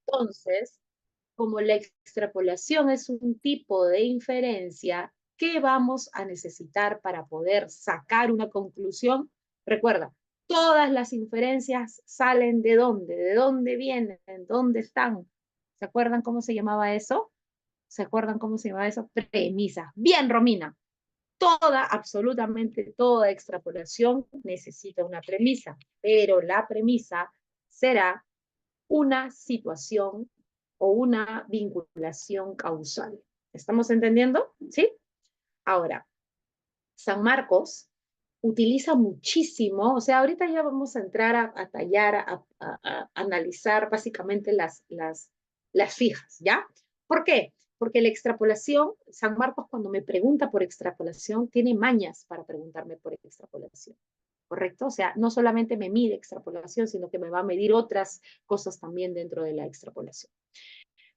Entonces, como la extrapolación es un tipo de inferencia, ¿qué vamos a necesitar para poder sacar una conclusión? Recuerda, todas las inferencias salen ¿de dónde? ¿De dónde vienen? ¿Dónde están? ¿Se acuerdan cómo se llamaba eso? ¿Se acuerdan cómo se llamaba eso? Premisa. Bien, Romina. Toda, absolutamente toda extrapolación necesita una premisa, pero la premisa será una situación o una vinculación causal. ¿Estamos entendiendo? ¿Sí? Ahora, San Marcos utiliza muchísimo, o sea, ahorita ya vamos a entrar a tallar, a analizar básicamente las fijas, ¿ya? ¿Por qué? Porque la extrapolación, San Marcos cuando me pregunta por extrapolación, tiene mañas para preguntarme por extrapolación. ¿Correcto? O sea, no solamente me mide extrapolación, sino que me va a medir otras cosas también dentro de la extrapolación.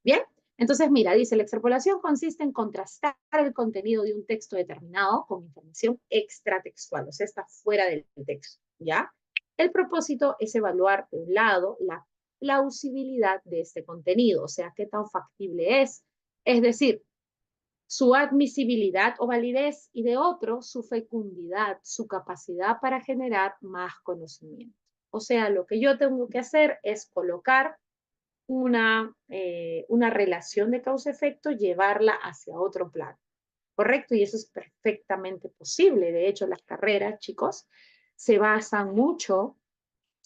Bien, entonces mira, dice, la extrapolación consiste en contrastar el contenido de un texto determinado con información extratextual, o sea, está fuera del texto, ¿ya? El propósito es evaluar, de un lado, la plausibilidad de este contenido, o sea, qué tan factible es decir, su admisibilidad o validez, y de otro, su fecundidad, su capacidad para generar más conocimiento. O sea, lo que yo tengo que hacer es colocar una relación de causa-efecto, llevarla hacia otro plano, ¿correcto? Y eso es perfectamente posible. De hecho, las carreras, chicos, se basan mucho.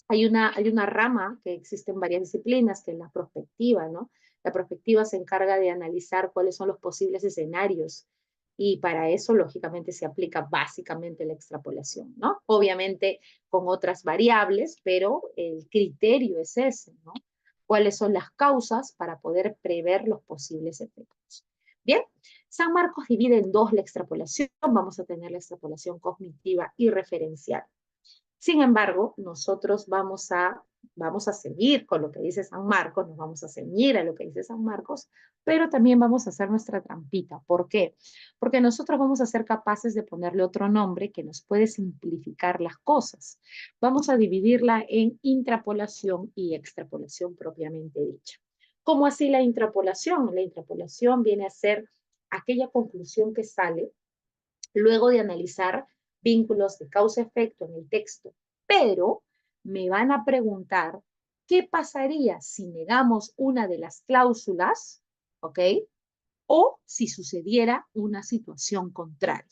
Hay una rama que existe en varias disciplinas, que es la prospectiva, ¿no? La prospectiva se encarga de analizar cuáles son los posibles escenarios y para eso, lógicamente, se aplica básicamente la extrapolación, ¿no? Obviamente con otras variables, pero el criterio es ese, ¿no? ¿Cuáles son las causas para poder prever los posibles efectos? Bien, San Marcos divide en dos la extrapolación. Vamos a tener la extrapolación cognitiva y referencial. Sin embargo, nosotros vamos a seguir con lo que dice San Marcos, nos vamos a ceñir a lo que dice San Marcos, pero también vamos a hacer nuestra trampita. ¿Por qué? Porque nosotros vamos a ser capaces de ponerle otro nombre que nos puede simplificar las cosas. Vamos a dividirla en intrapolación y extrapolación propiamente dicha. ¿Cómo así la intrapolación? La intrapolación viene a ser aquella conclusión que sale luego de analizar vínculos de causa-efecto en el texto, pero me van a preguntar qué pasaría si negamos una de las cláusulas, ¿ok? O si sucediera una situación contraria.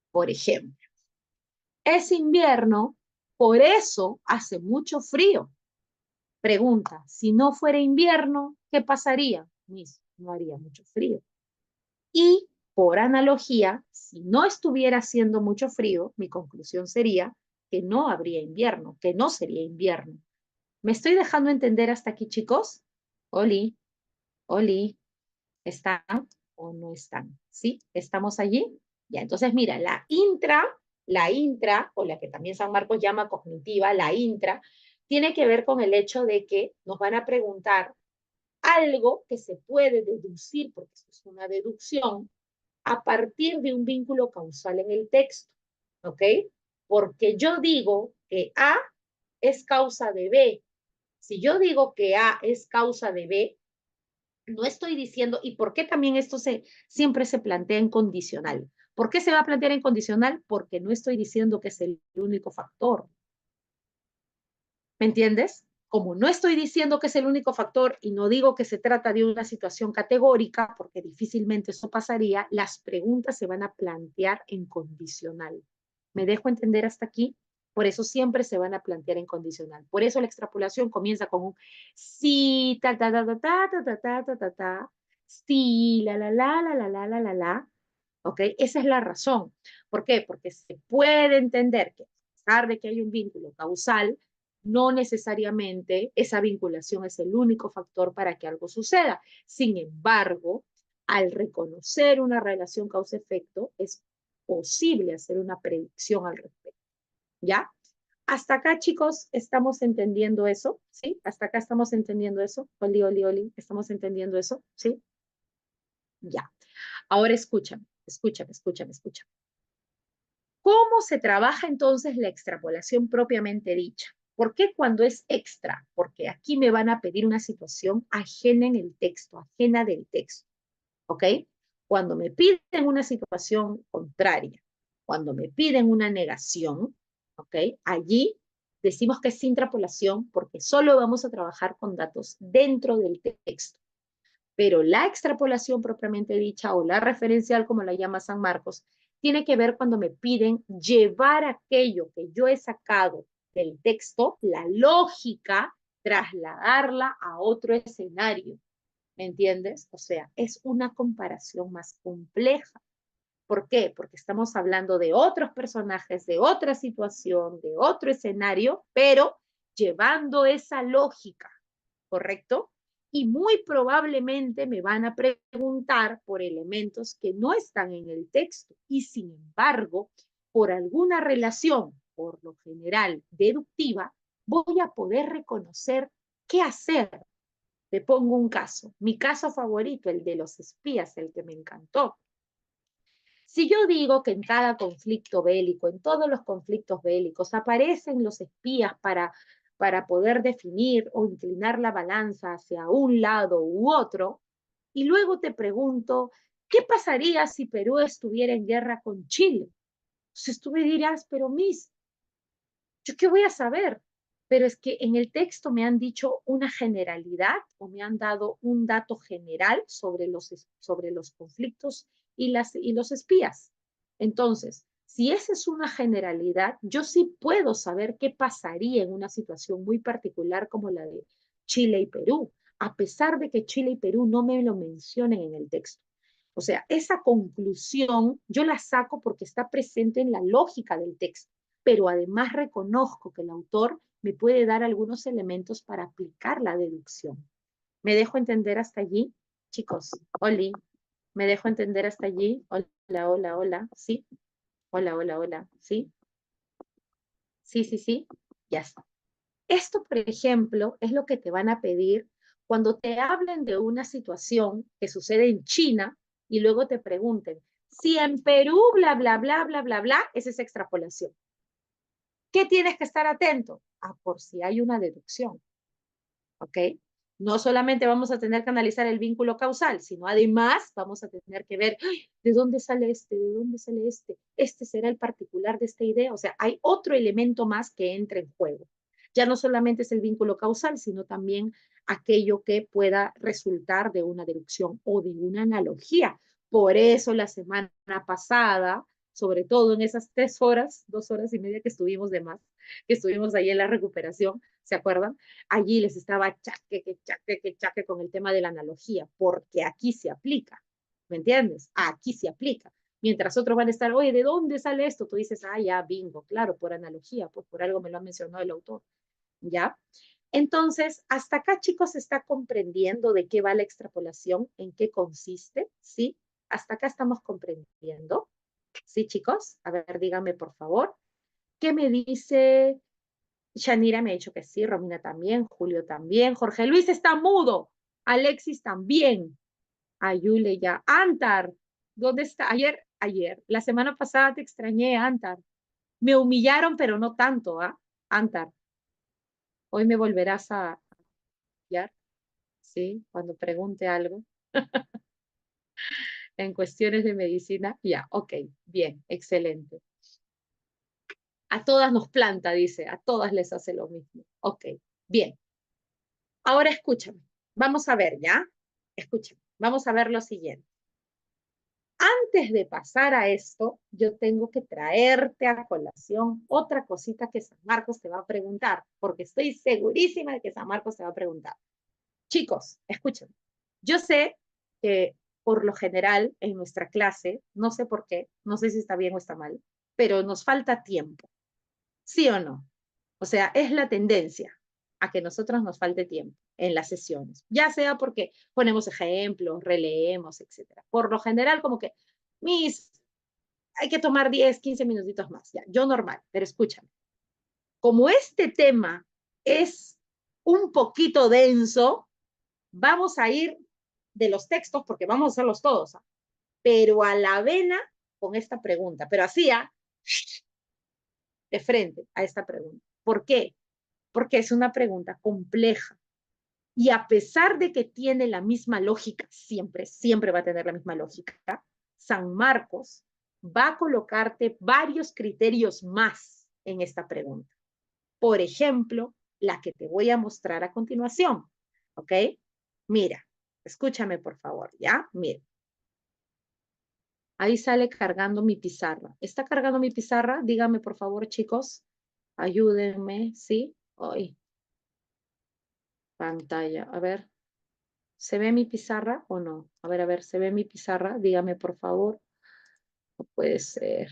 Por ejemplo, es invierno, por eso hace mucho frío. Pregunta, si no fuera invierno, ¿qué pasaría? No haría mucho frío. Y por analogía, si no estuviera haciendo mucho frío, mi conclusión sería que no habría invierno, que no sería invierno. ¿Me estoy dejando entender hasta aquí, chicos? Oli, Oli, ¿están o no están? ¿Sí? ¿Estamos allí? Ya, entonces mira, la intra, o la que también San Marcos llama cognitiva, la intra, tiene que ver con el hecho de que nos van a preguntar algo que se puede deducir, porque esto es una deducción, a partir de un vínculo causal en el texto, ¿ok? Porque yo digo que A es causa de B. Si yo digo que A es causa de B, no estoy diciendo, ¿y por qué también esto siempre se plantea en condicional? ¿Por qué se va a plantear en condicional? Porque no estoy diciendo que es el único factor. ¿Me entiendes? Como no estoy diciendo que es el único factor y no digo que se trata de una situación categórica, porque difícilmente eso pasaría, las preguntas se van a plantear en condicional. ¿Me dejo entender hasta aquí? Por eso siempre se van a plantear en condicional. Por eso la extrapolación comienza con un sí, ta, ta, ta, ta, ta, ta, ta, ta, ta, ta, ta, sí, la, la, la, la, la, la, la, la, la. ¿Ok? Esa es la razón. ¿Por qué? Porque se puede entender que a pesar de que hay un vínculo causal, no necesariamente esa vinculación es el único factor para que algo suceda. Sin embargo, al reconocer una relación causa-efecto, es posible hacer una predicción al respecto. ¿Ya? Hasta acá, chicos, estamos entendiendo eso, ¿sí? Hasta acá estamos entendiendo eso. Oli, oli, oli, ¿estamos entendiendo eso? ¿Sí? Ya. Ahora escúchame, escúchame, escúchame, escúchame. ¿Cómo se trabaja entonces la extrapolación propiamente dicha? ¿Por qué cuando es extra? Porque aquí me van a pedir una situación ajena en el texto, ajena del texto, ¿ok? Cuando me piden una situación contraria, cuando me piden una negación, ¿ok? Allí decimos que es intrapolación porque solo vamos a trabajar con datos dentro del texto. Pero la extrapolación propiamente dicha o la referencial, como la llama San Marcos, tiene que ver cuando me piden llevar aquello que yo he sacado del texto, la lógica, trasladarla a otro escenario. ¿Me entiendes? O sea, es una comparación más compleja. ¿Por qué? Porque estamos hablando de otros personajes, de otra situación, de otro escenario, pero llevando esa lógica, ¿correcto? Y muy probablemente me van a preguntar por elementos que no están en el texto y sin embargo, por alguna relación, por lo general deductiva, voy a poder reconocer qué hacer. Te pongo un caso, mi caso favorito, el de los espías, el que me encantó. Si yo digo que en cada conflicto bélico, en todos los conflictos bélicos, aparecen los espías para poder definir o inclinar la balanza hacia un lado u otro, y luego te pregunto, ¿qué pasaría si Perú estuviera en guerra con Chile? Entonces tú me dirás, pero Miss, ¿yo qué voy a saber? Pero es que en el texto me han dicho una generalidad o me han dado un dato general sobre los conflictos y los espías. Entonces, si esa es una generalidad, yo sí puedo saber qué pasaría en una situación muy particular como la de Chile y Perú, a pesar de que Chile y Perú no me lo mencionen en el texto. O sea, esa conclusión yo la saco porque está presente en la lógica del texto, pero además reconozco que el autor me puede dar algunos elementos para aplicar la deducción. ¿Me dejo entender hasta allí? Chicos, Oli, ¿me dejo entender hasta allí? Hola, hola, hola, ¿sí? Hola, hola, hola, ¿sí? Sí, sí, sí, ya está. Esto, por ejemplo, es lo que te van a pedir cuando te hablen de una situación que sucede en China y luego te pregunten, si en Perú, bla, bla, bla, bla, bla, bla, esa es extrapolación. ¿Qué tienes que estar atento? Ah, por si hay una deducción, ¿ok? No solamente vamos a tener que analizar el vínculo causal, sino además vamos a tener que ver de dónde sale este, de dónde sale este será el particular de esta idea. O sea, hay otro elemento más que entra en juego. Ya no solamente es el vínculo causal, sino también aquello que pueda resultar de una deducción o de una analogía. Por eso la semana pasada, sobre todo en esas 3 horas, 2 horas y media que estuvimos de más, que estuvimos ahí en la recuperación, ¿se acuerdan? Allí les estaba chaque con el tema de la analogía, porque aquí se aplica, ¿me entiendes? Aquí se aplica. Mientras otros van a estar, oye, ¿de dónde sale esto? Tú dices, ah, ya, bingo, claro, por analogía, pues por algo me lo ha mencionado el autor, ¿ya? Entonces, hasta acá, chicos, se está comprendiendo de qué va la extrapolación, en qué consiste, ¿sí? Hasta acá estamos comprendiendo, ¿sí, chicos? A ver, díganme, por favor. ¿Qué me dice Shanira? Me ha dicho que sí, Romina también, Julio también, Jorge Luis está mudo, Alexis también, Ayule ya, Antar, ¿dónde está? Ayer, la semana pasada te extrañé, Antar, me humillaron, pero no tanto, ¿ah? Antar, hoy me volverás a humillar, ¿sí? Cuando pregunte algo en cuestiones de medicina, ya, ok, bien, excelente. A todas nos planta, dice, a todas les hace lo mismo, ok, bien. Ahora escúchame, vamos a ver, ¿ya? Escúchame, vamos a ver lo siguiente. Antes de pasar a esto, yo tengo que traerte a colación otra cosita que San Marcos te va a preguntar, porque estoy segurísima de que San Marcos te va a preguntar. Chicos, escúchame. Yo sé que por lo general en nuestra clase, no sé por qué, no sé si está bien o está mal, pero nos falta tiempo. ¿Sí o no? O sea, es la tendencia a que nosotros nos falte tiempo en las sesiones, ya sea porque ponemos ejemplos, releemos, etcétera. Por lo general, como que, mis, hay que tomar 10, 15 minutitos más, ya, yo normal, pero escúchame. Como este tema es un poquito denso, vamos a ir de los textos, porque vamos a hacerlos todos, ¿eh? Pero a la vena con esta pregunta, pero así, ¿eh? De frente a esta pregunta. ¿Por qué? porque es una pregunta compleja. Y a pesar de que tiene la misma lógica, siempre va a tener la misma lógica, San Marcos va a colocarte varios criterios más en esta pregunta. Por ejemplo, la que te voy a mostrar a continuación. ¿Ok? Mira, escúchame por favor, ¿ya? Mira. Ahí sale cargando mi pizarra. ¿Está cargando mi pizarra? Díganme por favor, chicos. Ayúdenme, ¿sí? Hoy. Pantalla. A ver. ¿Se ve mi pizarra o no? A ver, ¿se ve mi pizarra? Dígame, por favor. No puede ser.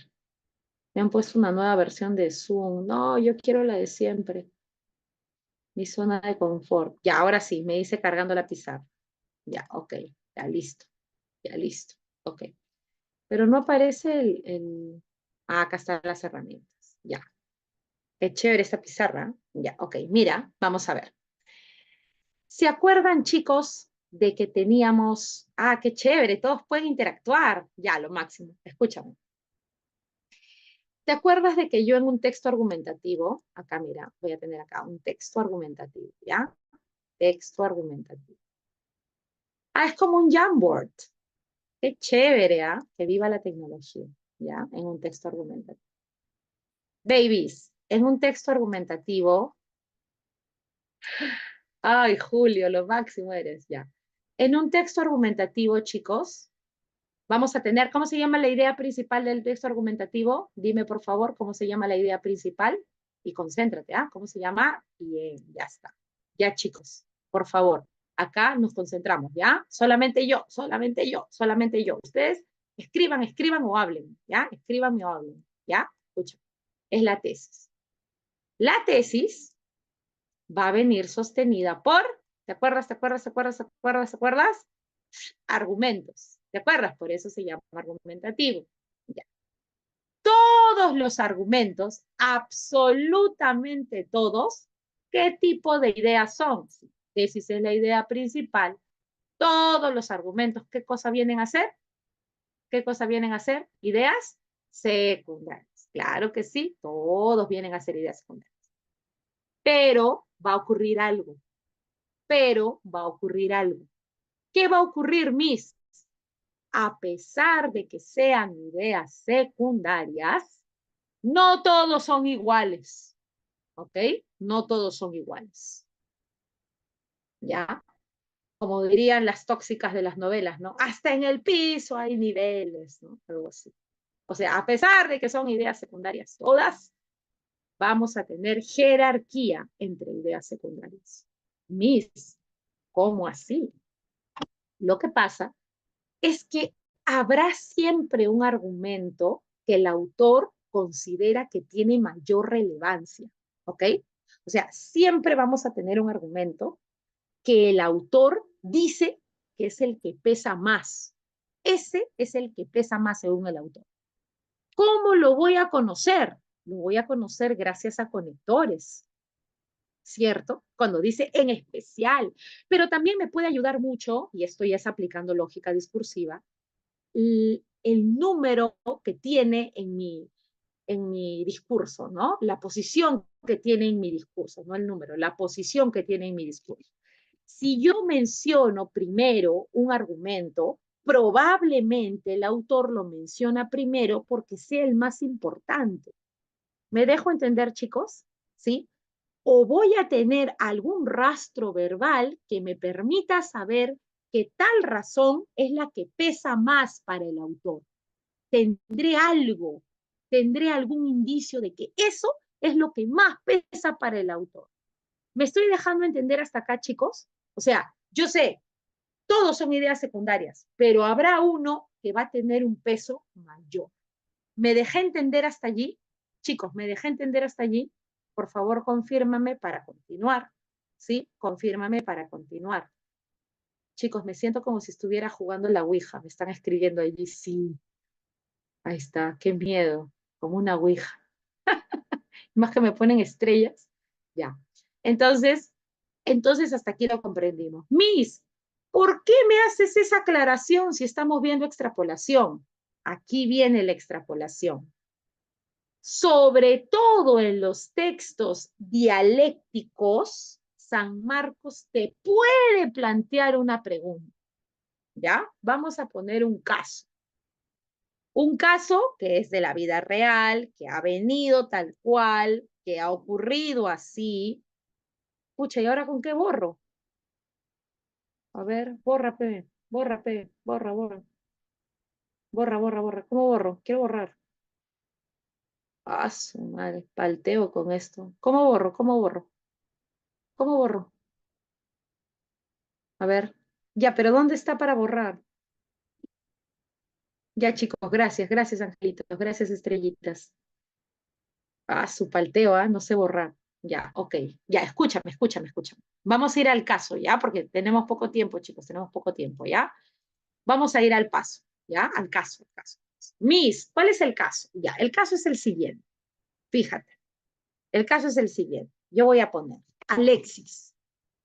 Me han puesto una nueva versión de Zoom. No, yo quiero la de siempre. Mi zona de confort. Ya, ahora sí, me dice cargando la pizarra. Ya, ok. Ya, listo. Ya, listo. Ok. Pero no aparece Ah, acá están las herramientas. Ya. Qué chévere esta pizarra. Ya, ok. Mira, vamos a ver. ¿Se acuerdan, chicos, de que teníamos... Ah, qué chévere, todos pueden interactuar. Ya, lo máximo. Escúchame. ¿Te acuerdas de que yo en un texto argumentativo, acá mira, voy a tener acá un texto argumentativo, ¿ya? Texto argumentativo. Ah, es como un Jamboard. Qué chévere, ¿ah? Que viva la tecnología, ¿ya? En un texto argumentativo. Babies, en un texto argumentativo... Ay, Julio, lo máximo eres, ya. En un texto argumentativo, chicos, vamos a tener, ¿cómo se llama la idea principal del texto argumentativo? Dime, por favor, ¿cómo se llama la idea principal? Y concéntrate, ¿ah? ¿Cómo se llama? Bien, ya está. Ya, chicos, por favor, acá nos concentramos, ¿ya? Solamente yo, solamente yo, solamente yo. Ustedes escriban o hablen, ¿ya? Escriban o hablen, ¿ya? Escucha, es la tesis. La tesis va a venir sostenida por, ¿te acuerdas? Argumentos. ¿Te acuerdas? Por eso se llama argumentativo. Ya. Todos los argumentos, absolutamente todos, ¿qué tipo de ideas son? Si tesis es la idea principal, todos los argumentos, ¿qué cosa vienen a ser? ¿Qué cosa vienen a ser? Ideas secundarias. Claro que sí, todos vienen a ser ideas secundarias. Pero va a ocurrir algo. ¿Qué va a ocurrir, Miss? A pesar de que sean ideas secundarias, no todos son iguales, ¿ok? No todos son iguales, ¿ya? Como dirían las tóxicas de las novelas, ¿no? Hasta en el piso hay niveles, ¿no? Algo así. O sea, a pesar de que son ideas secundarias todas, vamos a tener jerarquía entre ideas secundarias. Miss, ¿cómo así? Lo que pasa es que habrá siempre un argumento que el autor considera que tiene mayor relevancia, ¿ok? O sea, siempre vamos a tener un argumento que el autor dice que es el que pesa más. Ese es el que pesa más según el autor. ¿Cómo lo voy a conocer? Lo voy a conocer gracias a conectores, ¿cierto? Cuando dice en especial, pero también me puede ayudar mucho, y esto ya es aplicando lógica discursiva, el número que tiene en mi discurso, ¿no? La posición que tiene en mi discurso, no el número, la posición que tiene en mi discurso. Si yo menciono primero un argumento, probablemente el autor lo menciona primero porque sea el más importante. ¿Me dejo entender, chicos? ¿Sí? O voy a tener algún rastro verbal que me permita saber que tal razón es la que pesa más para el autor. Tendré algún indicio de que eso es lo que más pesa para el autor. ¿Me estoy dejando entender hasta acá, chicos? O sea, yo sé, todos son ideas secundarias, pero habrá uno que va a tener un peso mayor. ¿Me dejé entender hasta allí? Chicos, ¿me dejé entender hasta allí? Por favor, confírmame para continuar. ¿Sí? Confírmame para continuar. Chicos, me siento como si estuviera jugando en la Ouija. Me están escribiendo allí. Sí, ahí está. Qué miedo. Como una Ouija. Más que me ponen estrellas. Ya. Entonces, hasta aquí lo comprendimos. Miss, ¿por qué me haces esa aclaración si estamos viendo extrapolación? Aquí viene la extrapolación. Sobre todo en los textos dialécticos, San Marcos te puede plantear una pregunta. ¿Ya? Vamos a poner un caso. Un caso que es de la vida real, que ha venido tal cual, que ha ocurrido así. Pucha, ¿y ahora con qué borro? A ver, borra, P, borra, P, borra, borra, borra, borra, borra. ¿Cómo borro? Quiero borrar. Ah, su madre, palteo con esto. ¿Cómo borro? ¿Cómo borro? ¿Cómo borro? A ver. Ya, pero ¿dónde está para borrar? Ya, chicos, gracias, gracias, angelitos, gracias, estrellitas. Ah, su palteo, ¿ah? No sé borrar. Ya, ok. Ya, escúchame, escúchame, escúchame. Vamos a ir al caso, ¿ya? Porque tenemos poco tiempo, chicos, tenemos poco tiempo, ¿ya? Vamos a ir al paso, ¿ya? Al caso, al caso. Miss, ¿cuál es el caso? Ya, el caso es el siguiente. Fíjate, el caso es el siguiente. Yo voy a poner Alexis.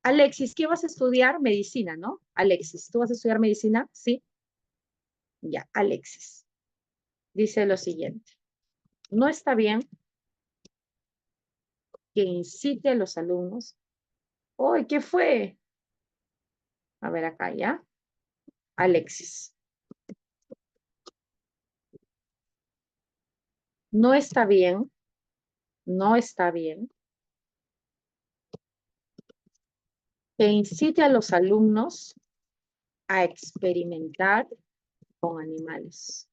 Alexis, ¿qué vas a estudiar? Medicina, ¿no? Alexis, ¿tú vas a estudiar medicina? Sí. Ya, Alexis. Dice lo siguiente. No está bien que incite a los alumnos. ¡Uy, qué fue! A ver acá, ¿ya? Alexis. No está bien, no está bien que incite a los alumnos a experimentar con animales,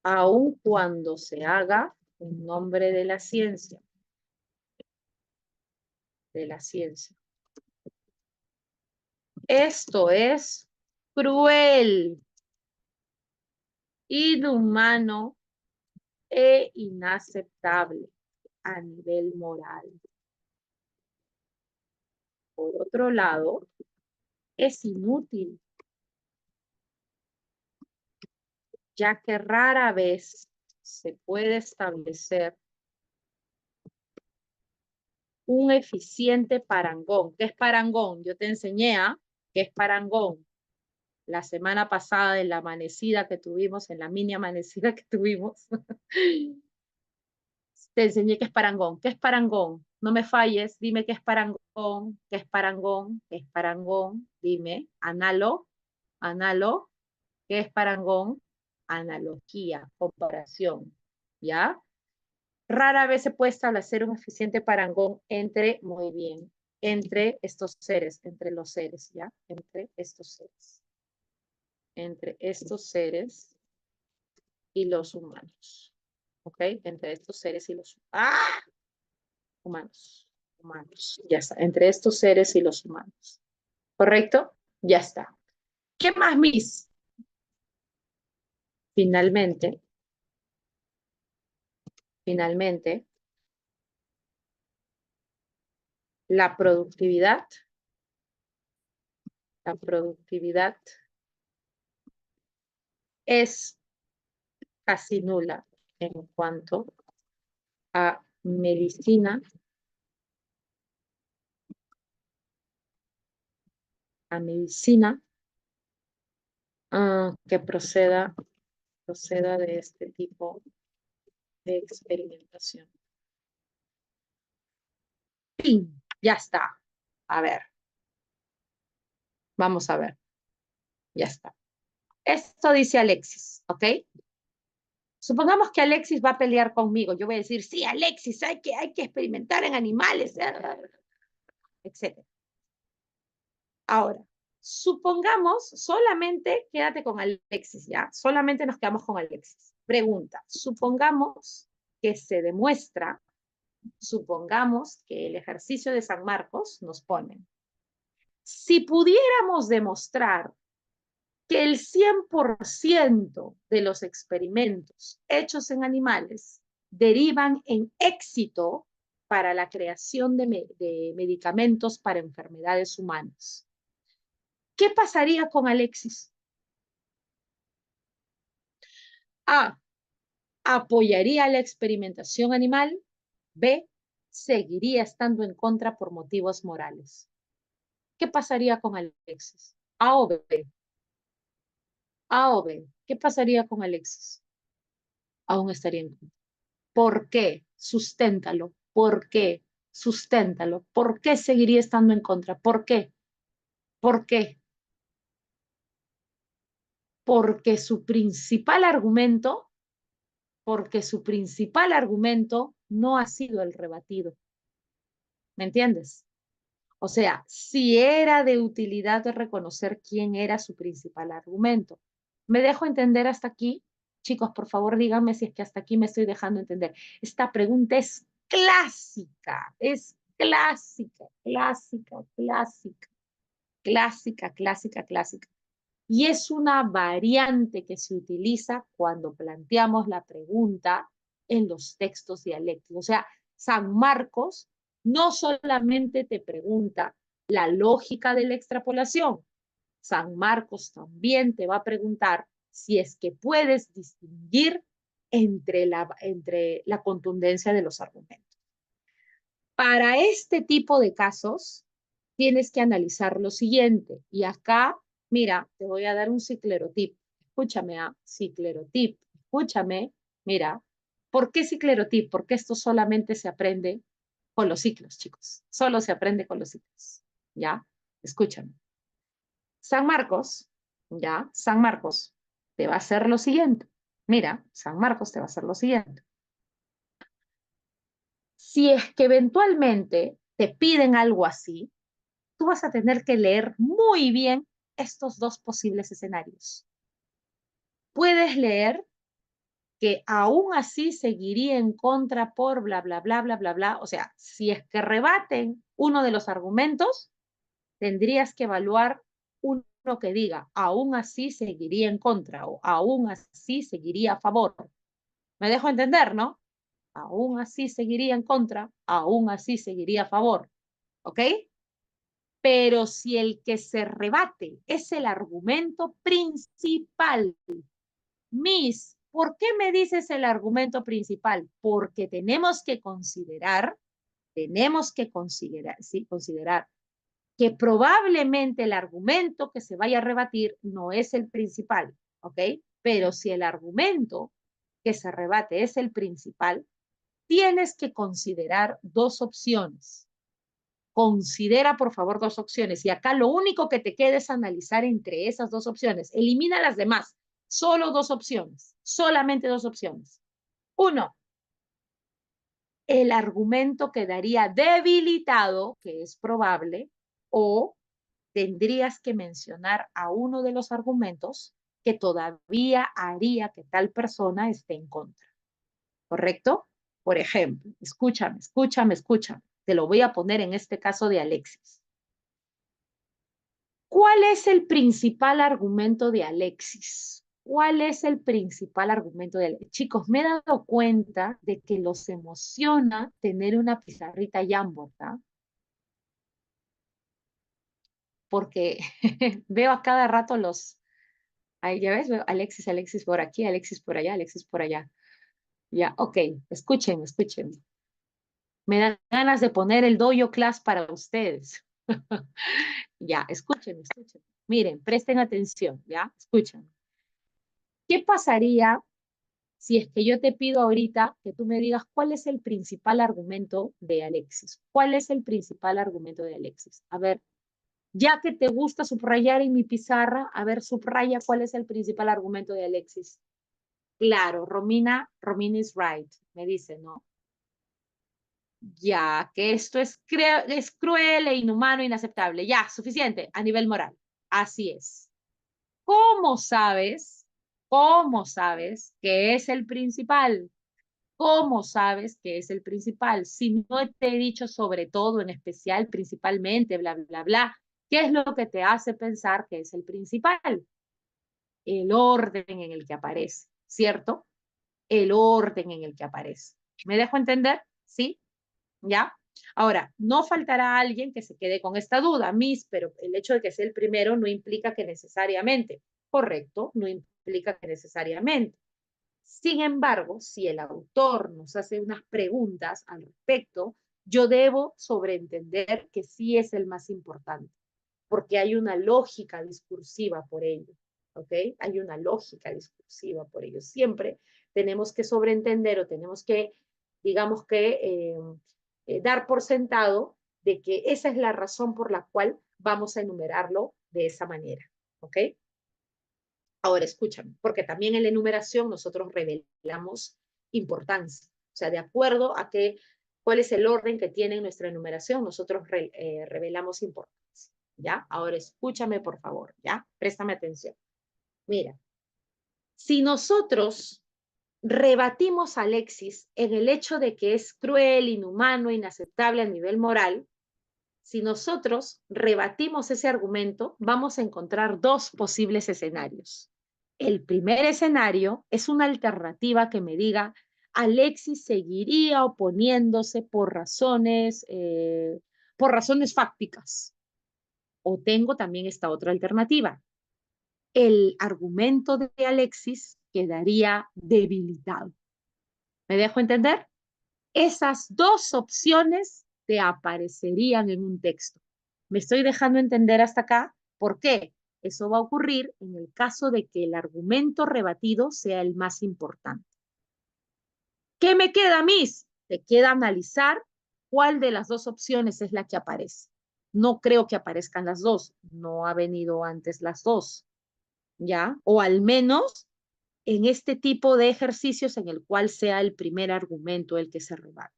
aun cuando se haga en nombre de la ciencia, de la ciencia. Esto es cruel, inhumano e inaceptable a nivel moral. Por otro lado, es inútil, ya que rara vez se puede establecer un eficiente parangón. ¿Qué es parangón? Yo te enseñé a qué es parangón la semana pasada en la amanecida que tuvimos, en la mini amanecida que tuvimos. Te enseñé qué es parangón. ¿Qué es parangón? No me falles, dime qué es parangón, qué es parangón, qué es parangón, dime, analo, ¿qué es parangón? Analogía, comparación, ¿ya? Rara vez se puede establecer un eficiente parangón entre, muy bien, entre estos seres, entre los seres, ¿ya? Entre estos seres y los humanos, ¿ok? Entre estos seres y los humanos, humanos, ya está, entre estos seres y los humanos, ¿correcto? Ya está. ¿Qué más, Miss? Finalmente, finalmente, la productividad, la productividad es casi nula en cuanto a medicina, a medicina que proceda de este tipo de experimentación. ¡Pin! Ya está. A ver, vamos a ver. Ya está. Esto dice Alexis, ¿ok? Supongamos que Alexis va a pelear conmigo. Yo voy a decir, sí, Alexis, hay que experimentar en animales, etc. Ahora, supongamos, solamente quédate con Alexis, ¿ya? Solamente nos quedamos con Alexis. Pregunta, supongamos que se demuestra, supongamos que el ejercicio de San Marcos nos pone, si pudiéramos demostrar que el 100% de los experimentos hechos en animales derivan en éxito para la creación de medicamentos para enfermedades humanas. ¿Qué pasaría con Alexis? A, apoyaría la experimentación animal. B, seguiría estando en contra por motivos morales. ¿Qué pasaría con Alexis? A o B. A o B. ¿Qué pasaría con Alexis? aún estaría en contra. ¿Por qué? Susténtalo. ¿Por qué? Susténtalo. ¿Por qué seguiría estando en contra? ¿Por qué? ¿Por qué? Porque su principal argumento, porque su principal argumento no ha sido el rebatido. ¿Me entiendes? O sea, si era de utilidad de reconocer quién era su principal argumento. ¿Me dejo entender hasta aquí? Chicos, por favor, díganme si es que hasta aquí me estoy dejando entender. Esta pregunta es clásica, clásica, clásica, clásica, clásica, clásica. Y es una variante que se utiliza cuando planteamos la pregunta en los textos dialécticos. O sea, San Marcos no solamente te pregunta la lógica de la extrapolación, San Marcos también te va a preguntar si es que puedes distinguir entre la contundencia de los argumentos. Para este tipo de casos, tienes que analizar lo siguiente. Y acá, mira, te voy a dar un ciclerotip. Escúchame, ciclerotip. Escúchame, mira. ¿Por qué ciclerotip? Porque esto solamente se aprende con los ciclos, chicos. Solo se aprende con los ciclos. ¿Ya? Escúchame. San Marcos, ¿ya? San Marcos te va a hacer lo siguiente. Mira, San Marcos te va a hacer lo siguiente. Si es que eventualmente te piden algo así, tú vas a tener que leer muy bien estos dos posibles escenarios. Puedes leer que aún así seguiría en contra por bla, bla, bla, bla, bla, bla. O sea, si es que rebaten uno de los argumentos, tendrías que evaluar uno que diga, aún así seguiría en contra o aún así seguiría a favor. ¿Me dejo entender, no? Aún así seguiría en contra, aún así seguiría a favor. ¿Ok? Pero si el que se rebate es el argumento principal, Miss, ¿por qué me dices el argumento principal? Porque tenemos que considerar que probablemente el argumento que se vaya a rebatir no es el principal, ¿ok? Pero si el argumento que se rebate es el principal, tienes que considerar dos opciones. Considera, por favor, dos opciones. Y acá lo único que te queda es analizar entre esas dos opciones. Elimina las demás. Solo dos opciones. Solamente dos opciones. Uno, el argumento quedaría debilitado, que es probable, o tendrías que mencionar a uno de los argumentos que todavía haría que tal persona esté en contra. ¿Correcto? Por ejemplo, escúchame, escúchame, escúchame. Te lo voy a poner en este caso de Alexis. ¿Cuál es el principal argumento de Alexis? ¿Cuál es el principal argumento de Alexis? Chicos, me he dado cuenta de que los emociona tener una pizarrita Jamboard, ¿ah? Porque veo a cada rato ahí ya ves, veo Alexis, Alexis por aquí, Alexis por allá, Alexis por allá. Ya, ok, escuchen, escuchen. Me dan ganas de poner el dojo class para ustedes. Ya, escuchen, escuchen. Miren, presten atención, ya, escuchen. ¿Qué pasaría si es que yo te pido ahorita que tú me digas cuál es el principal argumento de Alexis? ¿Cuál es el principal argumento de Alexis? A ver, ya que te gusta subrayar en mi pizarra, a ver, subraya cuál es el principal argumento de Alexis. Claro, Romina is right, me dice, ¿no? Ya, que esto es cruel e inhumano, inaceptable. Ya, suficiente a nivel moral. Así es. ¿Cómo sabes? ¿Cómo sabes que es el principal? ¿Cómo sabes que es el principal? Si no te he dicho sobre todo, en especial, principalmente, bla, bla, bla, ¿qué es lo que te hace pensar que es el principal? El orden en el que aparece, ¿cierto? El orden en el que aparece. ¿Me dejo entender? ¿Sí? ¿Ya? Ahora, no faltará alguien que se quede con esta duda, Miss, pero el hecho de que sea el primero no implica que necesariamente, correcto, no implica que necesariamente. Sin embargo, si el autor nos hace unas preguntas al respecto, yo debo sobreentender que sí es el más importante, porque hay una lógica discursiva por ello, ¿ok? Hay una lógica discursiva por ello. Siempre tenemos que sobreentender o tenemos que, digamos que, dar por sentado de que esa es la razón por la cual vamos a enumerarlo de esa manera, ¿ok? Ahora escúchame, porque también en la enumeración nosotros revelamos importancia, o sea, de acuerdo a cuál es el orden que tiene nuestra enumeración, nosotros revelamos importancia, ¿ya? Ahora escúchame, por favor, ¿ya? Préstame atención. Mira, si nosotros rebatimos a Alexis en el hecho de que es cruel, inhumano, inaceptable a nivel moral, si nosotros rebatimos ese argumento, vamos a encontrar dos posibles escenarios. El primer escenario es una alternativa que me diga, Alexis seguiría oponiéndose por razones fácticas. O tengo también esta otra alternativa. El argumento de Alexis quedaría debilitado. ¿Me dejo entender? Esas dos opciones te aparecerían en un texto. ¿Me estoy dejando entender hasta acá? ¿Por qué? Eso va a ocurrir en el caso de que el argumento rebatido sea el más importante. ¿Qué me queda, Miss? Te queda analizar cuál de las dos opciones es la que aparece. No creo que aparezcan las dos. No ha venido antes las dos. ¿Ya? O al menos en este tipo de ejercicios en el cual sea el primer argumento el que se rebate.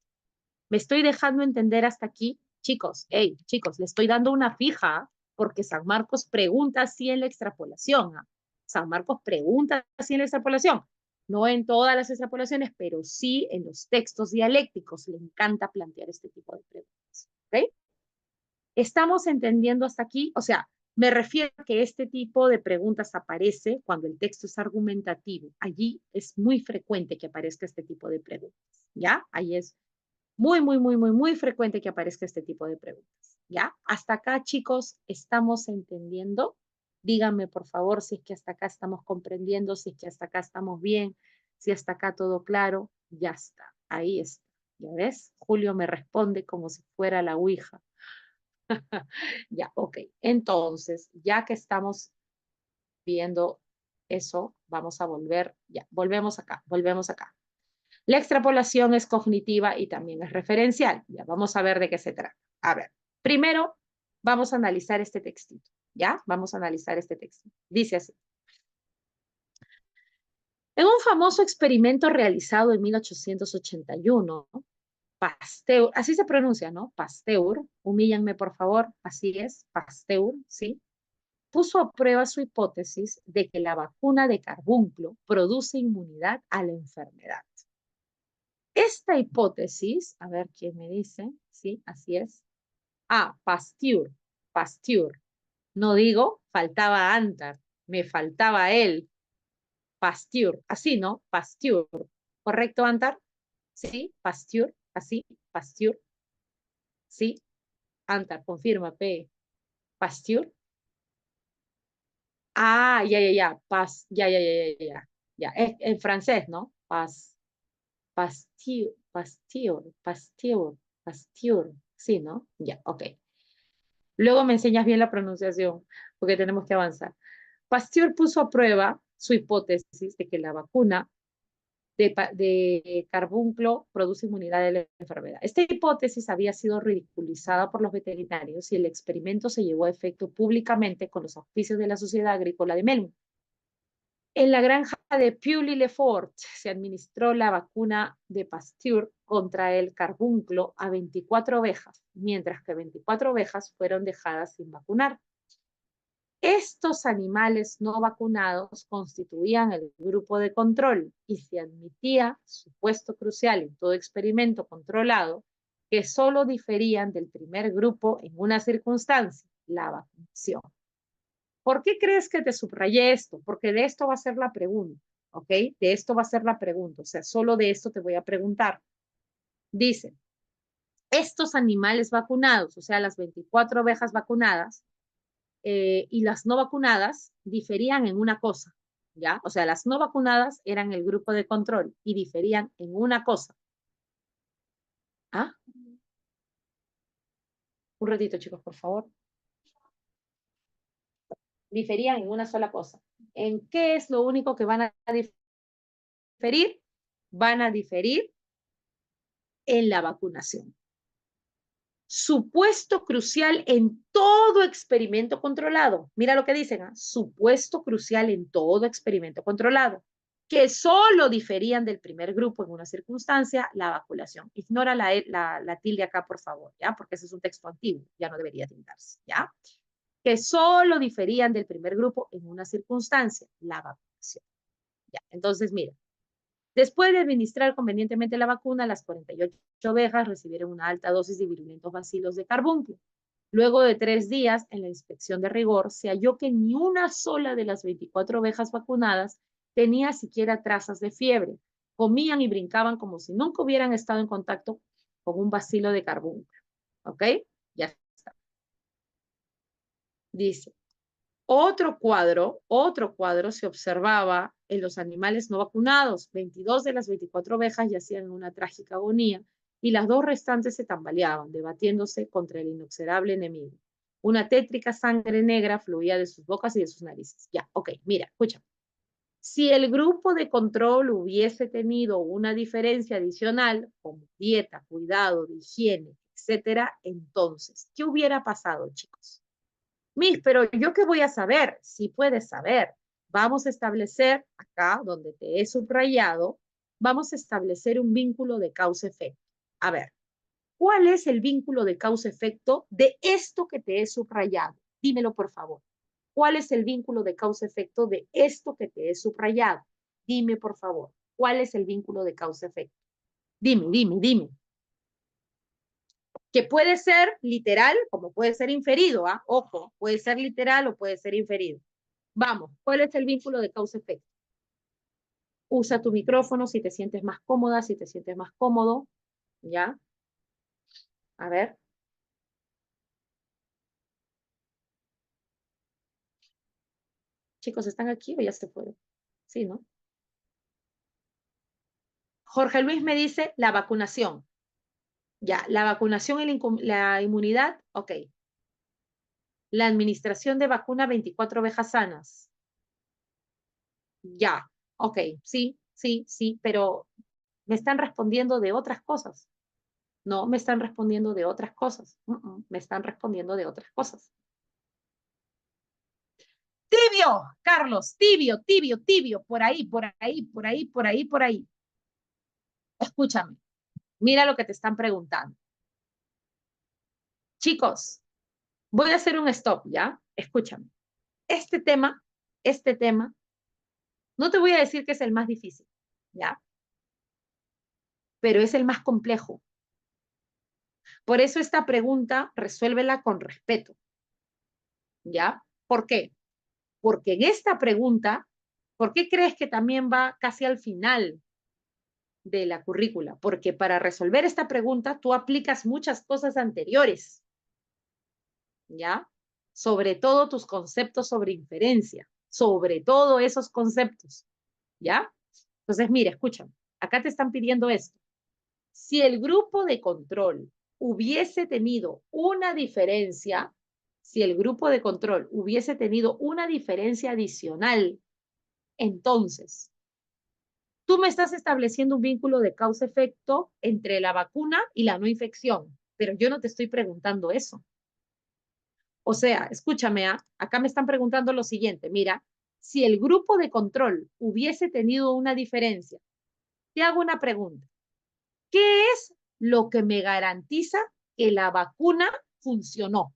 ¿Me estoy dejando entender hasta aquí? Chicos, hey, chicos, le estoy dando una fija porque San Marcos pregunta así en la extrapolación. ¿Ah? San Marcos pregunta así en la extrapolación. No en todas las extrapolaciones, pero sí en los textos dialécticos. Le encanta plantear este tipo de preguntas. ¿Ok? ¿Estamos entendiendo hasta aquí? O sea, me refiero a que este tipo de preguntas aparece cuando el texto es argumentativo. Allí es muy frecuente que aparezca este tipo de preguntas. ¿Ya? Ahí es muy frecuente que aparezca este tipo de preguntas. ¿Ya? Hasta acá, chicos, ¿estamos entendiendo? Díganme, por favor, si es que hasta acá estamos comprendiendo, si es que hasta acá estamos bien, si hasta acá todo claro. Ya está, ahí está. ¿Ya ves? Julio me responde como si fuera la ouija. Ya, ok. Entonces, ya que estamos viendo eso, vamos a volver, ya, volvemos acá, volvemos acá. La extrapolación es cognitiva y también es referencial. Ya, vamos a ver de qué se trata. A ver, primero vamos a analizar este textito, ¿ya? Vamos a analizar este texto. Dice así. En un famoso experimento realizado en 1881, Pasteur, así se pronuncia, ¿no? Pasteur, humíllenme por favor, así es, Pasteur, ¿sí? Puso a prueba su hipótesis de que la vacuna de carbúnculo produce inmunidad a la enfermedad. Esta hipótesis, a ver quién me dice, sí, así es. Ah, Pasteur, Pasteur. No digo, faltaba Antar, me faltaba él, Pasteur, así, ¿no? Pasteur. ¿Correcto, Antar? Sí, Pasteur, así, Pasteur. Sí, Antar, confirma, P. Pasteur. Ah, ya, ya. Ya, es en francés, ¿no? Pasteur. Sí, ¿no? Ya, ok. Luego me enseñas bien la pronunciación, porque tenemos que avanzar. Pasteur puso a prueba su hipótesis de que la vacuna de carbúnculo produce inmunidad de la enfermedad. Esta hipótesis había sido ridiculizada por los veterinarios y el experimento se llevó a efecto públicamente con los auspicios de la Sociedad Agrícola de Melun. En la granja de Puy-le-Fort se administró la vacuna de Pasteur contra el carbúnculo a 24 ovejas, mientras que 24 ovejas fueron dejadas sin vacunar. Estos animales no vacunados constituían el grupo de control y se admitía, supuesto crucial en todo experimento controlado, que solo diferían del primer grupo en una circunstancia, la vacunación. ¿Por qué crees que te subrayé esto? Porque de esto va a ser la pregunta, ¿ok? De esto va a ser la pregunta, o sea, solo de esto te voy a preguntar. Dice, estos animales vacunados, o sea, las 24 ovejas vacunadas y las no vacunadas diferían en una cosa, ¿ya? O sea, las no vacunadas eran el grupo de control y diferían en una cosa. ¿Ah? Un ratito, chicos, por favor. Diferían en una sola cosa. ¿En qué es lo único que van a diferir? van a diferir en la vacunación. Supuesto crucial en todo experimento controlado. Mira lo que dicen, ¿eh? Supuesto crucial en todo experimento controlado, que solo diferían del primer grupo en una circunstancia, la vacunación. Ignora la tilde acá, por favor, ¿ya? Porque ese es un texto antiguo, ya no debería tildarse, ¿ya? Que solo diferían del primer grupo en una circunstancia, la vacunación. ¿Ya? Entonces, mira, después de administrar convenientemente la vacuna, las 48 ovejas recibieron una alta dosis de virulentos bacilos de carbúnculo. Luego de 3 días, en la inspección de rigor, se halló que ni una sola de las 24 ovejas vacunadas tenía siquiera trazas de fiebre. Comían y brincaban como si nunca hubieran estado en contacto con un bacilo de carbúnculo. ¿Ok? Ya está. Dice, otro cuadro se observaba en los animales no vacunados. 22 de las 24 ovejas yacían en una trágica agonía y las 2 restantes se tambaleaban, debatiéndose contra el inexorable enemigo. Una tétrica sangre negra fluía de sus bocas y de sus narices. Ya, ok, mira, escucha. Si el grupo de control hubiese tenido una diferencia adicional, como dieta, cuidado de higiene, etcétera, entonces, ¿qué hubiera pasado, chicos? Miss, pero ¿yo qué voy a saber? Sí puedes saber. Vamos a establecer acá, donde te he subrayado, vamos a establecer un vínculo de causa-efecto. A ver, ¿cuál es el vínculo de causa-efecto de esto que te he subrayado? Dímelo, por favor. ¿Cuál es el vínculo de causa-efecto de esto que te he subrayado? Dime, por favor. ¿Cuál es el vínculo de causa-efecto? Dime, dime, dime. Que puede ser literal como puede ser inferido, ¿ah? Ojo, puede ser literal o puede ser inferido. Vamos, ¿cuál es el vínculo de causa-efecto? Usa tu micrófono si te sientes más cómoda, si te sientes más cómodo, ¿ya? A ver. Chicos, ¿están aquí o ya se fueron? Sí, ¿no? Jorge Luis me dice la vacunación. Ya, la vacunación y la inmunidad, ok. La administración de vacuna 24 ovejas sanas. Ya, ok, sí, sí, sí, pero me están respondiendo de otras cosas. No, me están respondiendo de otras cosas. Me están respondiendo de otras cosas. Tibio, Carlos, tibio, tibio, tibio, por ahí, por ahí, por ahí, por ahí, por ahí. Escúchame, mira lo que te están preguntando. Chicos, voy a hacer un stop, ¿ya? Escúchame. Este tema, este tema, no te voy a decir que es el más difícil, ¿ya? Pero es el más complejo. Por eso esta pregunta, resuélvela con respeto, ¿ya? ¿Por qué? Porque en esta pregunta, ¿por qué crees que también va casi al final de la currícula? Porque para resolver esta pregunta tú aplicas muchas cosas anteriores, ¿ya? Sobre todo tus conceptos sobre inferencia, sobre todo esos conceptos, ¿ya? Entonces, mira, escúchame, acá te están pidiendo esto. Si el grupo de control hubiese tenido una diferencia, si el grupo de control hubiese tenido una diferencia adicional, entonces, tú me estás estableciendo un vínculo de causa-efecto entre la vacuna y la no infección, pero yo no te estoy preguntando eso. O sea, escúchame, acá me están preguntando lo siguiente, mira, si el grupo de control hubiese tenido una diferencia, te hago una pregunta. ¿Qué es lo que me garantiza que la vacuna funcionó?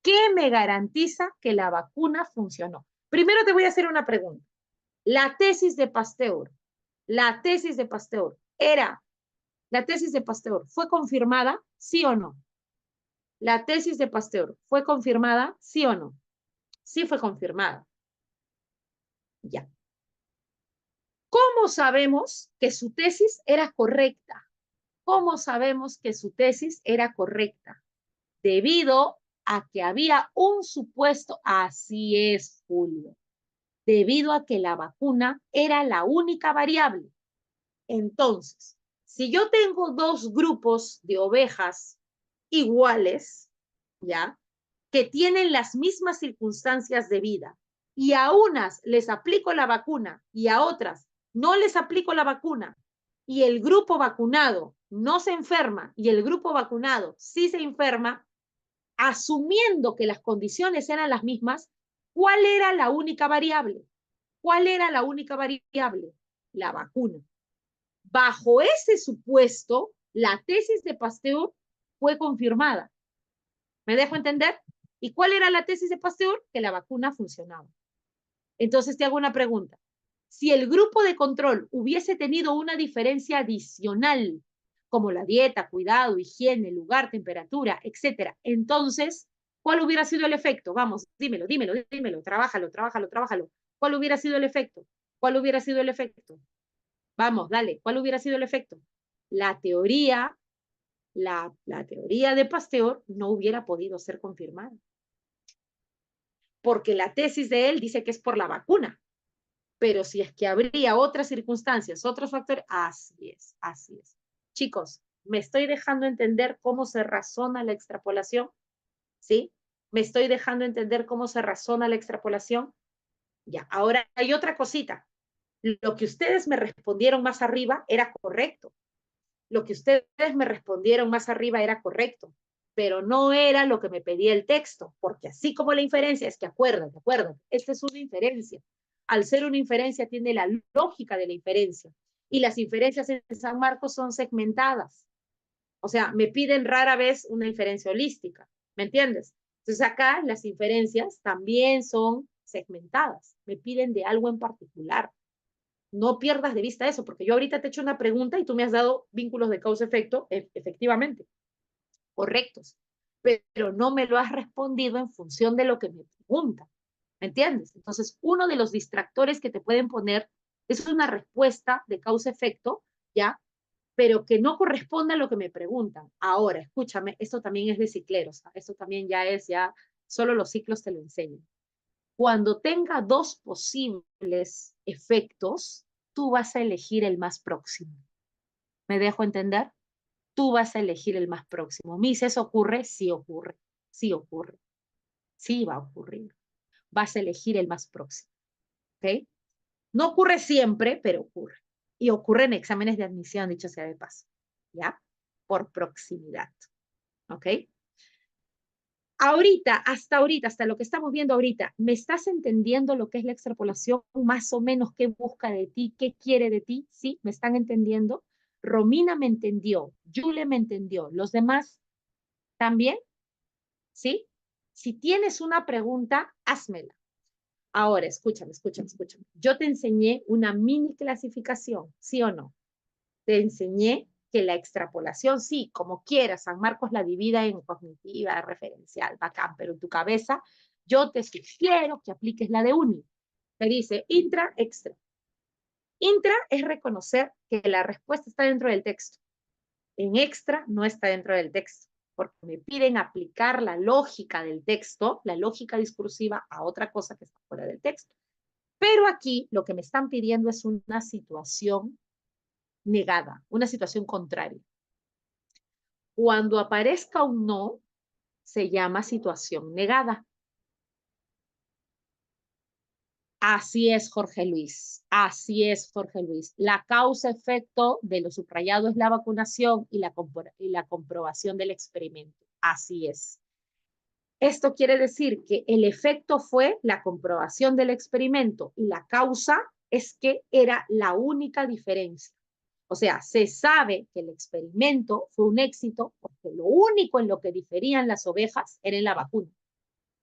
¿Qué me garantiza que la vacuna funcionó? Primero te voy a hacer una pregunta. La tesis de Pasteur, la tesis de Pasteur la tesis de Pasteur fue confirmada, sí o no? La tesis de Pasteur fue confirmada, sí o no? Sí fue confirmada. Ya. ¿Cómo sabemos que su tesis era correcta? ¿Cómo sabemos que su tesis era correcta? Debido a que había un supuesto, así es, Julio, debido a que la vacuna era la única variable. Entonces, si yo tengo 2 grupos de ovejas iguales, ¿ya? Que tienen las mismas circunstancias de vida y a unas les aplico la vacuna y a otras no les aplico la vacuna y el grupo vacunado no se enferma y el grupo vacunado sí se enferma, asumiendo que las condiciones eran las mismas, ¿cuál era la única variable? ¿Cuál era la única variable? La vacuna. Bajo ese supuesto, la tesis de Pasteur fue confirmada. ¿Me dejo entender? ¿Y cuál era la tesis de Pasteur? Que la vacuna funcionaba. Entonces te hago una pregunta. Si el grupo de control hubiese tenido una diferencia adicional, como la dieta, cuidado, higiene, lugar, temperatura, etcétera, entonces, ¿cuál hubiera sido el efecto? Vamos, dímelo, dímelo, dímelo, trabájalo, trabájalo, trabájalo. ¿Cuál hubiera sido el efecto? ¿Cuál hubiera sido el efecto? Vamos, dale, ¿cuál hubiera sido el efecto? La teoría, la teoría de Pasteur no hubiera podido ser confirmada. Porque la tesis de él dice que es por la vacuna. Pero si es que habría otras circunstancias, otros factores, así es, así es. Chicos, ¿me estoy dejando entender cómo se razona la extrapolación? ¿Sí? ¿Me estoy dejando entender cómo se razona la extrapolación? Ya, ahora hay otra cosita. Lo que ustedes me respondieron más arriba era correcto. Lo que ustedes me respondieron más arriba era correcto, pero no era lo que me pedía el texto, porque así como la inferencia, es que acuérdate, esta es una inferencia. Al ser una inferencia tiene la lógica de la inferencia, y las inferencias en San Marcos son segmentadas. O sea, me piden rara vez una inferencia holística, ¿me entiendes? Entonces acá las inferencias también son segmentadas, me piden de algo en particular. No pierdas de vista eso, porque yo ahorita te he hecho una pregunta y tú me has dado vínculos de causa-efecto, efectivamente, correctos, pero no me lo has respondido en función de lo que me pregunta, ¿me entiendes? Entonces, uno de los distractores que te pueden poner es una respuesta de causa-efecto, ¿ya? Pero que no corresponde a lo que me preguntan. Ahora, escúchame, esto también es de cicleros, ¿sabes? Esto también ya solo los ciclos te lo enseñan. Cuando tenga dos posibles efectos, tú vas a elegir el más próximo. ¿Me dejo entender? Tú vas a elegir el más próximo. Miss, ¿eso ocurre? Sí ocurre. Sí ocurre. Sí va a ocurrir. Vas a elegir el más próximo. ¿Ok? No ocurre siempre, pero ocurre. Y ocurre en exámenes de admisión, dicho sea de paso. ¿Ya? Por proximidad. ¿Ok? Hasta ahorita, hasta lo que estamos viendo ahorita, ¿me estás entendiendo lo que es la extrapolación? Más o menos qué busca de ti, qué quiere de ti, ¿sí? ¿Me están entendiendo? Romina me entendió, Yule me entendió, los demás también, ¿sí? Si tienes una pregunta, házmela. Ahora, escúchame, escúchame, escúchame. Yo te enseñé una mini clasificación, ¿sí o no? Te enseñé que la extrapolación, sí, como quieras, San Marcos la divida en cognitiva, referencial, bacán, pero en tu cabeza yo te sugiero que apliques la de UNI. Te dice intra, extra. Intra es reconocer que la respuesta está dentro del texto. En extra no está dentro del texto, porque me piden aplicar la lógica del texto, la lógica discursiva, a otra cosa que está fuera del texto. Pero aquí lo que me están pidiendo es una situación negada, una situación contraria. Cuando aparezca un no, se llama situación negada. Así es, Jorge Luis. Así es, Jorge Luis. La causa-efecto de lo subrayado es la vacunación y la comprobación del experimento. Así es. Esto quiere decir que el efecto fue la comprobación del experimento y la causa es que era la única diferencia. O sea, se sabe que el experimento fue un éxito porque lo único en lo que diferían las ovejas era en la vacuna.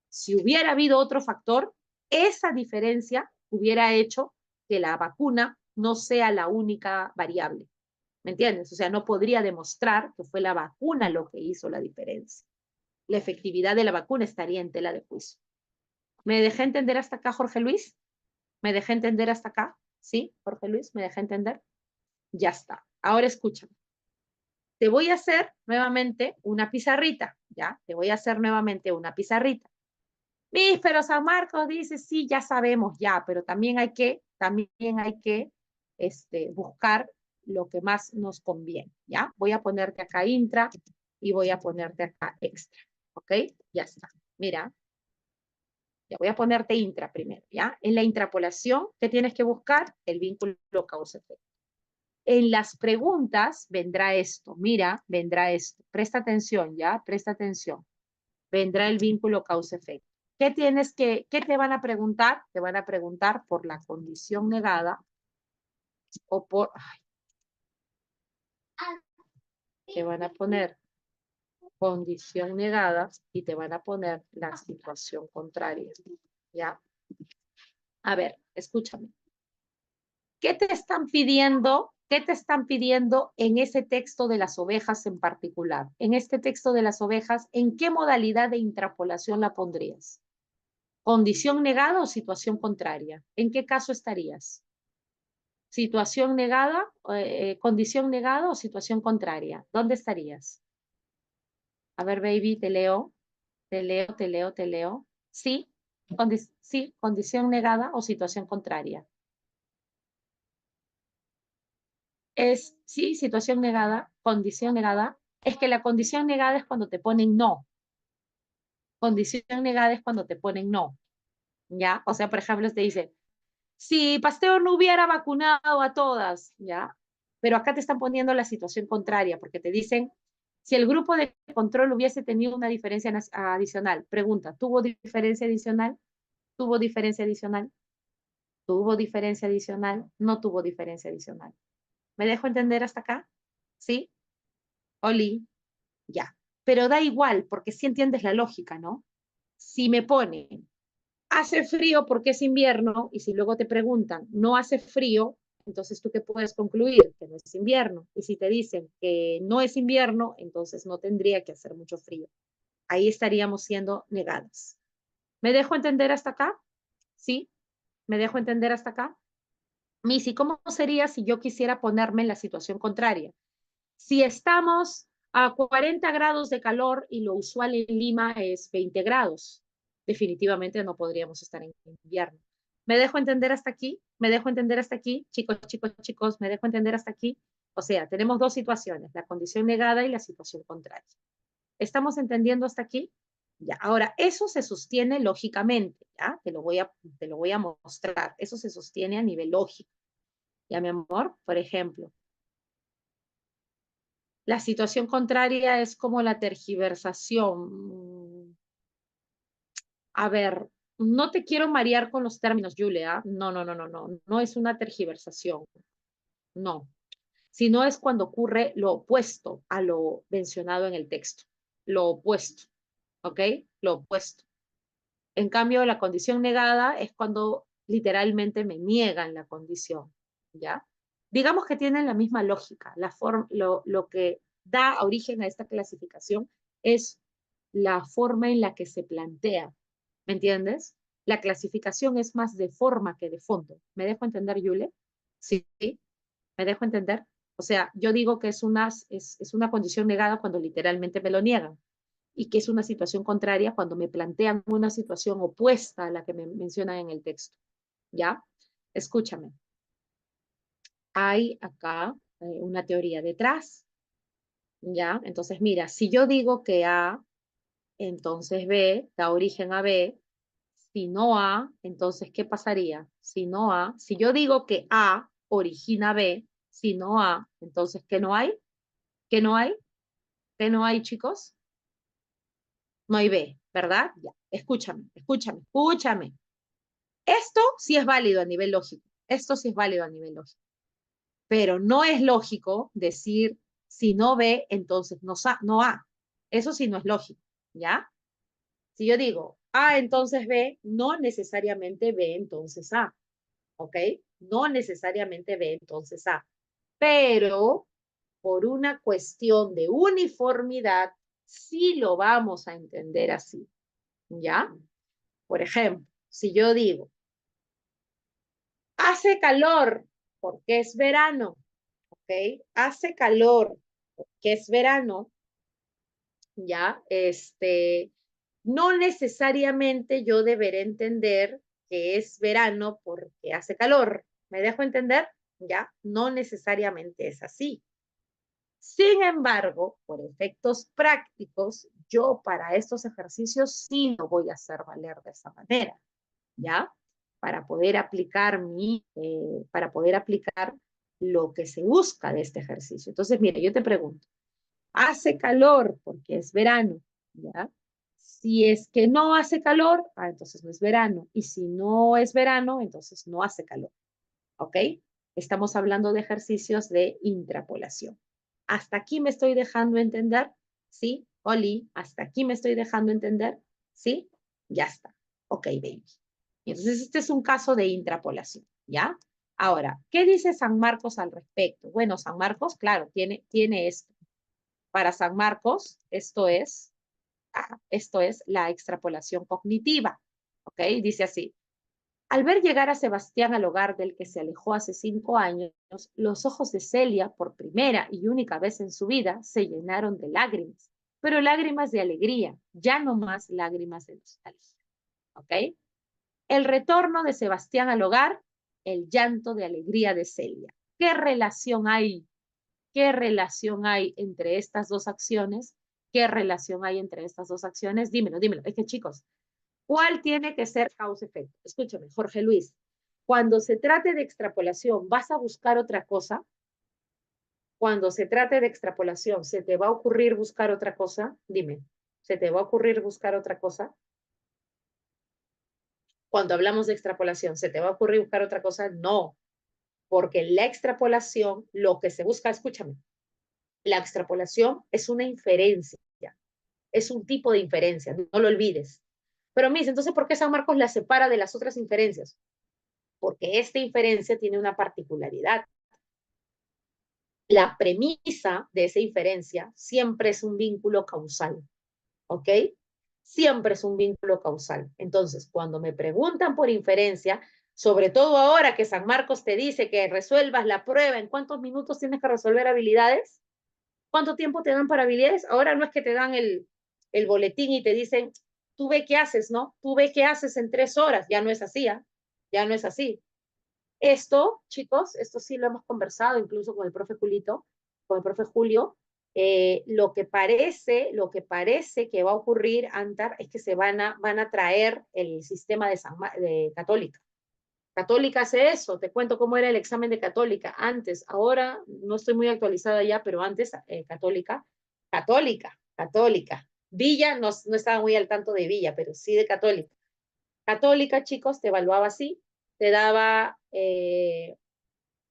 Si hubiera habido otro factor, esa diferencia hubiera hecho que la vacuna no sea la única variable. ¿Me entiendes? O sea, no podría demostrar que fue la vacuna lo que hizo la diferencia. La efectividad de la vacuna estaría en tela de juicio. ¿Me dejé entender hasta acá, Jorge Luis? ¿Me dejé entender hasta acá? ¿Sí, Jorge Luis? ¿Me dejé entender? Ya está. Ahora escúchame. Te voy a hacer nuevamente una pizarrita, ¿ya? Te voy a hacer nuevamente una pizarrita. Miss, pero San Marcos dice, sí, ya sabemos, ya, pero también hay que buscar lo que más nos conviene, ¿ya? Voy a ponerte acá intra y voy a ponerte acá extra, ¿ok? Ya está. Mira, Ya voy a ponerte intra primero, ¿ya? En la intrapolación, ¿qué tienes que buscar? El vínculo causa-efecto. En las preguntas vendrá esto, mira, vendrá esto. Presta atención, ¿ya? Presta atención. Vendrá el vínculo causa-efecto. ¿Qué te van a preguntar? Te van a preguntar por la condición negada o por, te van a poner condición negada y te van a poner la situación contraria, ¿ya? A ver, escúchame. ¿Qué te están pidiendo? ¿Qué te están pidiendo en ese texto de las ovejas en particular? En este texto de las ovejas, ¿en qué modalidad de intrapolación la pondrías? ¿Condición negada o situación contraria? ¿En qué caso estarías? ¿Situación negada, condición negada o situación contraria? ¿Dónde estarías? A ver, baby, te leo, te leo, te leo, te leo. Sí, sí, condición negada o situación contraria. Es, sí, situación negada, condición negada. Es que la condición negada es cuando te ponen no. Condición negada es cuando te ponen no. ¿Ya? O sea, por ejemplo, te dice, si Pasteur no hubiera vacunado a todas, ¿ya? Pero acá te están poniendo la situación contraria, porque te dicen, si el grupo de control hubiese tenido una diferencia adicional, pregunta, ¿tuvo diferencia adicional? ¿Tuvo diferencia adicional? ¿Tuvo diferencia adicional? No tuvo diferencia adicional. ¿Me dejo entender hasta acá? ¿Sí? Oli, ya. Pero da igual, porque sí entiendes la lógica, ¿no? Si me ponen, hace frío porque es invierno, y si luego te preguntan, no hace frío, entonces tú qué puedes concluir, que no es invierno. Y si te dicen que no es invierno, entonces no tendría que hacer mucho frío. Ahí estaríamos siendo negadas. ¿Me dejo entender hasta acá? ¿Sí? ¿Me dejo entender hasta acá? Missy, ¿cómo sería si yo quisiera ponerme en la situación contraria? Si estamos a 40 grados de calor y lo usual en Lima es 20 grados, definitivamente no podríamos estar en invierno. ¿Me dejo entender hasta aquí? ¿Me dejo entender hasta aquí? Chicos, chicos, chicos, ¿me dejo entender hasta aquí? O sea, tenemos dos situaciones, la condición negada y la situación contraria. ¿Estamos entendiendo hasta aquí? Ya, ahora, eso se sostiene lógicamente, ¿ya? Te lo voy a mostrar. Eso se sostiene a nivel lógico. ¿Ya, mi amor? Por ejemplo, la situación contraria es como la tergiversación. A ver, no te quiero marear con los términos, Julia. No, no, no, no, no. No es una tergiversación. No. Sino es cuando ocurre lo opuesto a lo mencionado en el texto. Lo opuesto. ¿Ok? Lo opuesto. En cambio, la condición negada es cuando literalmente me niegan la condición. ¿Ya? Digamos que tienen la misma lógica. Lo que da origen a esta clasificación es la forma en la que se plantea. ¿Me entiendes? La clasificación es más de forma que de fondo. ¿Me dejo entender, Yule? Sí, ¿me dejo entender? O sea, yo digo que es una condición negada cuando literalmente me lo niegan y que es una situación contraria cuando me plantean una situación opuesta a la que me mencionan en el texto. ¿Ya? Escúchame. Hay acá una teoría detrás. ¿Ya? Entonces, mira, si yo digo que A, entonces B da origen a B. Si no A, entonces, ¿qué pasaría? Si no A, si yo digo que A origina B, si no A, entonces, ¿qué no hay? ¿Qué no hay? ¿Qué no hay, chicos? No hay B, ¿verdad? Ya, escúchame, escúchame, escúchame. Esto sí es válido a nivel lógico. Esto sí es válido a nivel lógico. Pero no es lógico decir, si no B, entonces no A. Eso sí no es lógico, ¿ya? Si yo digo A, entonces B, no necesariamente B, entonces A. ¿Ok? No necesariamente B, entonces A. Pero por una cuestión de uniformidad, sí lo vamos a entender así. ¿Ya? Por ejemplo, si yo digo, hace calor porque es verano, ¿ok? Hace calor porque es verano, ¿ya? No necesariamente yo deberé entender que es verano porque hace calor. ¿Me dejo entender? ¿Ya? No necesariamente es así. Sin embargo, por efectos prácticos, yo para estos ejercicios sí lo voy a hacer valer de esa manera, ¿ya? Para poder aplicar lo que se busca de este ejercicio. Entonces, mire, yo te pregunto, hace calor porque es verano, ¿ya? Si es que no hace calor, entonces no es verano. Y si no es verano, entonces no hace calor. ¿Ok? Estamos hablando de ejercicios de intrapolación. ¿Hasta aquí me estoy dejando entender? ¿Sí? Oli, ¿hasta aquí me estoy dejando entender? ¿Sí? Ya está. Ok, baby. Y entonces este es un caso de intrapolación, ¿ya? Ahora, ¿qué dice San Marcos al respecto? Bueno, San Marcos, claro, tiene esto. Para San Marcos, esto es la extrapolación cognitiva. ¿Ok? Dice así. Al ver llegar a Sebastián al hogar del que se alejó hace 5 años, los ojos de Celia, por primera y única vez en su vida, se llenaron de lágrimas, pero lágrimas de alegría, ya no más lágrimas de nostalgia. ¿Ok? El retorno de Sebastián al hogar, el llanto de alegría de Celia. ¿Qué relación hay? ¿Qué relación hay entre estas dos acciones? ¿Qué relación hay entre estas dos acciones? Dímelo, dímelo. Es que chicos, ¿cuál tiene que ser causa-efecto? Escúchame, Jorge Luis, cuando se trate de extrapolación, ¿vas a buscar otra cosa? Cuando se trate de extrapolación, ¿se te va a ocurrir buscar otra cosa? Dime, ¿se te va a ocurrir buscar otra cosa? Cuando hablamos de extrapolación, ¿se te va a ocurrir buscar otra cosa? No, porque la extrapolación, lo que se busca, escúchame, la extrapolación es una inferencia, es un tipo de inferencia, no lo olvides. Pero Miss, entonces, ¿por qué San Marcos la separa de las otras inferencias? Porque esta inferencia tiene una particularidad. La premisa de esa inferencia siempre es un vínculo causal, ¿ok? Siempre es un vínculo causal. Entonces, cuando me preguntan por inferencia, sobre todo ahora que San Marcos te dice que resuelvas la prueba, ¿en cuántos minutos tienes que resolver habilidades? ¿Cuánto tiempo te dan para habilidades? Ahora no es que te dan el boletín y te dicen, tú ve qué haces, ¿no? Tú ve qué haces en 3 horas. Ya no es así, ¿eh? Ya no es así. Esto, chicos, esto sí lo hemos conversado incluso con el profe Julito, con el profe Julio. Lo que parece que va a ocurrir, Antar, es que van a traer el sistema de Católica. Católica hace eso, te cuento cómo era el examen de Católica antes, ahora no estoy muy actualizada ya, pero antes Católica. Villa, no estaba muy al tanto de Villa, pero sí de Católica. Católica, chicos, te evaluaba así, te daba,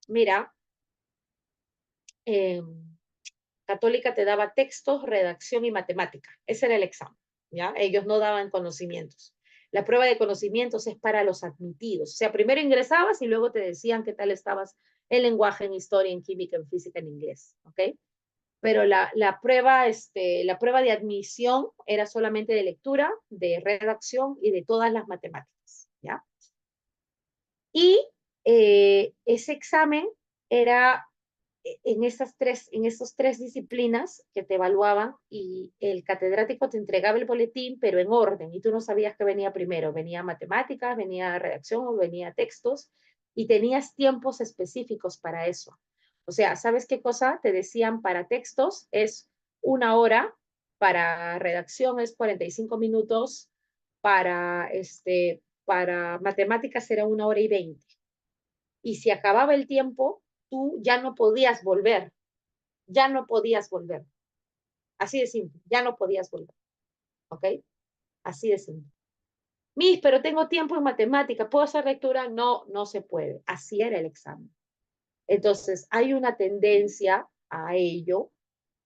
mira, eh, Católica te daba textos, redacción y matemática. Ese era el examen, ¿ya? Ellos no daban conocimientos. La prueba de conocimientos es para los admitidos. O sea, primero ingresabas y luego te decían qué tal estabas en lenguaje, en historia, en química, en física, en inglés, ¿ok? Pero la prueba de admisión era solamente de lectura, de redacción y de todas las matemáticas, ¿ya? Y ese examen era en esas tres disciplinas que te evaluaban y el catedrático te entregaba el boletín, pero en orden, y tú no sabías qué venía primero, venía matemáticas, venía redacción o venía textos, y tenías tiempos específicos para eso. O sea, ¿sabes qué cosa? Te decían para textos es 1 hora, para redacción es 45 minutos, para matemáticas era 1 hora y 20. Y si acababa el tiempo, tú ya no podías volver. Así de simple, ya no podías volver. ¿Ok? Así de simple. Miss, pero tengo tiempo en matemática, ¿puedo hacer lectura? No, no se puede. Así era el examen. Entonces, hay una tendencia a ello.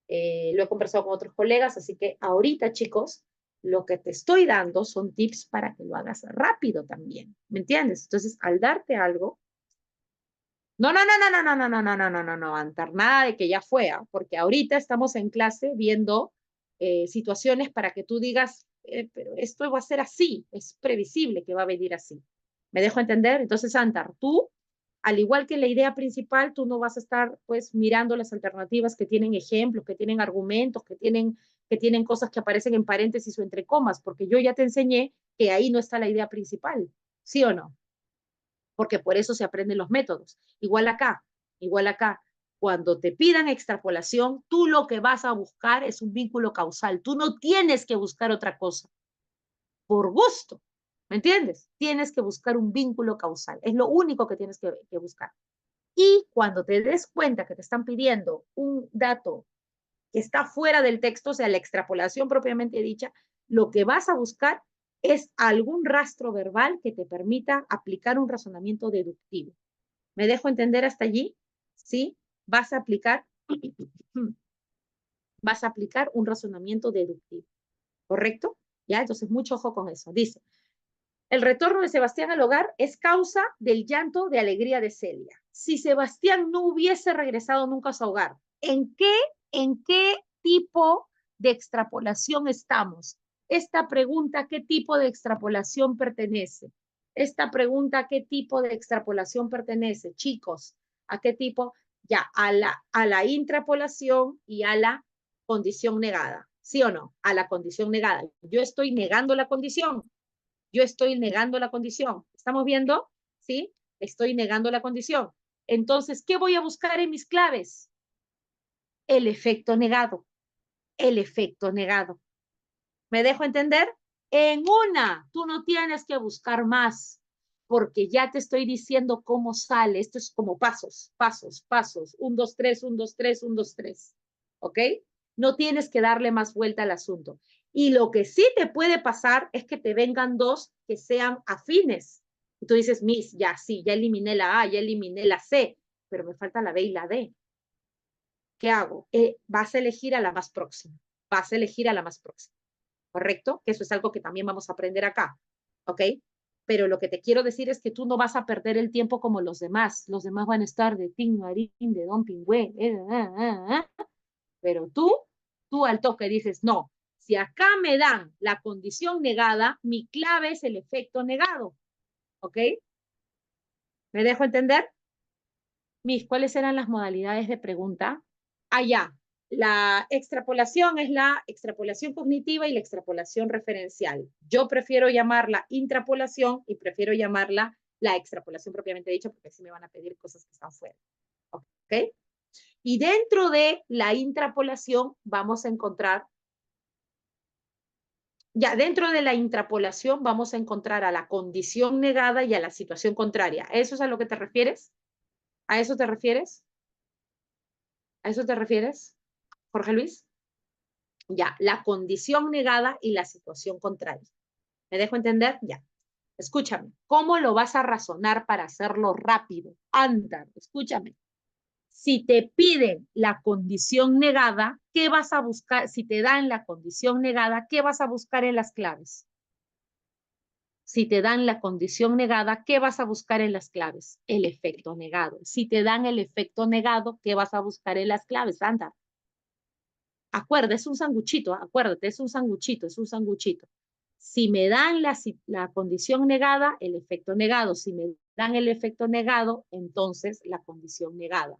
Lo he conversado con otros colegas, así que ahorita, chicos, lo que te estoy dando son tips para que lo hagas rápido también. ¿Me entiendes? Entonces, al darte algo, no, no, no, no, no, no, no, no, no, no, no, no, Antar, nada de que ya fue, porque ahorita estamos en clase viendo situaciones para que tú digas, pero esto va a ser así, es previsible que va a venir así. ¿Me dejo entender? Entonces, Antar, tú, al igual que la idea principal, tú no vas a estar pues mirando las alternativas que tienen ejemplos, que tienen argumentos, que tienen cosas que aparecen en paréntesis o entre comas, porque yo ya te enseñé que ahí no está la idea principal, ¿sí o no? Porque por eso se aprenden los métodos. Igual acá, igual acá. Cuando te pidan extrapolación, tú lo que vas a buscar es un vínculo causal. Tú no tienes que buscar otra cosa. Por gusto. ¿Me entiendes? Tienes que buscar un vínculo causal. Es lo único que tienes que buscar. Y cuando te des cuenta que te están pidiendo un dato que está fuera del texto, o sea, la extrapolación propiamente dicha, lo que vas a buscar es algún rastro verbal que te permita aplicar un razonamiento deductivo. ¿Me dejo entender hasta allí? ¿Sí? Vas a aplicar un razonamiento deductivo, ¿correcto? ¿Ya? Entonces, mucho ojo con eso. Dice, el retorno de Sebastián al hogar es causa del llanto de alegría de Celia. Si Sebastián no hubiese regresado nunca a su hogar, ¿en qué tipo de extrapolación estamos? Esta pregunta, ¿qué tipo de extrapolación pertenece? Esta pregunta, ¿qué tipo de extrapolación pertenece? Chicos, ¿a qué tipo? Ya, a la intrapolación y a la condición negada. ¿Sí o no? A la condición negada. Yo estoy negando la condición. Yo estoy negando la condición. ¿Estamos viendo? ¿Sí? Estoy negando la condición. Entonces, ¿qué voy a buscar en mis claves? El efecto negado. El efecto negado. ¿Me dejo entender? En una, tú no tienes que buscar más, porque ya te estoy diciendo cómo sale. Esto es como pasos, pasos, pasos. 1, 2, 3, 1, 2, 3, 1, 2, 3. ¿Ok? No tienes que darle más vuelta al asunto. Y lo que sí te puede pasar es que te vengan dos que sean afines. Y tú dices, Miss, ya sí, ya eliminé la A, ya eliminé la C, pero me falta la B y la D. ¿Qué hago? Vas a elegir a la más próxima. Vas a elegir a la más próxima. ¿Correcto? Que eso es algo que también vamos a aprender acá. ¿Ok? Pero lo que te quiero decir es que tú no vas a perder el tiempo como los demás. Los demás van a estar de Tim Marín, de Don Pingüe, pero tú al toque dices, no, si acá me dan la condición negada, mi clave es el efecto negado. ¿Ok? ¿Me dejo entender? Mis, ¿cuáles eran las modalidades de pregunta? Allá, la extrapolación es la extrapolación cognitiva y la extrapolación referencial. Yo prefiero llamarla intrapolación y prefiero llamarla la extrapolación propiamente dicha porque así me van a pedir cosas que están fuera. ¿Ok? Y dentro de la intrapolación vamos a encontrar, ya dentro de la intrapolación vamos a encontrar a la condición negada y a la situación contraria. ¿Eso es a lo que te refieres? ¿A eso te refieres? ¿A eso te refieres, Jorge Luis? Ya, la condición negada y la situación contraria. ¿Me dejo entender? Ya. Escúchame, ¿cómo lo vas a razonar para hacerlo rápido? Anda, escúchame. Si te piden la condición negada, ¿qué vas a buscar? Si te dan la condición negada, ¿qué vas a buscar en las claves? Si te dan la condición negada, ¿qué vas a buscar en las claves? El efecto negado. Si te dan el efecto negado, ¿qué vas a buscar en las claves? Anda. Acuérdate, es un sanguchito, acuérdate, es un sanguchito, es un sanguchito. Si me dan la condición negada, el efecto negado. Si me dan el efecto negado, entonces la condición negada.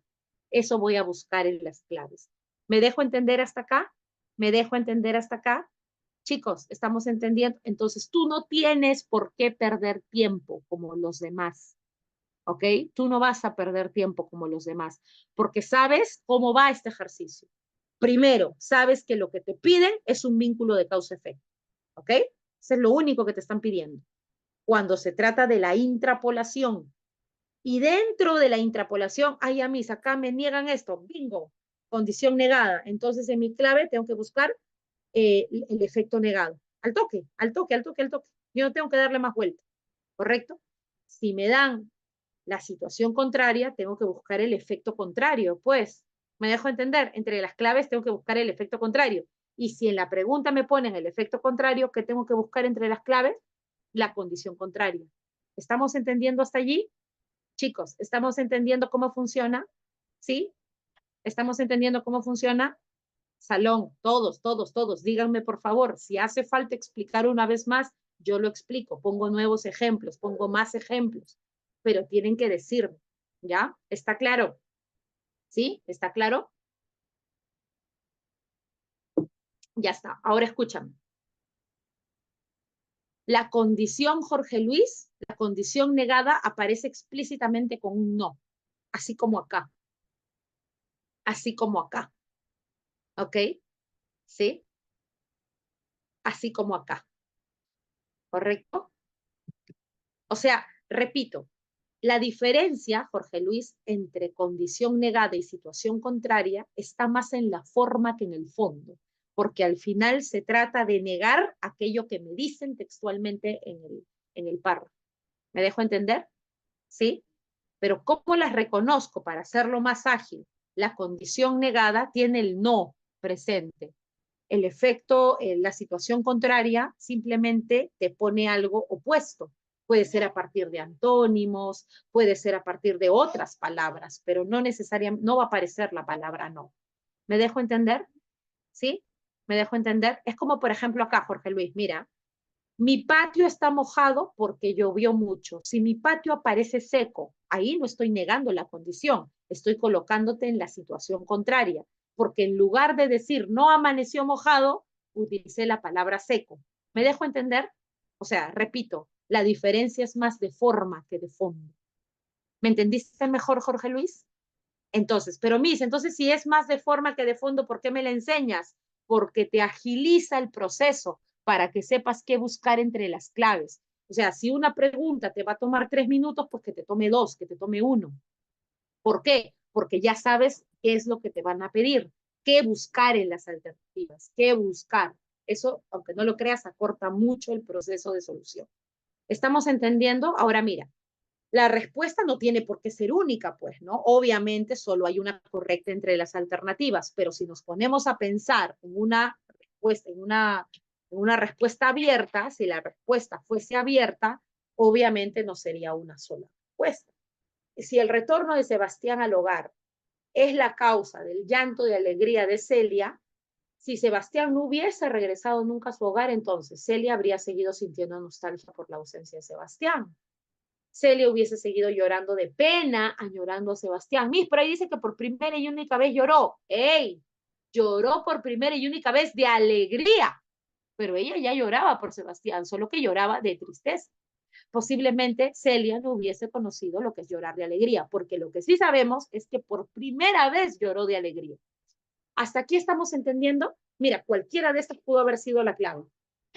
Eso voy a buscar en las claves. ¿Me dejo entender hasta acá? ¿Me dejo entender hasta acá? Chicos, ¿estamos entendiendo? Entonces tú no tienes por qué perder tiempo como los demás. ¿Ok? Tú no vas a perder tiempo como los demás, porque sabes cómo va este ejercicio. Primero, sabes que lo que te piden es un vínculo de causa-efecto. ¿Ok? Eso es lo único que te están pidiendo. Cuando se trata de la intrapolación. Y dentro de la intrapolación, ay, a mí, acá me niegan esto, bingo, condición negada. Entonces, en mi clave tengo que buscar el efecto negado. Al toque, al toque, al toque, al toque. Yo no tengo que darle más vuelta, ¿correcto? Si me dan la situación contraria, tengo que buscar el efecto contrario. Pues, me dejo entender, entre las claves tengo que buscar el efecto contrario. Y si en la pregunta me ponen el efecto contrario, ¿qué tengo que buscar entre las claves? La condición contraria. ¿Estamos entendiendo hasta allí? Chicos, ¿estamos entendiendo cómo funciona? ¿Sí? ¿Estamos entendiendo cómo funciona? Salón, todos, todos, todos, díganme por favor, si hace falta explicar una vez más, yo lo explico, pongo nuevos ejemplos, pongo más ejemplos, pero tienen que decirme, ¿ya? ¿Está claro? ¿Sí? ¿Está claro? Ya está. Ahora escúchame. La condición, Jorge Luis, la condición negada aparece explícitamente con un no, así como acá. así como acá, ¿ok? ¿Sí? Así como acá, ¿correcto? O sea, repito, la diferencia, Jorge Luis, entre condición negada y situación contraria está más en la forma que en el fondo, porque al final se trata de negar aquello que me dicen textualmente en el párrafo. ¿Me dejo entender? ¿Sí? Pero ¿cómo las reconozco para hacerlo más ágil? La condición negada tiene el no presente. El efecto, la situación contraria, simplemente te pone algo opuesto. Puede ser a partir de antónimos, puede ser a partir de otras palabras, pero no necesariamente, no va a aparecer la palabra no. ¿Me dejo entender? ¿Sí? ¿Me dejo entender? Es como, por ejemplo, acá, Jorge Luis, mira, mi patio está mojado porque llovió mucho. Si mi patio aparece seco, ahí no estoy negando la condición, estoy colocándote en la situación contraria, porque en lugar de decir no amaneció mojado, utilicé la palabra seco. ¿Me dejo entender? O sea, repito, la diferencia es más de forma que de fondo. ¿Me entendiste mejor, Jorge Luis? Entonces, pero Miss, entonces si es más de forma que de fondo, ¿por qué me la enseñas? Porque te agiliza el proceso para que sepas qué buscar entre las claves. O sea, si una pregunta te va a tomar 3 minutos, pues que te tome 2, que te tome 1. ¿Por qué? Porque ya sabes qué es lo que te van a pedir, qué buscar en las alternativas, qué buscar. Eso, aunque no lo creas, acorta mucho el proceso de solución. ¿Estamos entendiendo? Ahora mira, la respuesta no tiene por qué ser única, pues, ¿no? Obviamente solo hay una correcta entre las alternativas, pero si nos ponemos a pensar en una respuesta abierta, si la respuesta fuese abierta, obviamente no sería una sola respuesta. Si el retorno de Sebastián al hogar es la causa del llanto de alegría de Celia, si Sebastián no hubiese regresado nunca a su hogar, entonces Celia habría seguido sintiendo nostalgia por la ausencia de Sebastián. Celia hubiese seguido llorando de pena, añorando a Sebastián. Miss, por ahí dice que por primera y única vez lloró. ¡Ey! Lloró por primera y única vez de alegría. Pero ella ya lloraba por Sebastián, solo que lloraba de tristeza. Posiblemente Celia no hubiese conocido lo que es llorar de alegría, porque lo que sí sabemos es que por primera vez lloró de alegría. ¿Hasta aquí estamos entendiendo? Mira, cualquiera de estas pudo haber sido la clave.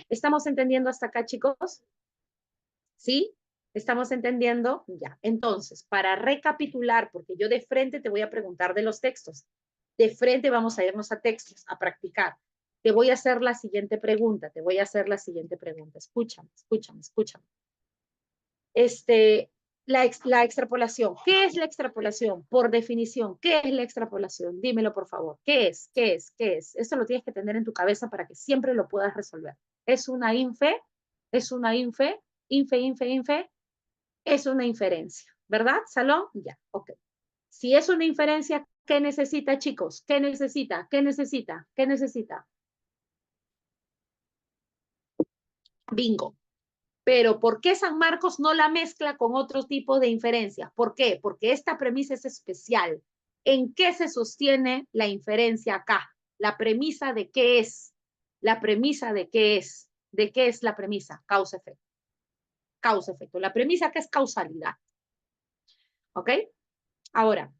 ¿Estamos entendiendo hasta acá, chicos? ¿Sí? ¿Estamos entendiendo? Ya. Entonces, para recapitular, porque yo de frente te voy a preguntar de los textos. De frente vamos a irnos a textos, a practicar. Te voy a hacer la siguiente pregunta, te voy a hacer la siguiente pregunta. Escúchame, escúchame, escúchame. La extrapolación. ¿Qué es la extrapolación? Por definición, ¿qué es la extrapolación? Dímelo, por favor. ¿Qué es? ¿Qué es? ¿Qué es? Esto lo tienes que tener en tu cabeza para que siempre lo puedas resolver. ¿Es una infe? ¿Es una infe? Infe, infe, infe. Es una inferencia, ¿verdad, Salón? Ya, ok. Si es una inferencia, ¿qué necesita, chicos? ¿Qué necesita? ¿Qué necesita? ¿Qué necesita? Bingo. Pero ¿por qué San Marcos no la mezcla con otro tipo de inferencia? ¿Por qué? Porque esta premisa es especial. ¿En qué se sostiene la inferencia acá? La premisa de qué es. La premisa de qué es. ¿De qué es la premisa? Causa-efecto. Causa-efecto. La premisa que es causalidad. ¿Ok? Ahora,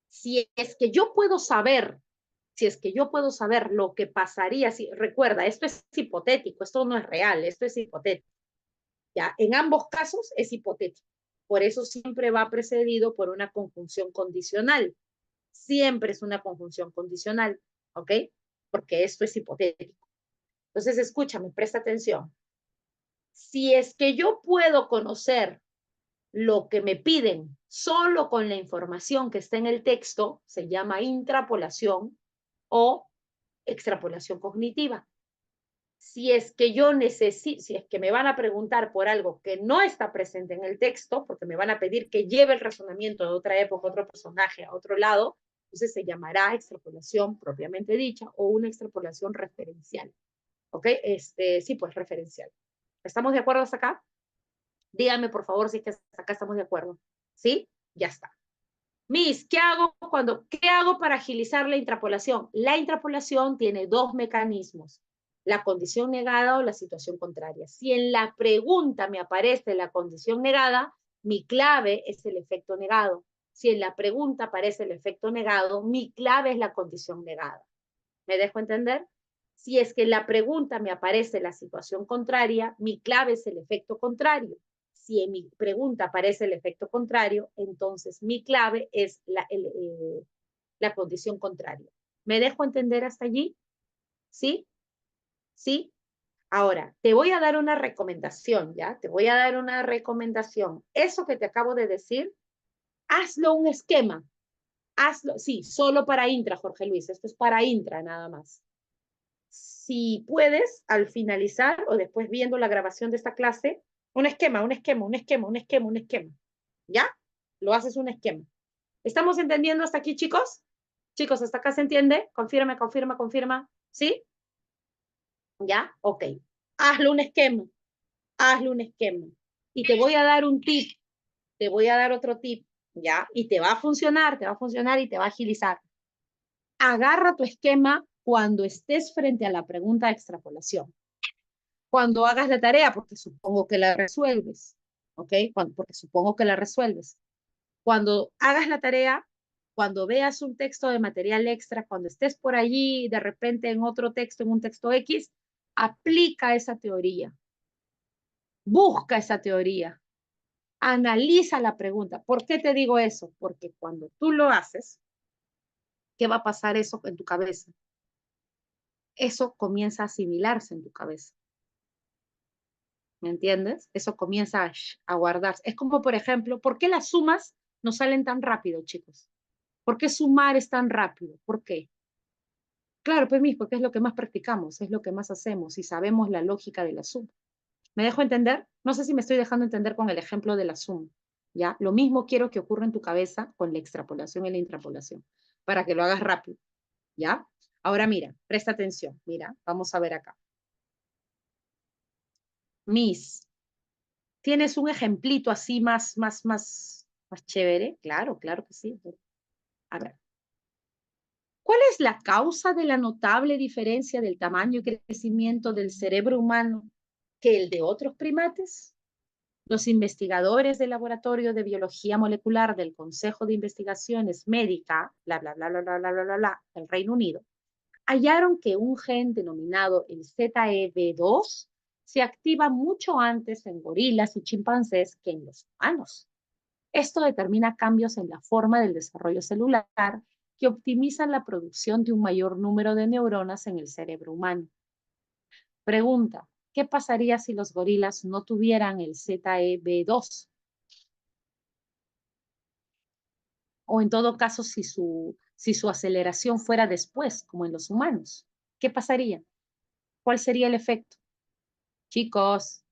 si es que yo puedo saber, si es que yo puedo saber lo que pasaría, si, recuerda, esto es hipotético, esto no es real, esto es hipotético. Ya, en ambos casos es hipotético. Por eso siempre va precedido por una conjunción condicional. Siempre es una conjunción condicional, ¿ok? Porque esto es hipotético. Entonces, escúchame, presta atención. Si es que yo puedo conocer lo que me piden solo con la información que está en el texto, se llama intrapolación o extrapolación cognitiva. Si es que yo necesito, si es que me van a preguntar por algo que no está presente en el texto, porque me van a pedir que lleve el razonamiento de otra época, otro personaje, a otro lado, entonces se llamará extrapolación propiamente dicha o una extrapolación referencial. ¿Ok? Sí, pues referencial. ¿Estamos de acuerdo hasta acá? Díganme, por favor, si es que hasta acá estamos de acuerdo. ¿Sí? Ya está. Miss, ¿qué hago para agilizar la intrapolación? La intrapolación tiene dos mecanismos, la condición negada o la situación contraria. Si en la pregunta me aparece la condición negada, mi clave es el efecto negado. Si en la pregunta aparece el efecto negado, mi clave es la condición negada. ¿Me dejo entender? Si es que en la pregunta me aparece la situación contraria, mi clave es el efecto contrario. Si en mi pregunta aparece el efecto contrario, entonces mi clave es la condición contraria. ¿Me dejo entender hasta allí? ¿Sí? ¿Sí? Ahora, te voy a dar una recomendación, ¿ya? Te voy a dar una recomendación. Eso que te acabo de decir, hazlo un esquema. Hazlo, sí, solo para intra, Jorge Luis. Esto es para intra nada más. Si puedes, al finalizar o después viendo la grabación de esta clase, un esquema, un esquema, un esquema, un esquema, un esquema. ¿Ya? Lo haces un esquema. ¿Estamos entendiendo hasta aquí, chicos? Chicos, ¿hasta acá se entiende? Confirma, confirma, confirma. ¿Sí? ¿Ya? Ok. Hazlo un esquema. Hazle un esquema. Y te voy a dar un tip, te voy a dar otro tip, ¿ya? Y te va a funcionar y te va a agilizar. Agarra tu esquema cuando estés frente a la pregunta de extrapolación. Cuando hagas la tarea, porque supongo que la resuelves, ¿ok? Porque supongo que la resuelves. Cuando hagas la tarea, cuando veas un texto de material extra, cuando estés por allí, de repente en otro texto, en un texto X, aplica esa teoría. Busca esa teoría. Analiza la pregunta. ¿Por qué te digo eso? Porque cuando tú lo haces, ¿qué va a pasar eso en tu cabeza? Eso comienza a asimilarse en tu cabeza. ¿Me entiendes? Eso comienza a guardarse. Es como, por ejemplo, ¿por qué las sumas no salen tan rápido, chicos? ¿Por qué sumar es tan rápido? ¿Por qué? Claro, pues mis, porque es lo que más practicamos, es lo que más hacemos y sabemos la lógica de la suma. ¿Me dejo entender? No sé si me estoy dejando entender con el ejemplo de la suma. ¿Ya? Lo mismo quiero que ocurra en tu cabeza con la extrapolación y la intrapolación, para que lo hagas rápido. ¿Ya? Ahora mira, presta atención. Mira, vamos a ver acá. Miss, ¿tienes un ejemplito así más chévere? Claro, claro que sí. A ver. ¿Cuál es la causa de la notable diferencia del tamaño y crecimiento del cerebro humano que el de otros primates? Los investigadores del Laboratorio de Biología Molecular del Consejo de Investigaciones Médica, bla, bla, bla, bla, bla, bla, bla, bla, bla, del Reino Unido, hallaron que un gen denominado el ZEB2 se activa mucho antes en gorilas y chimpancés que en los humanos. Esto determina cambios en la forma del desarrollo celular que optimizan la producción de un mayor número de neuronas en el cerebro humano. Pregunta, ¿qué pasaría si los gorilas no tuvieran el ZEB2? O en todo caso, si su aceleración fuera después, como en los humanos. ¿Qué pasaría? ¿Cuál sería el efecto? Chicos,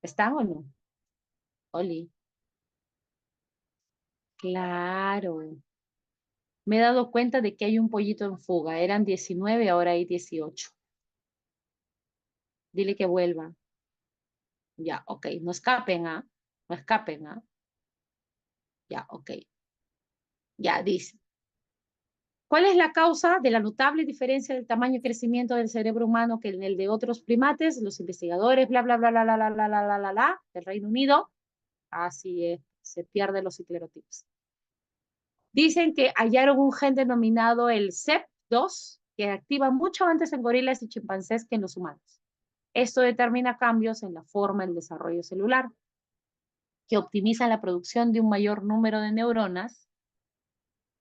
¿están o no? Oli. Claro. Me he dado cuenta de que hay un pollito en fuga. Eran 19, ahora hay 18. Dile que vuelva. Ya, ok. No escapen, ¿ah? No escapen, ¿ah? Ya, ok. Ya, dice. ¿Cuál es la causa de la notable diferencia del tamaño y crecimiento del cerebro humano que en el de otros primates? Los investigadores, bla, bla, bla, bla, bla, bla, bla, bla, bla, bla, bla, del Reino Unido. Así es, se pierden los esclerotipos. Dicen que hallaron un gen denominado el CEP2 que activa mucho antes en gorilas y chimpancés que en los humanos. Esto determina cambios en la forma del desarrollo celular que optimizan la producción de un mayor número de neuronas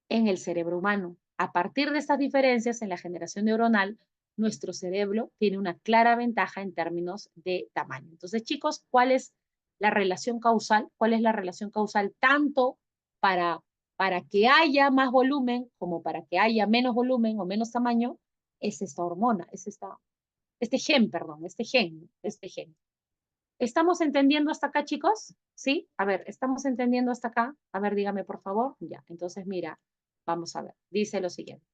en el cerebro humano. A partir de estas diferencias en la generación neuronal, nuestro cerebro tiene una clara ventaja en términos de tamaño. Entonces, chicos, ¿cuál es la relación causal? ¿Cuál es la relación causal tanto para que haya más volumen como para que haya menos volumen o menos tamaño? Es esta hormona, es este gen, perdón, este gen. ¿Estamos entendiendo hasta acá, chicos? ¿Sí? A ver, ¿estamos entendiendo hasta acá? A ver, dígame, por favor. Ya, entonces mira, vamos a ver. Dice lo siguiente.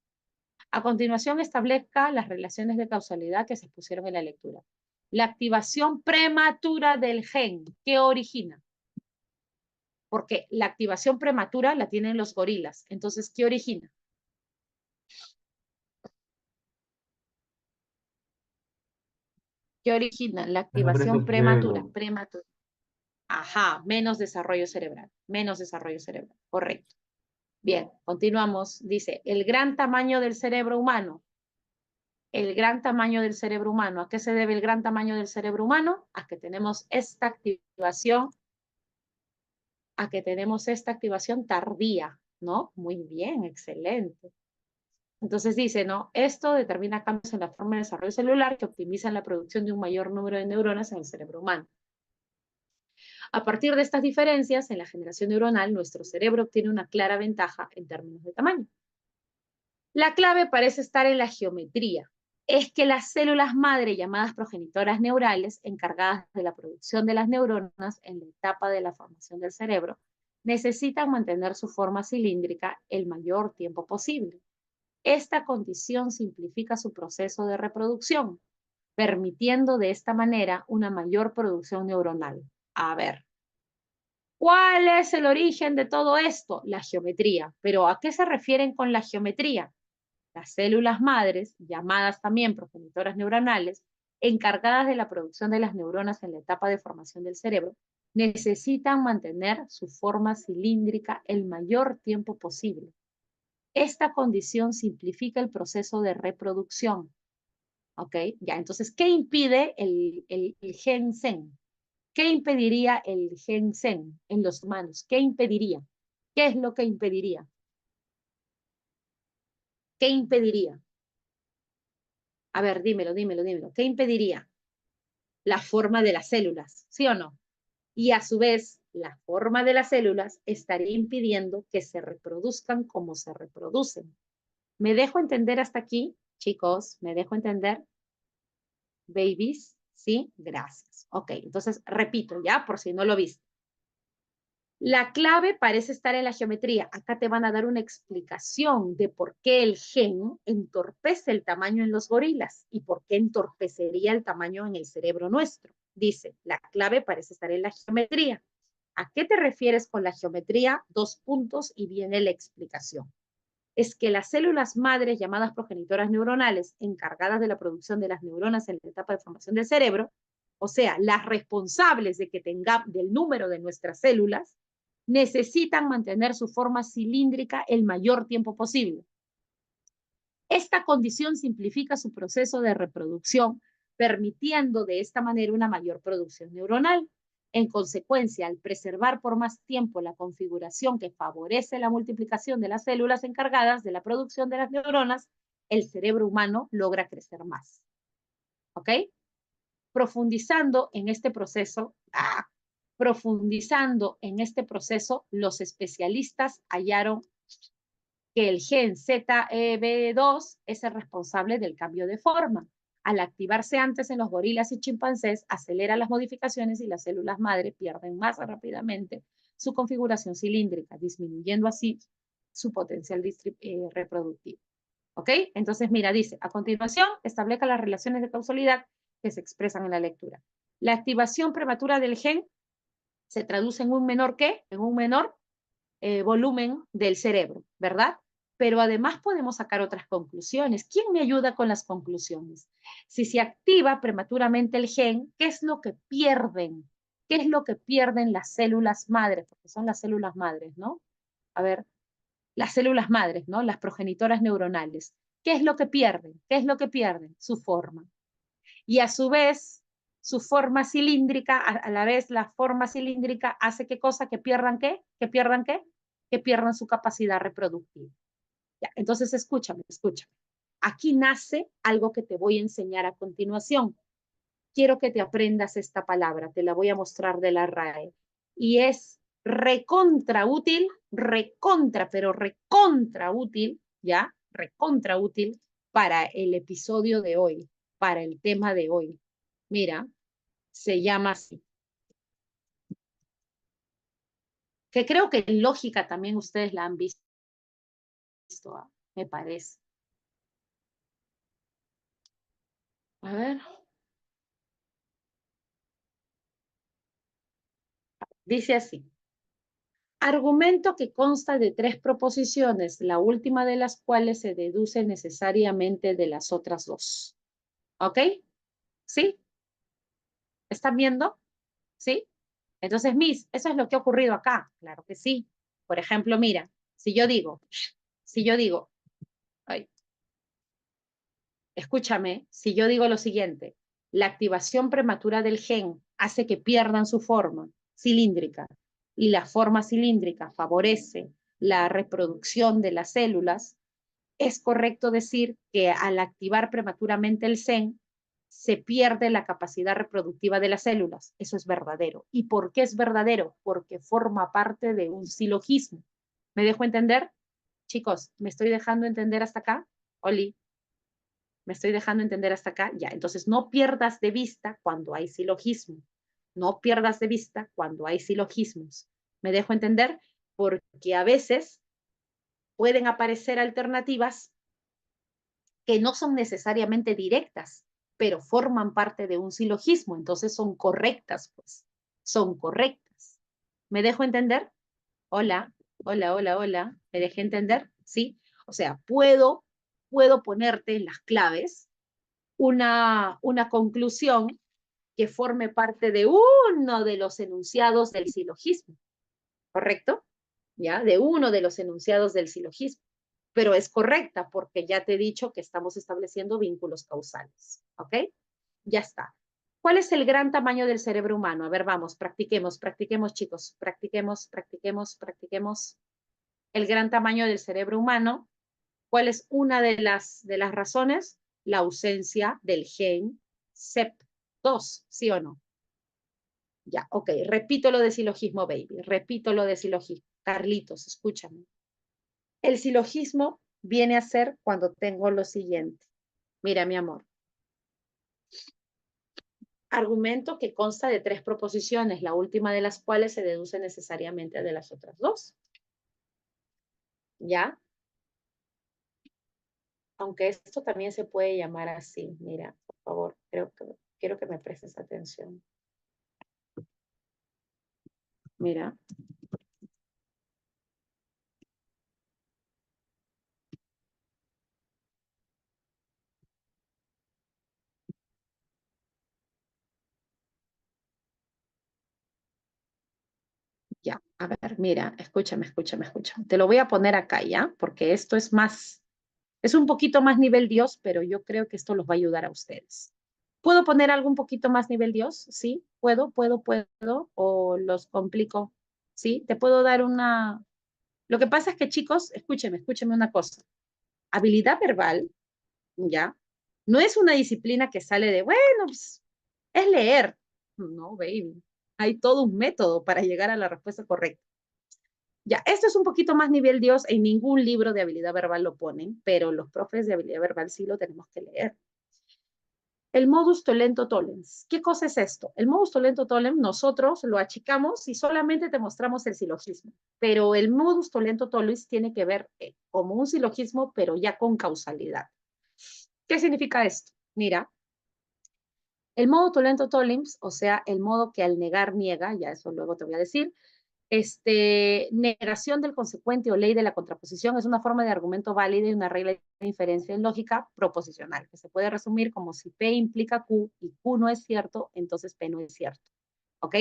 A continuación, establezca las relaciones de causalidad que se expusieron en la lectura. La activación prematura del gen, ¿qué origina? Porque la activación prematura la tienen los gorilas. Entonces, ¿qué origina? ¿Qué origina? La Menos activación del prematura. cerebro. Ajá, menos desarrollo cerebral. Menos desarrollo cerebral. Correcto. Bien, continuamos. Dice, el gran tamaño del cerebro humano. El gran tamaño del cerebro humano. ¿A qué se debe el gran tamaño del cerebro humano? A que tenemos esta activación tardía, ¿no? Muy bien, excelente. Entonces dice, ¿no? Esto determina cambios en la forma de desarrollo celular que optimizan la producción de un mayor número de neuronas en el cerebro humano. A partir de estas diferencias en la generación neuronal, nuestro cerebro obtiene una clara ventaja en términos de tamaño. La clave parece estar en la geometría. Es que las células madre, llamadas progenitoras neurales, encargadas de la producción de las neuronas en la etapa de la formación del cerebro, necesitan mantener su forma cilíndrica el mayor tiempo posible. Esta condición simplifica su proceso de reproducción, permitiendo de esta manera una mayor producción neuronal. A ver, ¿cuál es el origen de todo esto? La geometría. ¿Pero a qué se refieren con la geometría? Las células madres, llamadas también progenitoras neuronales, encargadas de la producción de las neuronas en la etapa de formación del cerebro, necesitan mantener su forma cilíndrica el mayor tiempo posible. Esta condición simplifica el proceso de reproducción. ¿Ok? Ya, entonces, ¿qué impide el gen SEN? ¿Qué impediría el gen SEN en los humanos? ¿Qué impediría? ¿Qué es lo que impediría? ¿Qué impediría? A ver, dímelo. ¿Qué impediría? La forma de las células, ¿sí o no? Y a su vez, la forma de las células estaría impidiendo que se reproduzcan como se reproducen. ¿Me dejo entender hasta aquí, chicos? ¿Me dejo entender? Babies, ¿sí? Gracias. Ok, entonces repito ya, por si no lo viste. La clave parece estar en la geometría. Acá te van a dar una explicación de por qué el gen entorpece el tamaño en los gorilas y por qué entorpecería el tamaño en el cerebro nuestro. Dice, la clave parece estar en la geometría. ¿A qué te refieres con la geometría? 2 puntos y viene la explicación. Es que las células madres llamadas progenitoras neuronales, encargadas de la producción de las neuronas en la etapa de formación del cerebro, o sea, las responsables de que del número de nuestras células, necesitan mantener su forma cilíndrica el mayor tiempo posible. Esta condición simplifica su proceso de reproducción, permitiendo de esta manera una mayor producción neuronal. En consecuencia, al preservar por más tiempo la configuración que favorece la multiplicación de las células encargadas de la producción de las neuronas, el cerebro humano logra crecer más. ¿Ok? Profundizando en este proceso, los especialistas hallaron que el gen ZEB2 es el responsable del cambio de forma. Al activarse antes en los gorilas y chimpancés, acelera las modificaciones y las células madre pierden más rápidamente su configuración cilíndrica, disminuyendo así su potencial reproductivo. ¿Ok? Entonces, mira, dice, a continuación, establezca las relaciones de causalidad que se expresan en la lectura. La activación prematura del gen se traduce en un menor ¿qué? En un menor volumen del cerebro, ¿verdad? Pero además podemos sacar otras conclusiones. ¿Quién me ayuda con las conclusiones? Si se activa prematuramente el gen, ¿qué es lo que pierden? ¿Qué es lo que pierden las células madres? Porque son las células madres, ¿no? A ver, las células madres, ¿no? Las progenitoras neuronales. ¿Qué es lo que pierden? ¿Qué es lo que pierden? Su forma. Y a su vez, su forma cilíndrica, a la vez la forma cilíndrica hace qué cosa, que pierdan qué, que pierdan qué, que pierdan su capacidad reproductiva. Ya, entonces escúchame. Aquí nace algo que te voy a enseñar a continuación. Quiero que te aprendas esta palabra, te la voy a mostrar de la RAE. Y es pero recontra útil, ¿ya? Recontra útil para el episodio de hoy, para el tema de hoy. Mira, se llama así. Que creo que en lógica también ustedes la han visto, me parece. A ver. Dice así. Argumento que consta de 3 proposiciones, la última de las cuales se deduce necesariamente de las otras 2. ¿Ok? ¿Sí? ¿Están viendo? ¿Sí? Entonces, Miss, eso es lo que ha ocurrido acá. Claro que sí. Por ejemplo, mira, Si yo digo, ay, escúchame, si yo digo lo siguiente, la activación prematura del gen hace que pierdan su forma cilíndrica y la forma cilíndrica favorece la reproducción de las células, es correcto decir que al activar prematuramente el gen, se pierde la capacidad reproductiva de las células. Eso es verdadero. ¿Y por qué es verdadero? Porque forma parte de un silogismo. ¿Me dejo entender? Chicos, ¿me estoy dejando entender hasta acá? Oli, ¿me estoy dejando entender hasta acá? Ya, entonces no pierdas de vista cuando hay silogismo. No pierdas de vista cuando hay silogismos. ¿Me dejo entender? Porque a veces pueden aparecer alternativas que no son necesariamente directas, pero forman parte de un silogismo, entonces son correctas, pues, son correctas. ¿Me dejo entender? Hola, hola, ¿me dejé entender? ¿Sí? O sea, puedo ponerte en las claves una conclusión que forme parte de uno de los enunciados del silogismo, ¿correcto? ¿Ya? De uno de los enunciados del silogismo. Pero es correcta porque ya te he dicho que estamos estableciendo vínculos causales, ¿ok? Ya está. ¿Cuál es el gran tamaño del cerebro humano? A ver, vamos, practiquemos, chicos, practiquemos. El gran tamaño del cerebro humano. ¿Cuál es una de las razones? La ausencia del gen CEP2, ¿sí o no? Ya, ok, repito lo de silogismo, baby, repito lo de silogismo. Carlitos, escúchame. El silogismo viene a ser cuando tengo lo siguiente. Mira, mi amor. Argumento que consta de 3 proposiciones, la última de las cuales se deduce necesariamente de las otras 2. ¿Ya? Aunque esto también se puede llamar así. Mira, por favor, quiero que me prestes atención. Mira. Ya, a ver, mira, escúchame. Te lo voy a poner acá, ¿ya? Porque esto es un poquito más nivel Dios, pero yo creo que esto los va a ayudar a ustedes. ¿Puedo poner algo un poquito más nivel Dios? ¿Sí? ¿Puedo? ¿O los complico? ¿Sí? Te puedo dar una... Lo que pasa es que, chicos, escúcheme una cosa. Habilidad verbal, ¿ya? No es una disciplina que sale de, bueno, pues, es leer. No, baby. Hay todo un método para llegar a la respuesta correcta. Ya, esto es un poquito más nivel Dios, en ningún libro de habilidad verbal lo ponen, pero los profes de habilidad verbal sí lo tenemos que leer. El modus tollento tollens. ¿Qué cosa es esto? El modus tollento tollens nosotros lo achicamos y solamente te mostramos el silogismo, pero el modus tollento tollens tiene que ver como un silogismo, pero ya con causalidad. ¿Qué significa esto? Mira, el modo tollento tollens, o sea, el modo que al negar niega, ya eso luego te voy a decir, negación del consecuente o ley de la contraposición es una forma de argumento válido y una regla de inferencia en lógica proposicional, que se puede resumir como si P implica Q y Q no es cierto, entonces P no es cierto. ¿Ok?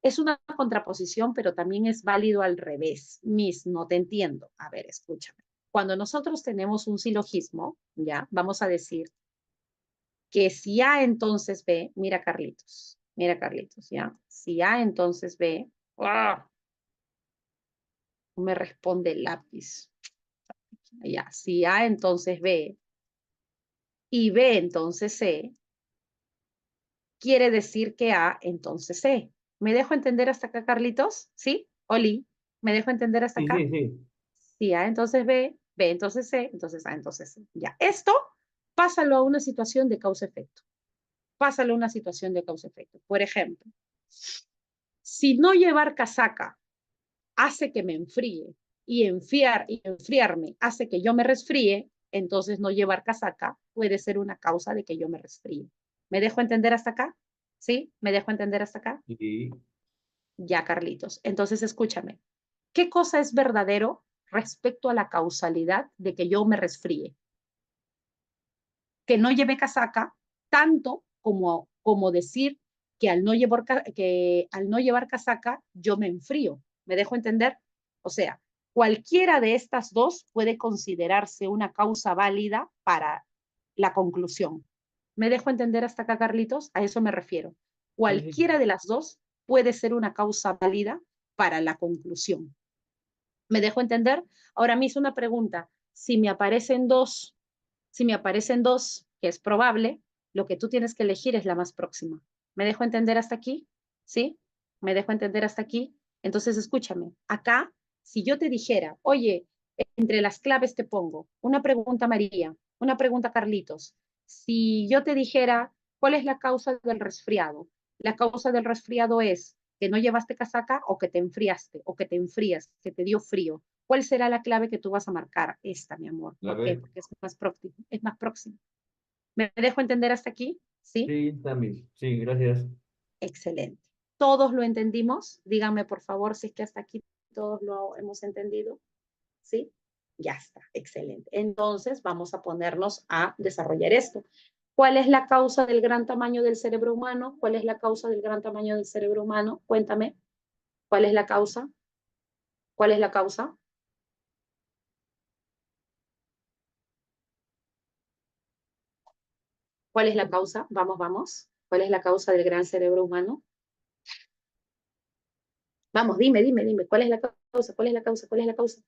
Es una contraposición, pero también es válido al revés. Miss, no te entiendo. A ver, escúchame. Cuando nosotros tenemos un silogismo, ya, vamos a decir que si A entonces B, mira Carlitos, ya, si A entonces B, ¡ah! Me responde el lápiz. Ya, si A entonces B y B entonces C, quiere decir que A entonces C. ¿Me dejo entender hasta acá, Carlitos? ¿Sí? Oli, ¿me dejo entender hasta Sí, acá? sí, sí. Si A entonces B, B entonces C, entonces A entonces C. Ya, esto pásalo a una situación de causa-efecto. Pásalo a una situación de causa-efecto. Por ejemplo, si no llevar casaca hace que me enfríe y enfriarme hace que yo me resfríe, entonces no llevar casaca puede ser una causa de que yo me resfríe. ¿Me dejo entender hasta acá? ¿Sí? ¿Me dejo entender hasta acá? Sí. Ya, Carlitos. Entonces escúchame. ¿Qué cosa es verdadero respecto a la causalidad de que yo me resfríe? Que no lleve casaca, tanto como decir que al no llevar casaca yo me enfrío. ¿Me dejo entender? O sea, Cualquiera de estas dos puede considerarse una causa válida para la conclusión. ¿Me dejo entender hasta acá, Carlitos? A eso me refiero. Sí, sí. Cualquiera de las dos puede ser una causa válida para la conclusión. ¿Me dejo entender? Ahora me hizo una pregunta. Si me aparecen dos, que es probable, lo que tú tienes que elegir es la más próxima. ¿Me dejo entender hasta aquí? ¿Sí? ¿Me dejo entender hasta aquí? Entonces, escúchame. Acá, si yo te dijera, oye, entre las claves te pongo una pregunta María, una pregunta Carlitos. Si yo te dijera, ¿cuál es la causa del resfriado? La causa del resfriado es que no llevaste casaca o que te enfriaste o que te enfrías, que te dio frío. ¿Cuál será la clave que tú vas a marcar? Esta, mi amor. La ¿Por qué? B. Porque es más próximo. Es más próximo. ¿Me dejo entender hasta aquí? ¿Sí? Sí, también. Sí, gracias. Excelente. ¿Todos lo entendimos? Díganme, por favor, si es que hasta aquí todos lo hemos entendido. ¿Sí? Ya está. Excelente. Entonces, vamos a ponernos a desarrollar esto. ¿Cuál es la causa del gran tamaño del cerebro humano? ¿Cuál es la causa del gran tamaño del cerebro humano? Cuéntame. ¿Cuál es la causa? ¿Cuál es la causa? ¿Cuál es la causa? Vamos, vamos. ¿Cuál es la causa del gran cerebro humano? Vamos, dime, dime, dime. ¿Cuál es la causa? ¿Cuál es la causa? ¿Cuál es la causa?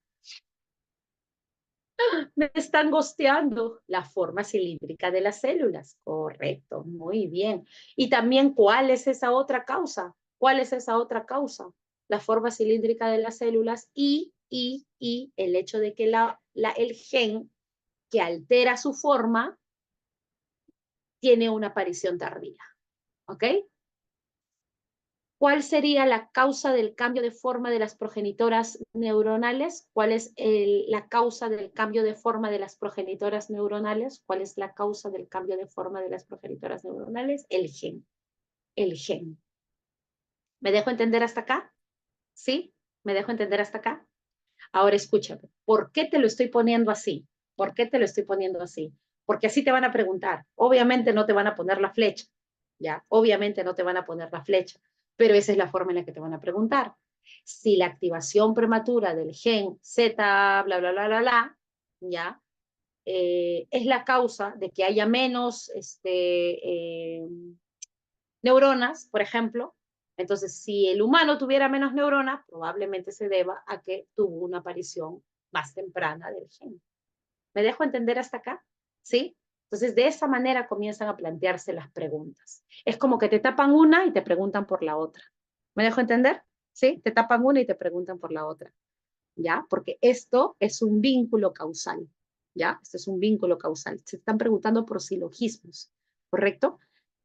Me están gosteando la forma cilíndrica de las células. Correcto, muy bien. Y también, ¿cuál es esa otra causa? ¿Cuál es esa otra causa? La forma cilíndrica de las células y el hecho de que el gen que altera su forma tiene una aparición tardía. ¿Ok? ¿Cuál sería la causa del cambio de forma de las progenitoras neuronales? ¿Cuál es la causa del cambio de forma de las progenitoras neuronales? ¿Cuál es la causa del cambio de forma de las progenitoras neuronales? El gen. El gen. ¿Me dejo entender hasta acá? ¿Sí? ¿Me dejo entender hasta acá? Ahora escúchame. ¿Por qué te lo estoy poniendo así? ¿Por qué te lo estoy poniendo así? Porque así te van a preguntar. Obviamente no te van a poner la flecha. ¿Ya? Obviamente no te van a poner la flecha, pero esa es la forma en la que te van a preguntar. Si la activación prematura del gen Z, bla, bla, bla, bla, bla, ¿ya? Es la causa de que haya menos neuronas, por ejemplo. Entonces, si el humano tuviera menos neuronas, probablemente se deba a que tuvo una aparición más temprana del gen. ¿Me dejo entender hasta acá? ¿Sí? Entonces, de esa manera comienzan a plantearse las preguntas. Es como que te tapan una y te preguntan por la otra. ¿Me dejo entender? ¿Sí? Te tapan una y te preguntan por la otra. ¿Ya? Porque esto es un vínculo causal. ¿Ya? Esto es un vínculo causal. Se están preguntando por silogismos. ¿Correcto?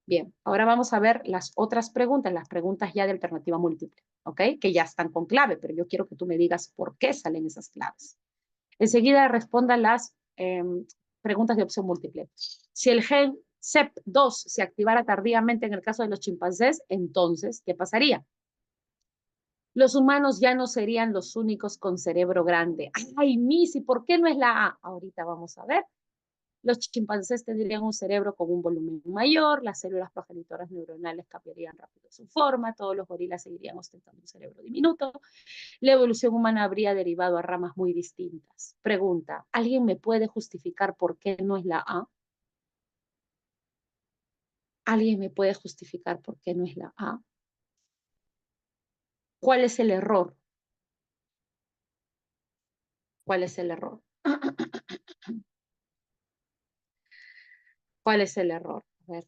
Bien, ahora vamos a ver las otras preguntas, las preguntas ya de alternativa múltiple, ¿ok? Que ya están con clave, pero yo quiero que tú me digas por qué salen esas claves. Enseguida responda las preguntas de opción múltiple. Si el gen CEP2 se activara tardíamente en el caso de los chimpancés, entonces, ¿qué pasaría? Los humanos ya no serían los únicos con cerebro grande. Ay, Missy, ¿por qué no es la A? Ahorita vamos a ver. Los chimpancés tendrían un cerebro con un volumen mayor, las células progenitoras neuronales cambiarían rápido su forma, todos los gorilas seguirían ostentando un cerebro diminuto, la evolución humana habría derivado a ramas muy distintas. Pregunta, ¿alguien me puede justificar por qué no es la A? ¿Alguien me puede justificar por qué no es la A? ¿Cuál es el error? ¿Cuál es el error? ¿Cuál es el error? A ver.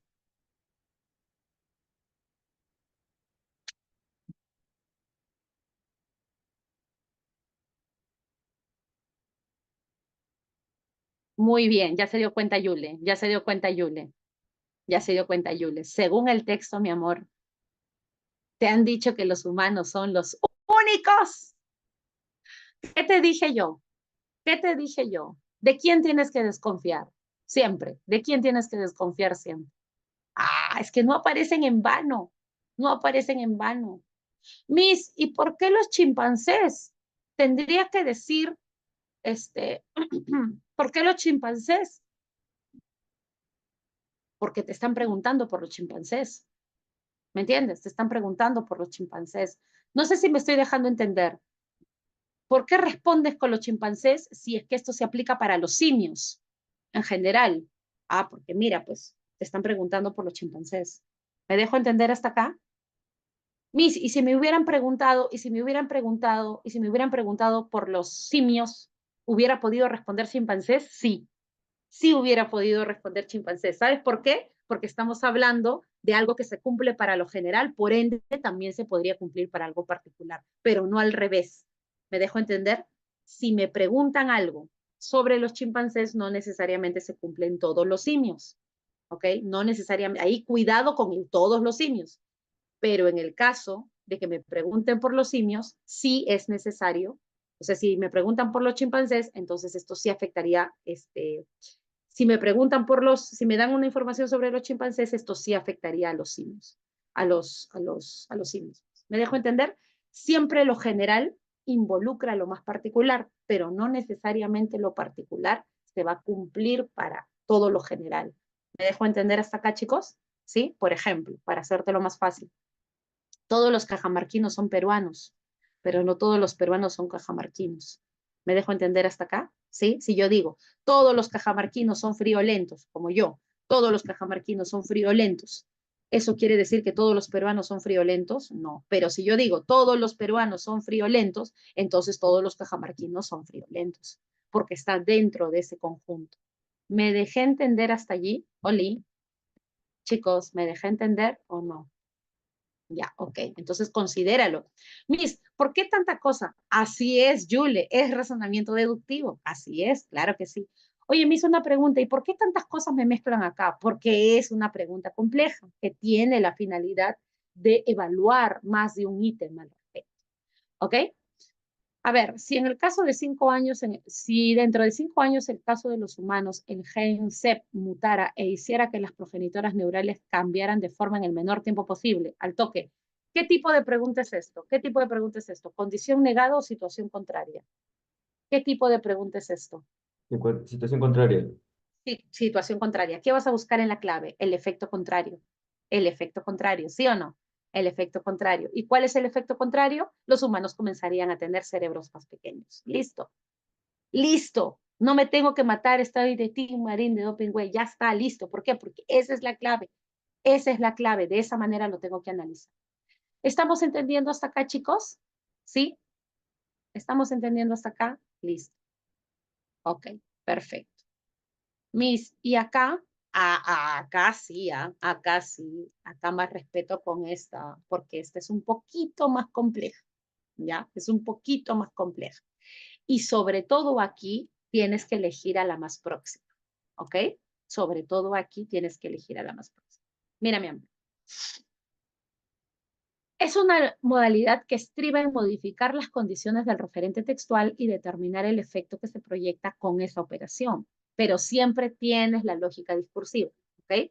Muy bien, ya se dio cuenta Yule, ya se dio cuenta Yule, ya se dio cuenta Yule. Según el texto, mi amor, te han dicho que los humanos son los únicos. ¿Qué te dije yo? ¿Qué te dije yo? ¿De quién tienes que desconfiar? Siempre. ¿De quién tienes que desconfiar siempre? Ah, es que no aparecen en vano. No aparecen en vano. Miss, ¿y por qué los chimpancés? Tendría que decir, ¿por qué los chimpancés? Porque te están preguntando por los chimpancés. ¿Me entiendes? Te están preguntando por los chimpancés. No sé si me estoy dejando entender. ¿Por qué respondes con los chimpancés si es que esto se aplica para los simios en general? Ah, porque mira, pues te están preguntando por los chimpancés. ¿Me dejo entender hasta acá? Miss, y si me hubieran preguntado, y si me hubieran preguntado, y si me hubieran preguntado por los simios, ¿hubiera podido responder chimpancés? Sí, sí hubiera podido responder chimpancés. ¿Sabes por qué? Porque estamos hablando de algo que se cumple para lo general, por ende también se podría cumplir para algo particular, pero no al revés. ¿Me dejo entender? Si me preguntan algo sobre los chimpancés, no necesariamente se cumplen todos los simios, ¿ok? No necesariamente, ahí cuidado con todos los simios, pero en el caso de que me pregunten por los simios, sí es necesario. O sea, si me preguntan por los chimpancés, entonces esto sí afectaría, si me preguntan por si me dan una información sobre los chimpancés, esto sí afectaría a los simios, a los simios. ¿Me dejo entender? Siempre lo general involucra lo más particular, pero no necesariamente lo particular se va a cumplir para todo lo general. ¿Me dejo entender hasta acá, chicos? ¿Sí? Por ejemplo, para hacértelo más fácil. Todos los cajamarquinos son peruanos, pero no todos los peruanos son cajamarquinos. ¿Me dejo entender hasta acá? ¿Sí? Si yo digo, todos los cajamarquinos son friolentos, como yo, todos los cajamarquinos son friolentos, ¿eso quiere decir que todos los peruanos son friolentos? No, pero si yo digo, todos los peruanos son friolentos, entonces todos los cajamarquinos son friolentos, porque está dentro de ese conjunto. ¿Me dejé entender hasta allí, Oli? Chicos, ¿me dejé entender o no? Ya, ok, entonces considéralo. Miss, ¿por qué tanta cosa? Así es, Yule, es razonamiento deductivo. Así es, claro que sí. Oye, me hizo una pregunta, ¿y por qué tantas cosas me mezclan acá? Porque es una pregunta compleja que tiene la finalidad de evaluar más de un ítem al respecto. ¿Ok? A ver, si en el caso de 5 años, si dentro de 5 años el caso de los humanos, el gen CEP mutara e hiciera que las progenitoras neurales cambiaran de forma en el menor tiempo posible, al toque, ¿qué tipo de pregunta es esto? ¿Qué tipo de pregunta es esto? ¿Condición negada o situación contraria? ¿Qué tipo de pregunta es esto? Situación contraria. Sí, situación contraria. ¿Qué vas a buscar en la clave? El efecto contrario. El efecto contrario, ¿sí o no? El efecto contrario. ¿Y cuál es el efecto contrario? Los humanos comenzarían a tener cerebros más pequeños. Listo. Listo. No me tengo que matar, estoy de Tim Marín, de Doping Way. Ya está, listo. ¿Por qué? Porque esa es la clave. Esa es la clave. De esa manera lo tengo que analizar. ¿Estamos entendiendo hasta acá, chicos? ¿Sí? ¿Estamos entendiendo hasta acá? Listo. Ok, perfecto. Miss, y acá, acá sí, acá sí, acá más respeto con esta, porque esta es un poquito más compleja, ¿ya? Es un poquito más compleja. Y sobre todo aquí tienes que elegir a la más próxima, ¿ok? Sobre todo aquí tienes que elegir a la más próxima. Mira, mi amor. Es una modalidad que estriba en modificar las condiciones del referente textual y determinar el efecto que se proyecta con esa operación, pero siempre tienes la lógica discursiva, ¿ok?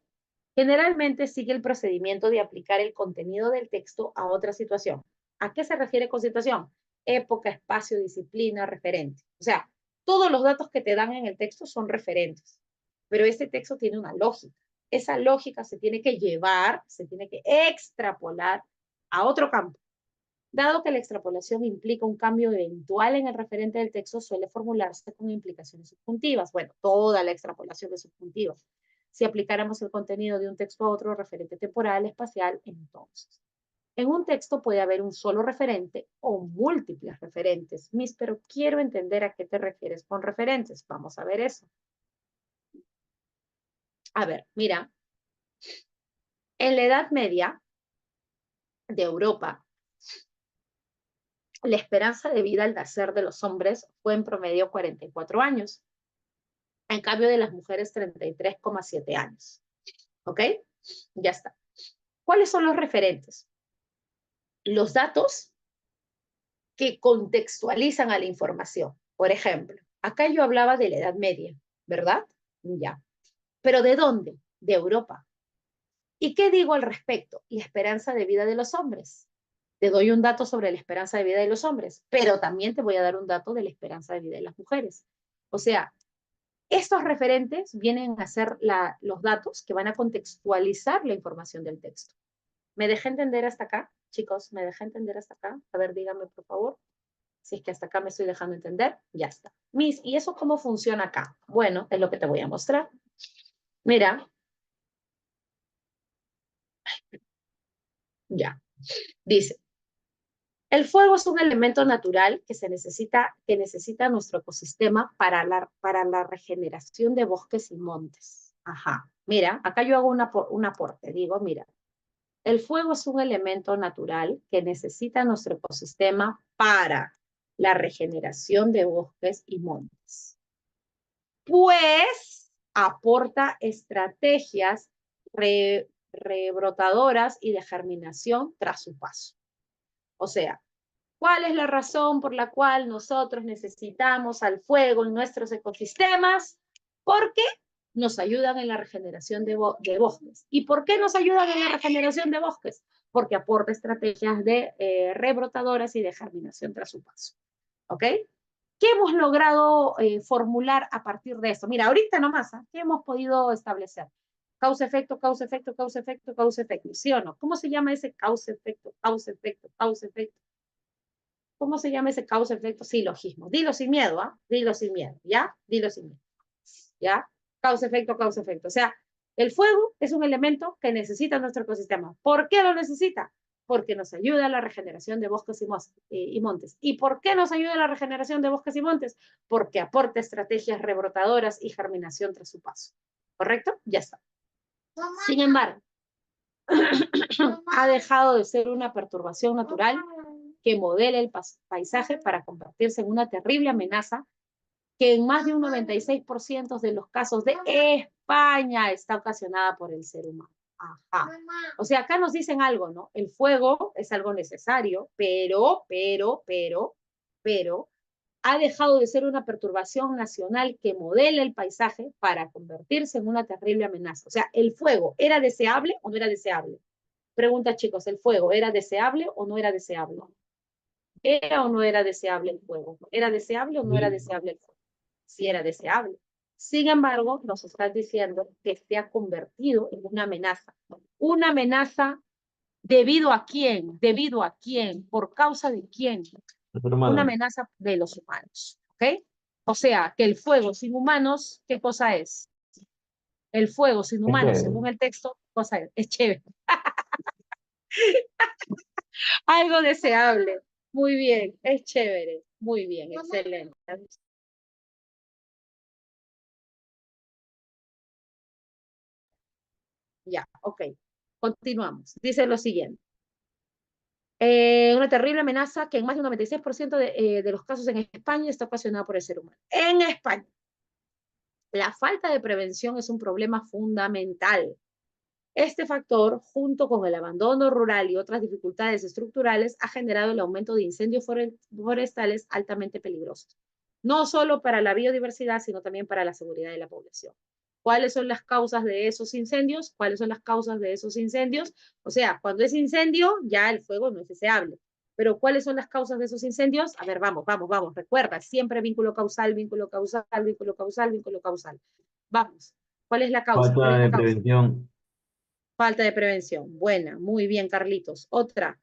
Generalmente sigue el procedimiento de aplicar el contenido del texto a otra situación. ¿A qué se refiere con situación? Época, espacio, disciplina, referente. O sea, todos los datos que te dan en el texto son referentes, pero este texto tiene una lógica. Esa lógica se tiene que llevar, se tiene que extrapolar a otro campo. Dado que la extrapolación implica un cambio eventual en el referente del texto, suele formularse con implicaciones subjuntivas. Bueno, toda la extrapolación es subjuntiva. Si aplicáramos el contenido de un texto a otro referente temporal, espacial, entonces. En un texto puede haber un solo referente o múltiples referentes. Miss, pero quiero entender a qué te refieres con referentes. Vamos a ver eso. A ver, mira, en la Edad Media de Europa, la esperanza de vida al nacer de los hombres fue en promedio 44 años. En cambio de las mujeres 33,7 años. ¿Ok? Ya está. ¿Cuáles son los referentes? Los datos que contextualizan a la información. Por ejemplo, acá yo hablaba de la Edad Media, ¿verdad? Ya. ¿Pero de dónde? De Europa. ¿Y qué digo al respecto? La esperanza de vida de los hombres. Te doy un dato sobre la esperanza de vida de los hombres, pero también te voy a dar un dato de la esperanza de vida de las mujeres. O sea, estos referentes vienen a ser los datos que van a contextualizar la información del texto. ¿Me dejé entender hasta acá? Chicos, ¿me dejé entender hasta acá? A ver, díganme, por favor. Si es que hasta acá me estoy dejando entender, ya está. Miss, ¿y eso cómo funciona acá? Bueno, es lo que te voy a mostrar. Mira, ya, dice. El fuego es un elemento natural que necesita nuestro ecosistema para la regeneración de bosques y montes. Ajá. Mira, acá yo hago un aporte. Digo, mira, el fuego es un elemento natural que necesita nuestro ecosistema para la regeneración de bosques y montes. Pues aporta estrategias rebrotadoras y de germinación tras su paso. O sea, ¿cuál es la razón por la cual nosotros necesitamos al fuego en nuestros ecosistemas? Porque nos ayudan en la regeneración de bosques. ¿Y por qué nos ayudan en la regeneración de bosques? Porque aporta estrategias de rebrotadoras y de germinación tras su paso. ¿Ok? ¿Qué hemos logrado formular a partir de esto? Mira, ahorita nomás, ¿eh? ¿Qué hemos podido establecer? Causa-efecto, causa-efecto, causa-efecto, causa-efecto, ¿sí o no? ¿Cómo se llama ese causa-efecto, causa-efecto, causa-efecto? ¿Cómo se llama ese causa-efecto? Silogismo. Dilo sin miedo, ¿ah? Dilo sin miedo, ¿ya? Dilo sin miedo, ¿ya? Causa-efecto, causa-efecto. O sea, el fuego es un elemento que necesita nuestro ecosistema. ¿Por qué lo necesita? Porque nos ayuda a la regeneración de bosques y montes. ¿Y por qué nos ayuda a la regeneración de bosques y montes? Porque aporta estrategias rebrotadoras y germinación tras su paso. ¿Correcto? Ya está. Sin embargo, ha dejado de ser una perturbación natural que modela el paisaje para convertirse en una terrible amenaza que en más de un 96% de los casos de España está ocasionada por el ser humano. Ajá. O sea, acá nos dicen algo, ¿no? El fuego es algo necesario, pero, ha dejado de ser una perturbación nacional que modela el paisaje para convertirse en una terrible amenaza. O sea, ¿el fuego era deseable o no era deseable? Pregunta, chicos, ¿el fuego era deseable o no era deseable? ¿Era o no era deseable el fuego? ¿Era deseable o no era Sí. deseable el fuego? Sí era deseable. Sin embargo, nos estás diciendo que se ha convertido en una amenaza. Una amenaza debido a quién, debido a quién, por causa de quién. El ser Una humano. amenaza de los humanos. ¿Ok? O sea, que el fuego sin humanos, ¿qué cosa es? El fuego sin Es humanos, chévere. según el texto, ¿qué cosa es? Es chévere. Algo deseable. Muy bien, es chévere. Muy bien, excelente. Ya, ok. Continuamos. Dice lo siguiente. Una terrible amenaza que en más de un 96% de los casos en España está ocasionada por el ser humano. En España, la falta de prevención es un problema fundamental. Este factor, junto con el abandono rural y otras dificultades estructurales, ha generado el aumento de incendios forestales altamente peligrosos, no solo para la biodiversidad, sino también para la seguridad de la población. ¿Cuáles son las causas de esos incendios? ¿Cuáles son las causas de esos incendios? O sea, cuando es incendio, ya el fuego no es deseable. Pero ¿cuáles son las causas de esos incendios? A ver, vamos. Recuerda, siempre vínculo causal, vínculo causal, vínculo causal, vínculo causal. Vamos. ¿Cuál es la causa? ¿Cuál Falta es la de causa? prevención. Falta de prevención. Buena, muy bien, Carlitos. Otra,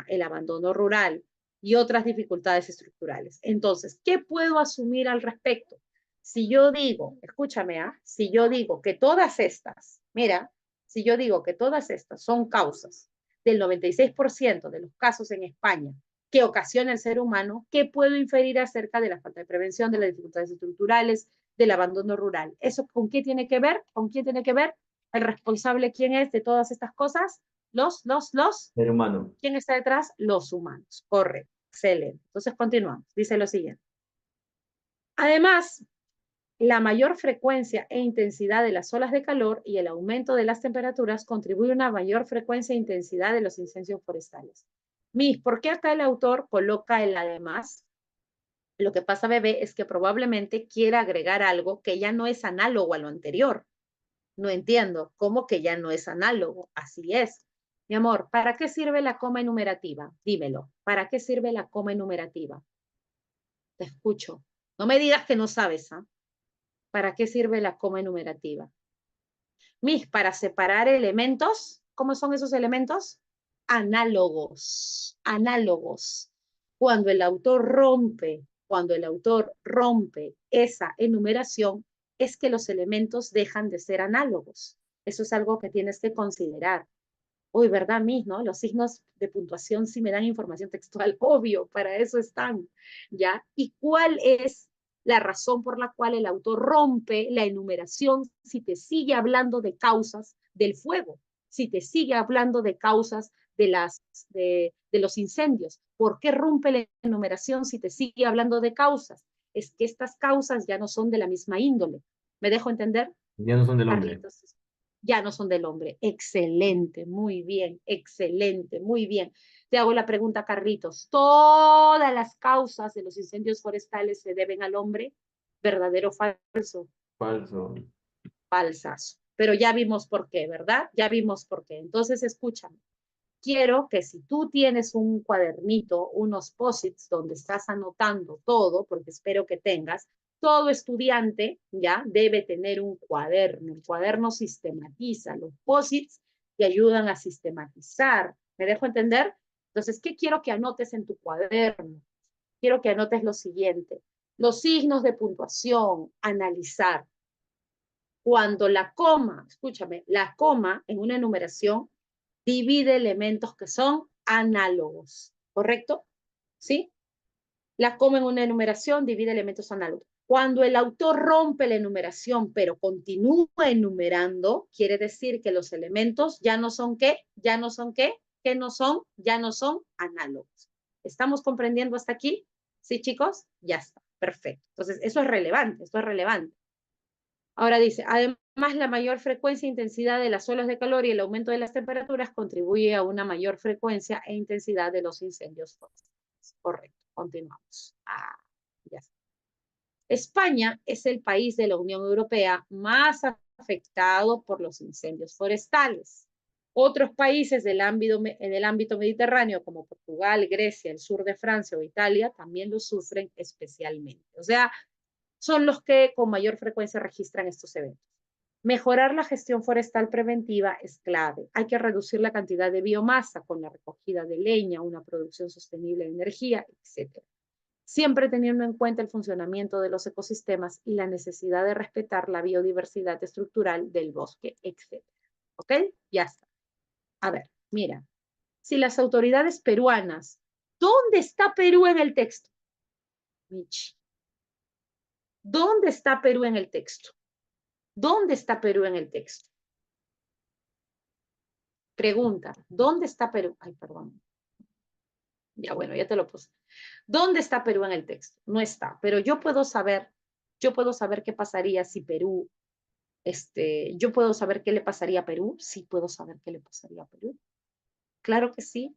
el abandono rural y otras dificultades estructurales. Entonces, ¿qué puedo asumir al respecto? Si yo digo, escúchame, si yo digo que todas estas, mira, si yo digo que todas estas son causas del 96% de los casos en España que ocasiona el ser humano, ¿qué puedo inferir acerca de la falta de prevención, de las dificultades estructurales, del abandono rural? ¿Eso con qué tiene que ver? ¿Con quién tiene que ver? El responsable, ¿quién es de todas estas cosas? Los. Ser humano. ¿Quién está detrás? Los humanos. Correcto. Excelente. Entonces continuamos. Dice lo siguiente. Además, la mayor frecuencia e intensidad de las olas de calor y el aumento de las temperaturas contribuye a una mayor frecuencia e intensidad de los incendios forestales. Miss, ¿por qué acá el autor coloca el además? Lo que pasa, bebé, es que probablemente quiera agregar algo que ya no es análogo a lo anterior. No entiendo, ¿cómo que ya no es análogo? Así es. Mi amor, ¿para qué sirve la coma enumerativa? Dímelo, ¿para qué sirve la coma enumerativa? Te escucho. No me digas que no sabes, ¿ah? ¿Para qué sirve la coma enumerativa? Mis, para separar elementos. ¿Cómo son esos elementos? Análogos. Cuando el autor rompe esa enumeración, es que los elementos dejan de ser análogos. Eso es algo que tienes que considerar. Uy, ¿verdad, Miss, no? Los signos de puntuación sí me dan información textual, obvio, para eso están, ¿ya? ¿Y cuál es la razón por la cual el autor rompe la enumeración si te sigue hablando de causas del fuego, si te sigue hablando de causas de los incendios? ¿Por qué rompe la enumeración si te sigue hablando de causas? Es que estas causas ya no son de la misma índole. ¿Me dejo entender? Ya no son del hombre. Carlitos, ya no son del hombre. Excelente, muy bien, excelente, muy bien. Te hago la pregunta, Carlitos. ¿Todas las causas de los incendios forestales se deben al hombre? ¿Verdadero o falso? Falso. Falsas. Pero ya vimos por qué, ¿verdad? Ya vimos por qué. Entonces, escúchame. Quiero que si tú tienes un cuadernito, unos posits donde estás anotando todo, porque espero que tengas, todo estudiante ya debe tener un cuaderno. El cuaderno sistematiza, los posits te ayudan a sistematizar. ¿Me dejo entender? Entonces, ¿qué quiero que anotes en tu cuaderno? Quiero que anotes lo siguiente: los signos de puntuación, analizar. Cuando la coma, escúchame, la coma en una enumeración divide elementos que son análogos, ¿correcto? ¿Sí? La coma en una enumeración divide elementos análogos. Cuando el autor rompe la enumeración, pero continúa enumerando, quiere decir que los elementos ya no son qué, ya no son qué, ¿qué no son? Ya no son análogos. ¿Estamos comprendiendo hasta aquí? ¿Sí, chicos? Ya está, perfecto. Entonces, eso es relevante, esto es relevante. Ahora dice, además la mayor frecuencia e intensidad de las olas de calor y el aumento de las temperaturas contribuye a una mayor frecuencia e intensidad de los incendios forestales. Correcto, continuamos. Ya está. España es el país de la Unión Europea más afectado por los incendios forestales. Otros países del ámbito mediterráneo, como Portugal, Grecia, el sur de Francia o Italia, también lo sufren especialmente. O sea, son los que con mayor frecuencia registran estos eventos. Mejorar la gestión forestal preventiva es clave. Hay que reducir la cantidad de biomasa con la recogida de leña, una producción sostenible de energía, etc. Siempre teniendo en cuenta el funcionamiento de los ecosistemas y la necesidad de respetar la biodiversidad estructural del bosque, etc. ¿Ok? Ya está. A ver, mira. Si las autoridades peruanas, ¿dónde está Perú en el texto? Michi. ¿Dónde está Perú en el texto? ¿Dónde está Perú en el texto? Pregunta, ¿dónde está Perú? Ay, perdón. Ya bueno, ya te lo puse. ¿Dónde está Perú en el texto? No está, pero yo puedo saber qué pasaría si Perú, yo puedo saber qué le pasaría a Perú. Sí, puedo saber qué le pasaría a Perú. Claro que sí,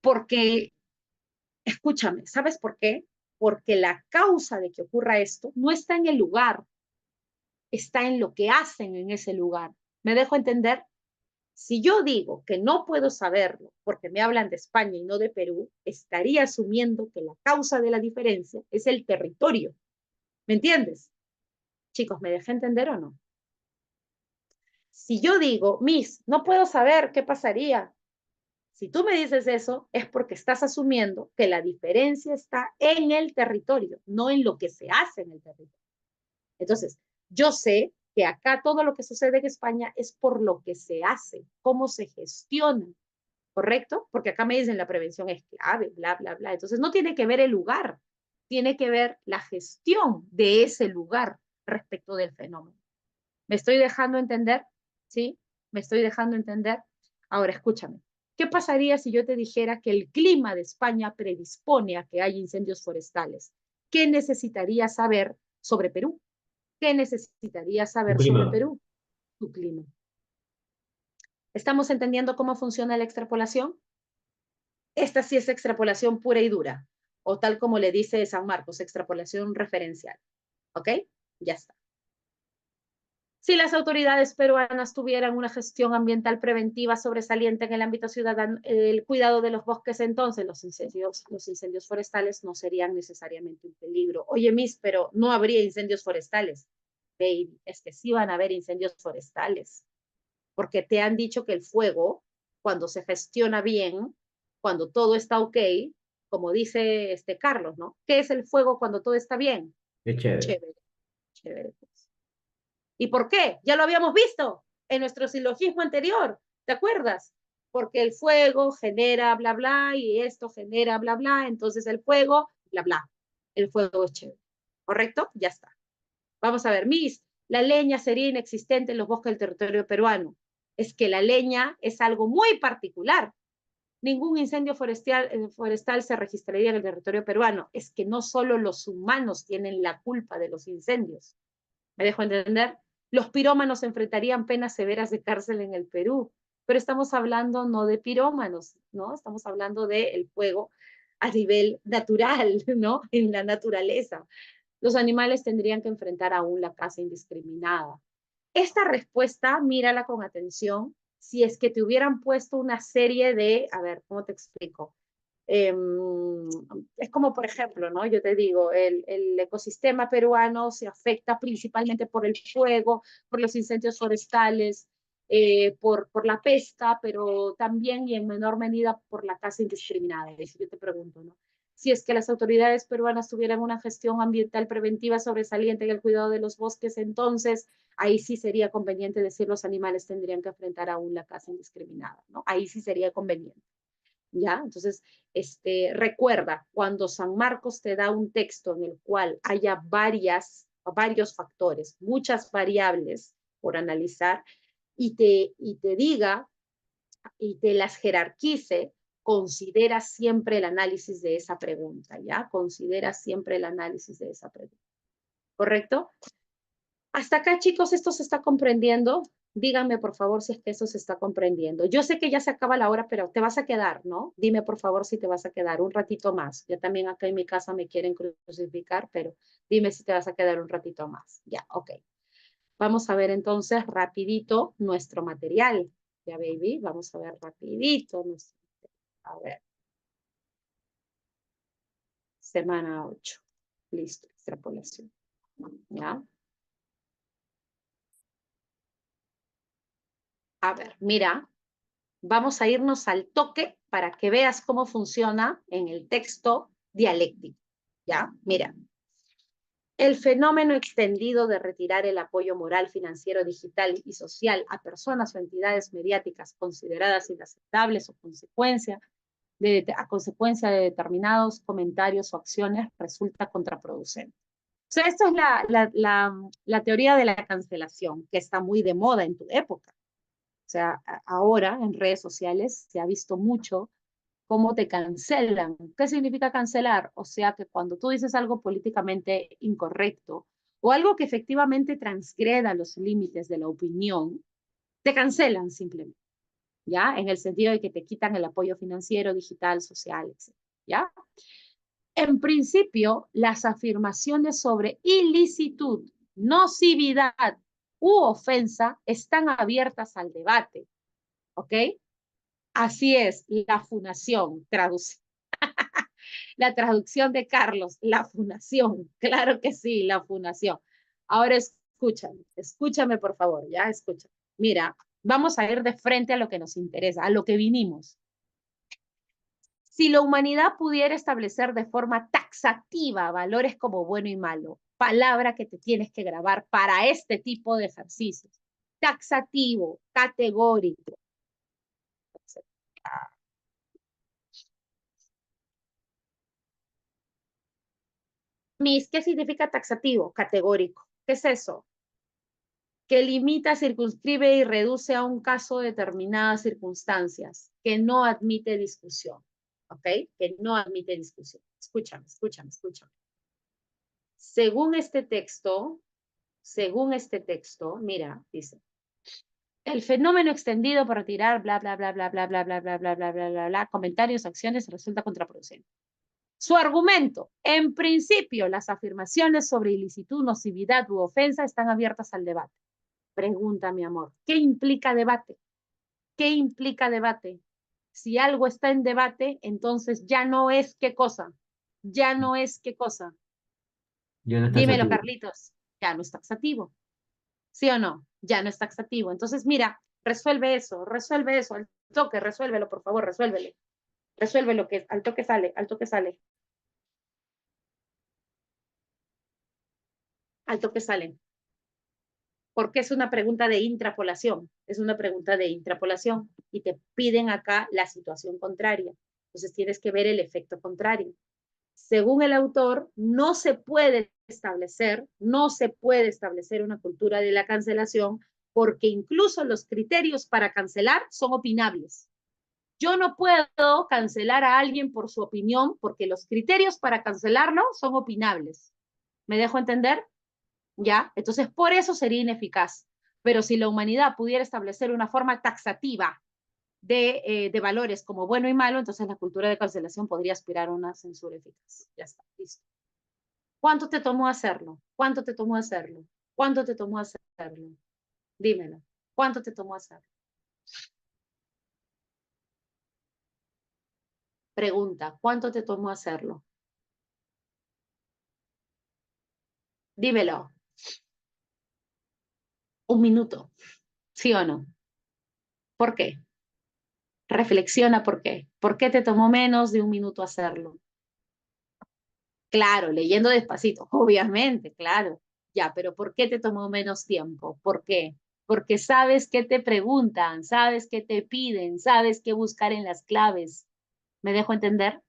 porque, escúchame, ¿sabes por qué? Porque la causa de que ocurra esto no está en el lugar, está en lo que hacen en ese lugar. ¿Me dejo entender? Si yo digo que no puedo saberlo porque me hablan de España y no de Perú, estaría asumiendo que la causa de la diferencia es el territorio. ¿Me entiendes? Chicos, ¿me dejé entender o no? Si yo digo, Miss, no puedo saber qué pasaría. Si tú me dices eso, es porque estás asumiendo que la diferencia está en el territorio, no en lo que se hace en el territorio. Entonces, yo sé que acá todo lo que sucede en España es por lo que se hace, cómo se gestiona, ¿correcto? Porque acá me dicen la prevención es clave, bla, bla, bla. Entonces no tiene que ver el lugar, tiene que ver la gestión de ese lugar respecto del fenómeno. ¿Me estoy dejando entender? ¿Sí? ¿Me estoy dejando entender? Ahora escúchame. ¿Qué pasaría si yo te dijera que el clima de España predispone a que haya incendios forestales? ¿Qué necesitarías saber sobre Perú? ¿Qué necesitarías Un saber sobre clima. Perú? Tu clima. ¿Estamos entendiendo cómo funciona la extrapolación? Esta sí es extrapolación pura y dura, o tal como le dice San Marcos, extrapolación referencial. ¿Ok? Ya está. Si las autoridades peruanas tuvieran una gestión ambiental preventiva sobresaliente en el ámbito ciudadano, el cuidado de los bosques, entonces los incendios forestales no serían necesariamente un peligro. Oye, Miss, pero no habría incendios forestales. Baby, es que sí van a haber incendios forestales, porque te han dicho que el fuego, cuando se gestiona bien, cuando todo está ok, como dice Carlos, ¿no? ¿Qué es el fuego cuando todo está bien? Qué chévere. Chévere, chévere. Pues. ¿Y por qué? Ya lo habíamos visto en nuestro silogismo anterior, ¿te acuerdas? Porque el fuego genera bla bla y esto genera bla bla, entonces el fuego, bla bla. El fuego es chévere. ¿Correcto? Ya está. Vamos a ver, Miss, la leña sería inexistente en los bosques del territorio peruano. Es que la leña es algo muy particular. Ningún incendio forestal se registraría en el territorio peruano. Es que no solo los humanos tienen la culpa de los incendios. ¿Me dejo entender? Los pirómanos enfrentarían penas severas de cárcel en el Perú, pero estamos hablando no de pirómanos, ¿no? Estamos hablando del fuego a nivel natural, ¿no? En la naturaleza. Los animales tendrían que enfrentar aún la caza indiscriminada. Esta respuesta, mírala con atención, si es que te hubieran puesto una serie de, a ver, ¿cómo te explico? Eh, es como, por ejemplo, ¿no? Yo te digo, el ecosistema peruano se afecta principalmente por el fuego, por los incendios forestales, por la pesca, pero también y en menor medida por la caza indiscriminada. Y yo te pregunto, ¿no? Si es que las autoridades peruanas tuvieran una gestión ambiental preventiva sobresaliente en el cuidado de los bosques, entonces ahí sí sería conveniente decir los animales tendrían que enfrentar aún la caza indiscriminada, ¿no? Ahí sí sería conveniente. ¿Ya? Entonces, recuerda, cuando San Marcos te da un texto en el cual haya varios factores, muchas variables por analizar, y te diga y te las jerarquice, considera siempre el análisis de esa pregunta, ¿ya? Considera siempre el análisis de esa pregunta. ¿Correcto? Hasta acá, chicos, esto se está comprendiendo. Díganme, por favor, si es que eso se está comprendiendo. Yo sé que ya se acaba la hora, pero te vas a quedar, ¿no? Dime, por favor, si te vas a quedar un ratito más. Yo también acá en mi casa me quieren crucificar, pero dime si te vas a quedar un ratito más. Ya, ok. Vamos a ver entonces rapidito nuestro material. Ya, baby, vamos a ver rapidito. A ver. Semana 8. Listo, extrapolación. ¿Ya? A ver, mira, vamos a irnos al toque para que veas cómo funciona en el texto dialéctico. ¿Ya? Mira. El fenómeno extendido de retirar el apoyo moral, financiero, digital y social a personas o entidades mediáticas consideradas inaceptables o a consecuencia de determinados comentarios o acciones resulta contraproducente. O sea, esto es la teoría de la cancelación, que está muy de moda en tu época. O sea, ahora en redes sociales se ha visto mucho cómo te cancelan. ¿Qué significa cancelar? O sea, que cuando tú dices algo políticamente incorrecto o algo que efectivamente transgreda los límites de la opinión, te cancelan simplemente, ¿ya? En el sentido de que te quitan el apoyo financiero, digital, social, etc. ¿Ya? En principio, las afirmaciones sobre ilicitud, nocividad u ofensa están abiertas al debate, ¿ok? Así es, la funación, la traducción de Carlos, la funación, claro que sí, la funación. Ahora escúchame por favor, ya escúchame. Mira, vamos a ir de frente a lo que nos interesa, a lo que vinimos. Si la humanidad pudiera establecer de forma taxativa valores como bueno y malo, palabra que te tienes que grabar para este tipo de ejercicios. Taxativo, categórico. Miss, ¿qué significa taxativo? Categórico. ¿Qué es eso? Que limita, circunscribe y reduce a un caso determinadas circunstancias, que no admite discusión. ¿Ok? Que no admite discusión. Escúchame. Según este texto, mira, dice, el fenómeno extendido por retirar bla, bla, bla, bla, bla, bla, bla, bla, bla, bla, bla, bla, bla, comentarios, acciones, resulta contraproducente. Su argumento, en principio, las afirmaciones sobre ilicitud, nocividad u ofensa están abiertas al debate. Pregunta, mi amor, ¿qué implica debate? ¿Qué implica debate? Si algo está en debate, entonces ya no es qué cosa. Ya no es qué cosa. Ya no es Dímelo, taxativo. Carlitos. Ya no es taxativo. ¿Sí o no? Ya no es taxativo. Entonces, mira, resuelve eso, al toque, resuélvelo, por favor, resuélvelo. Resuelve lo que es, al toque sale, al toque sale. Al toque sale. Porque es una pregunta de intrapolación, es una pregunta de intrapolación y te piden acá la situación contraria. Entonces tienes que ver el efecto contrario. Según el autor, no se puede establecer una cultura de la cancelación porque incluso los criterios para cancelar son opinables. Yo no puedo cancelar a alguien por su opinión porque los criterios para cancelarlo son opinables. ¿Me dejo entender? ¿Ya? Entonces, por eso sería ineficaz. Pero si la humanidad pudiera establecer una forma taxativa de valores como bueno y malo, entonces la cultura de cancelación podría aspirar a una censura eficaz. Ya está, listo. ¿Cuánto te tomó hacerlo? ¿Cuánto te tomó hacerlo? ¿Cuánto te tomó hacerlo? Dímelo. ¿Cuánto te tomó hacerlo? Pregunta, ¿cuánto te tomó hacerlo? Dímelo. Un minuto. ¿Sí o no? ¿Por qué? Reflexiona por qué. ¿Por qué te tomó menos de un minuto hacerlo? Claro, leyendo despacito, obviamente, claro. Ya, pero ¿por qué te tomó menos tiempo? ¿Por qué? Porque sabes qué te preguntan, sabes qué te piden, sabes qué buscar en las claves. ¿Me dejo entender?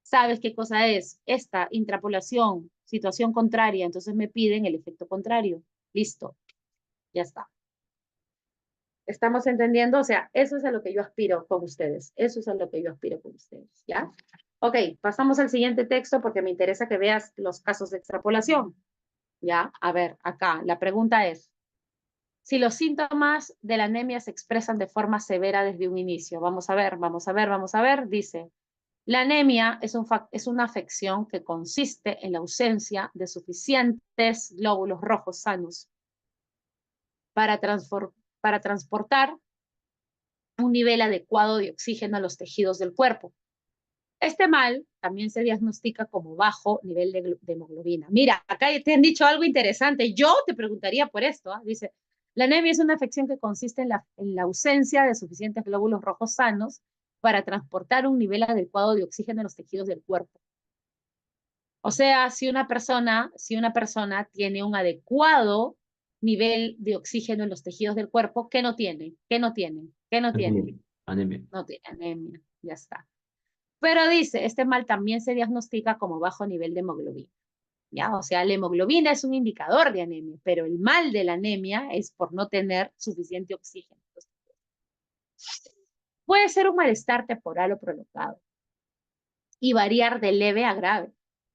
Sabes qué cosa es esta intrapolación, situación contraria, entonces me piden el efecto contrario. Listo, ya está. ¿Estamos entendiendo? O sea, eso es a lo que yo aspiro con ustedes. Eso es a lo que yo aspiro con ustedes, ¿ya? Ok, pasamos al siguiente texto porque me interesa que veas los casos de extrapolación. ¿Ya? A ver, acá la pregunta es, si los síntomas de la anemia se expresan de forma severa desde un inicio, vamos a ver, vamos a ver, vamos a ver, dice, la anemia es una afección que consiste en la ausencia de suficientes glóbulos rojos sanos para, para transportar un nivel adecuado de oxígeno a los tejidos del cuerpo. Este mal también se diagnostica como bajo nivel de hemoglobina. Mira, acá te han dicho algo interesante. Yo te preguntaría por esto. ¿Eh? Dice, la anemia es una afección que consiste en la ausencia de suficientes glóbulos rojos sanos para transportar un nivel adecuado de oxígeno en los tejidos del cuerpo. O sea, si una persona tiene un adecuado nivel de oxígeno en los tejidos del cuerpo, ¿qué no tiene? ¿Qué no tiene? ¿Qué no tiene? Anemia. Anemia. No tiene anemia. Ya está. Pero dice, este mal también se diagnostica como bajo nivel de hemoglobina. ¿Ya? O sea, la hemoglobina es un indicador de anemia, pero el mal de la anemia es por no tener suficiente oxígeno. Puede ser un malestar temporal o prolongado y variar de leve a grave.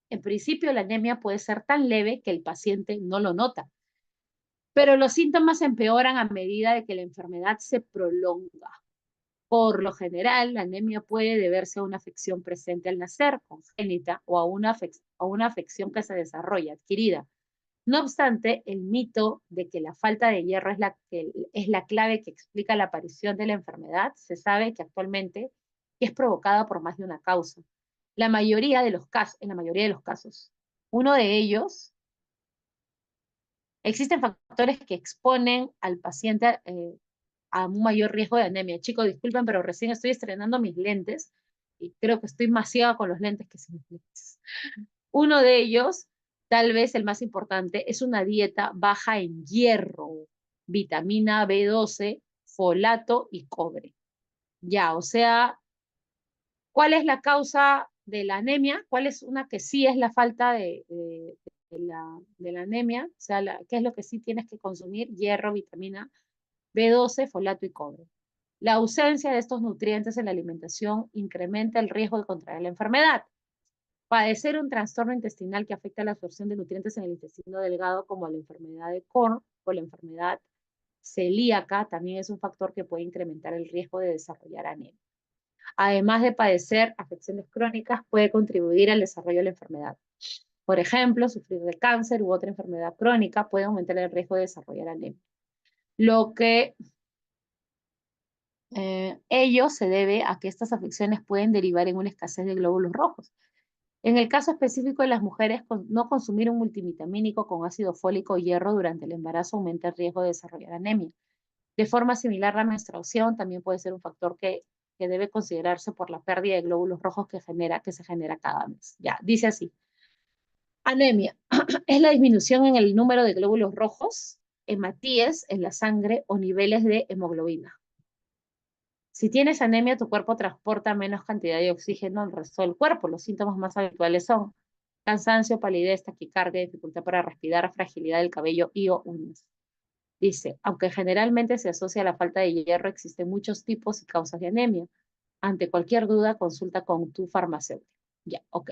En principio, la anemia puede ser tan leve que el paciente no lo nota, pero los síntomas empeoran a medida de que la enfermedad se prolonga. Por lo general, la anemia puede deberse a una afección presente al nacer, congénita, o a una afección que se desarrolla, adquirida. No obstante, el mito de que la falta de hierro es la clave que explica la aparición de la enfermedad se sabe que actualmente es provocada por más de una causa. En la mayoría de los casos. Uno de ellos, existen factores que exponen al paciente a un mayor riesgo de anemia. Chicos, disculpen, pero recién estoy estrenando mis lentes y creo que estoy más ciega con los lentes que sin los lentes. Uno de ellos, tal vez el más importante, es una dieta baja en hierro, vitamina B12, folato y cobre. Ya, o sea, ¿cuál es la causa de la anemia? ¿Cuál es una que sí es la falta de la anemia? O sea, ¿qué es lo que sí tienes que consumir? Hierro, vitamina B12, folato y cobre. La ausencia de estos nutrientes en la alimentación incrementa el riesgo de contraer la enfermedad. Padecer un trastorno intestinal que afecta la absorción de nutrientes en el intestino delgado, como la enfermedad de Crohn o la enfermedad celíaca, también es un factor que puede incrementar el riesgo de desarrollar anemia. Además de padecer afecciones crónicas, puede contribuir al desarrollo de la enfermedad. Por ejemplo, sufrir de cáncer u otra enfermedad crónica puede aumentar el riesgo de desarrollar anemia. Lo que ello se debe a que estas afecciones pueden derivar en una escasez de glóbulos rojos. En el caso específico de las mujeres, no consumir un multivitamínico con ácido fólico o hierro durante el embarazo aumenta el riesgo de desarrollar anemia. De forma similar, la menstruación también puede ser un factor que que debe considerarse por la pérdida de glóbulos rojos que se genera cada mes. Ya, dice así. Anemia es la disminución en el número de glóbulos rojos, hematíes en la sangre o niveles de hemoglobina. Si tienes anemia, tu cuerpo transporta menos cantidad de oxígeno al resto del cuerpo. Los síntomas más habituales son cansancio, palidez, taquicardia, dificultad para respirar, fragilidad del cabello y o uñas. Dice, aunque generalmente se asocia a la falta de hierro, existen muchos tipos y causas de anemia. Ante cualquier duda, consulta con tu farmacéutico. Ya, ok.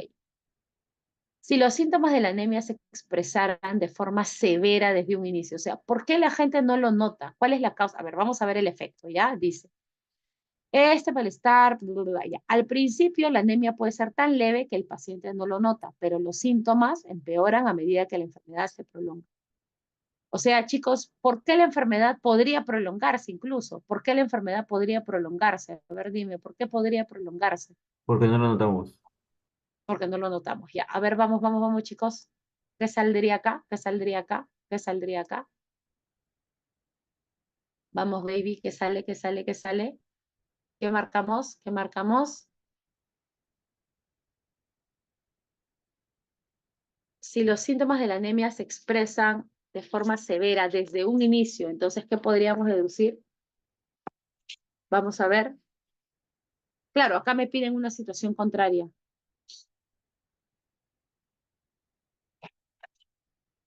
Si los síntomas de la anemia se expresaran de forma severa desde un inicio, o sea, ¿por qué la gente no lo nota? ¿Cuál es la causa? A ver, vamos a ver el efecto, ¿ya? Dice, este malestar, bla, bla, bla, ya. Al principio la anemia puede ser tan leve que el paciente no lo nota, pero los síntomas empeoran a medida que la enfermedad se prolonga. O sea, chicos, ¿por qué la enfermedad podría prolongarse incluso? ¿Por qué la enfermedad podría prolongarse? A ver, dime, ¿por qué podría prolongarse? Porque no lo notamos. Porque no lo notamos. Ya, a ver, vamos, vamos, vamos, chicos. ¿Qué saldría acá? ¿Qué saldría acá? ¿Qué saldría acá? Vamos, baby, ¿qué sale? ¿Qué sale? ¿Qué sale? ¿Qué marcamos? ¿Qué marcamos? Si los síntomas de la anemia se expresan de forma severa desde un inicio, entonces, ¿qué podríamos deducir? Vamos a ver. Claro, acá me piden una situación contraria.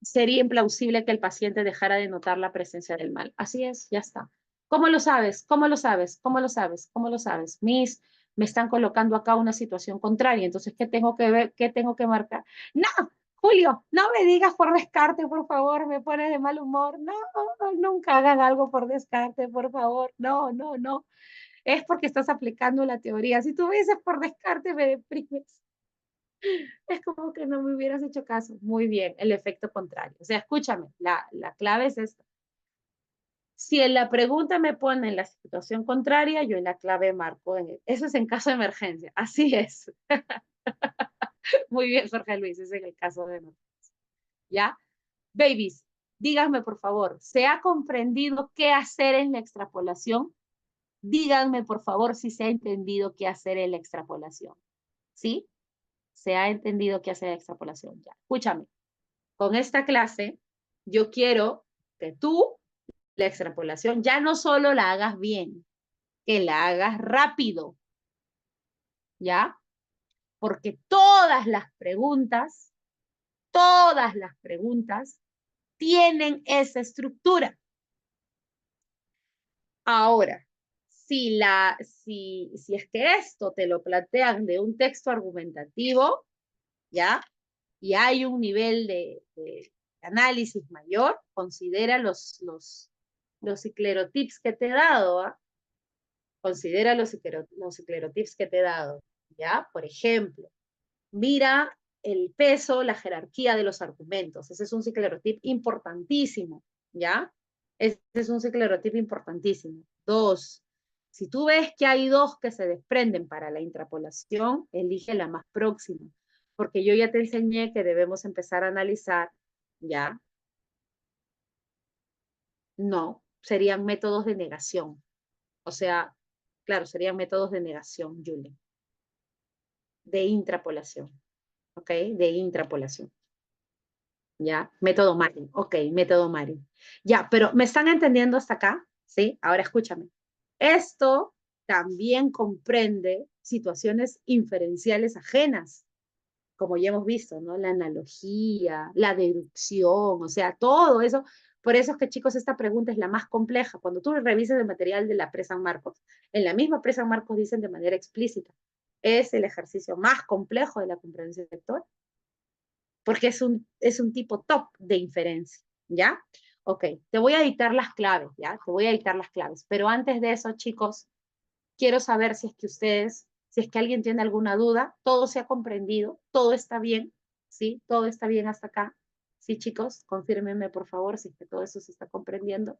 Sería implausible que el paciente dejara de notar la presencia del mal. Así es, ya está. ¿Cómo lo sabes? ¿Cómo lo sabes? ¿Cómo lo sabes? ¿Cómo lo sabes? Me están colocando acá una situación contraria. Entonces, ¿qué tengo que ver? ¿Qué tengo que marcar? No, Julio, no me digas por descarte, por favor, me pones de mal humor. No, nunca hagan algo por descarte, por favor. No, no, no. Es porque estás aplicando la teoría. Si tú me dices por descarte, me deprimes. Es como que no me hubieras hecho caso. Muy bien, el efecto contrario. O sea, escúchame, la clave es esta. Si en la pregunta me pone en la situación contraria, yo en la clave marco. Eso es en caso de emergencia. Así es. Muy bien, Jorge Luis, es en el caso de emergencia. ¿Ya? Babies, díganme por favor, ¿se ha comprendido qué hacer en la extrapolación? Díganme por favor si se ha entendido qué hacer en la extrapolación. ¿Sí? Se ha entendido qué hacer en la extrapolación. Ya, escúchame. Con esta clase, yo quiero que tú, la extrapolación, ya no solo la hagas bien, que la hagas rápido, ¿ya? Porque todas las preguntas tienen esa estructura. Ahora, si es que esto te lo plantean de un texto argumentativo, ¿ya? Y hay un nivel de análisis mayor, considera los ciclerotips que te he dado, ¿ah? Considera los ciclerotips que te he dado, ¿ya? Por ejemplo, mira el peso, la jerarquía de los argumentos. Ese es un ciclerotip importantísimo, ¿ya? Ese es un ciclerotip importantísimo. Dos, si tú ves que hay dos que se desprenden para la intrapolación, elige la más próxima, porque yo ya te enseñé que debemos empezar a analizar, ¿ya? No, serían métodos de negación. O sea, claro, serían métodos de negación, Julie, de intrapolación, ¿ok? De intrapolación. ¿Ya? Método Marin. Ok, método Marin. Ya, pero ¿me están entendiendo hasta acá? ¿Sí? Ahora escúchame. Esto también comprende situaciones inferenciales ajenas, como ya hemos visto, ¿no? La analogía, la deducción, o sea, todo eso. Por eso es que, chicos, esta pregunta es la más compleja. Cuando tú revisas el material de la Pre-San Marcos, en la misma Pre-San Marcos dicen de manera explícita, es el ejercicio más complejo de la comprensión lectora porque es un tipo top de inferencia, ¿ya? Ok, te voy a dictar las claves, ¿ya? Te voy a dictar las claves, pero antes de eso, chicos, quiero saber si es que alguien tiene alguna duda, todo se ha comprendido, todo está bien, ¿sí? Todo está bien hasta acá. Sí, chicos, confírmenme por favor si es que todo eso se está comprendiendo.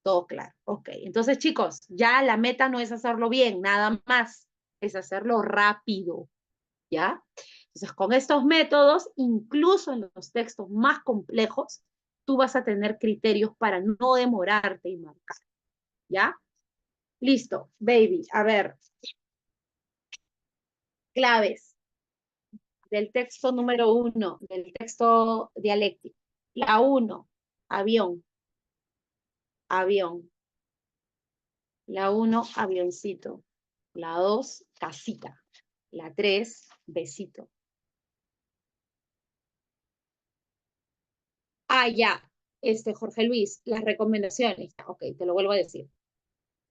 Todo claro, ok. Entonces, chicos, ya la meta no es hacerlo bien, nada más, es hacerlo rápido, ¿ya? Entonces, con estos métodos, incluso en los textos más complejos, tú vas a tener criterios para no demorarte y marcar, ¿ya? Listo, baby. A ver, claves del texto número 1, del texto dialéctico. La 1, avión, avión. La 1, avioncito. La 2, casita. La 3, besito. Ah, ya. Jorge Luis, las recomendaciones. Ok, te lo vuelvo a decir.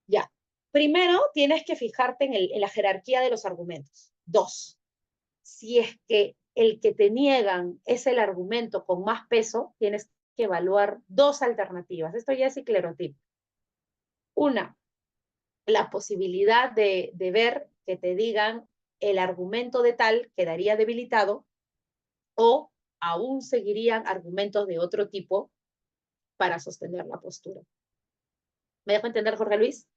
Ya. Primero, tienes que fijarte en la jerarquía de los argumentos. 2, si es que el que te niegan es el argumento con más peso, tienes que evaluar 2 alternativas. Esto ya es esclerotipo. Una, la posibilidad de ver que te digan el argumento de tal quedaría debilitado o aún seguirían argumentos de otro tipo para sostener la postura. ¿Me dejo entender, Jorge Luis?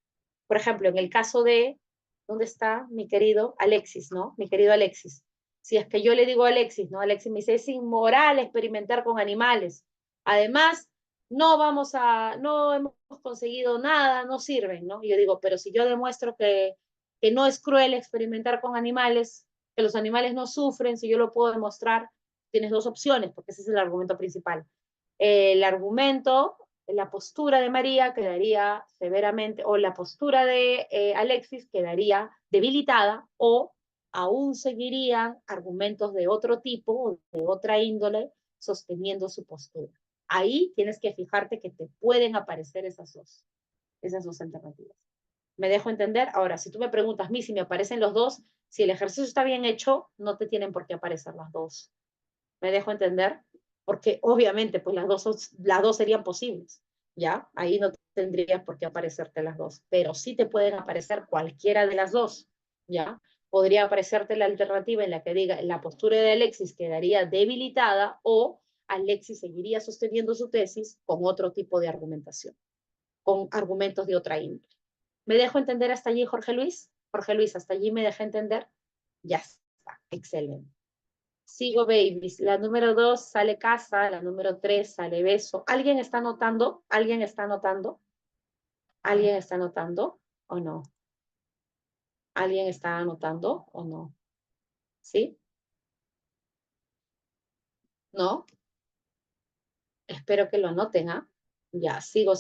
Por ejemplo, en el caso de, ¿dónde está mi querido Alexis, no? Mi querido Alexis. Si es que yo le digo a Alexis, ¿no? Alexis me dice, es inmoral experimentar con animales. Además, no hemos conseguido nada, no sirven, ¿no? Y yo digo, pero si yo demuestro que no es cruel experimentar con animales, que los animales no sufren, si yo lo puedo demostrar, tienes 2 opciones, porque ese es el argumento principal. El argumento, la postura de María quedaría severamente, o la postura de Alexis quedaría debilitada, o aún seguirían argumentos de otro tipo o de otra índole sosteniendo su postura. Ahí tienes que fijarte que te pueden aparecer esas dos alternativas. ¿Me dejo entender? Ahora, si tú me preguntas a mí si me aparecen los dos, si el ejercicio está bien hecho, no te tienen por qué aparecer las dos. ¿Me dejo entender? Porque obviamente, pues las dos serían posibles, ¿ya? Ahí no tendrías por qué aparecerte las dos, pero sí te pueden aparecer cualquiera de las dos, ¿ya? Podría aparecerte la alternativa en la que diga la postura de Alexis quedaría debilitada o Alexis seguiría sosteniendo su tesis con otro tipo de argumentación, con argumentos de otra índole. ¿Me dejo entender hasta allí, Jorge Luis? Jorge Luis, hasta allí me dejé entender. Ya está, excelente. Sigo babies. La número 2 sale casa, la número 3 sale beso. ¿Alguien está anotando? ¿Alguien está anotando? ¿Alguien está anotando o no? ¿Alguien está anotando o no? ¿Sí? ¿No? Espero que lo anoten, ¿ah? Ya, sigo.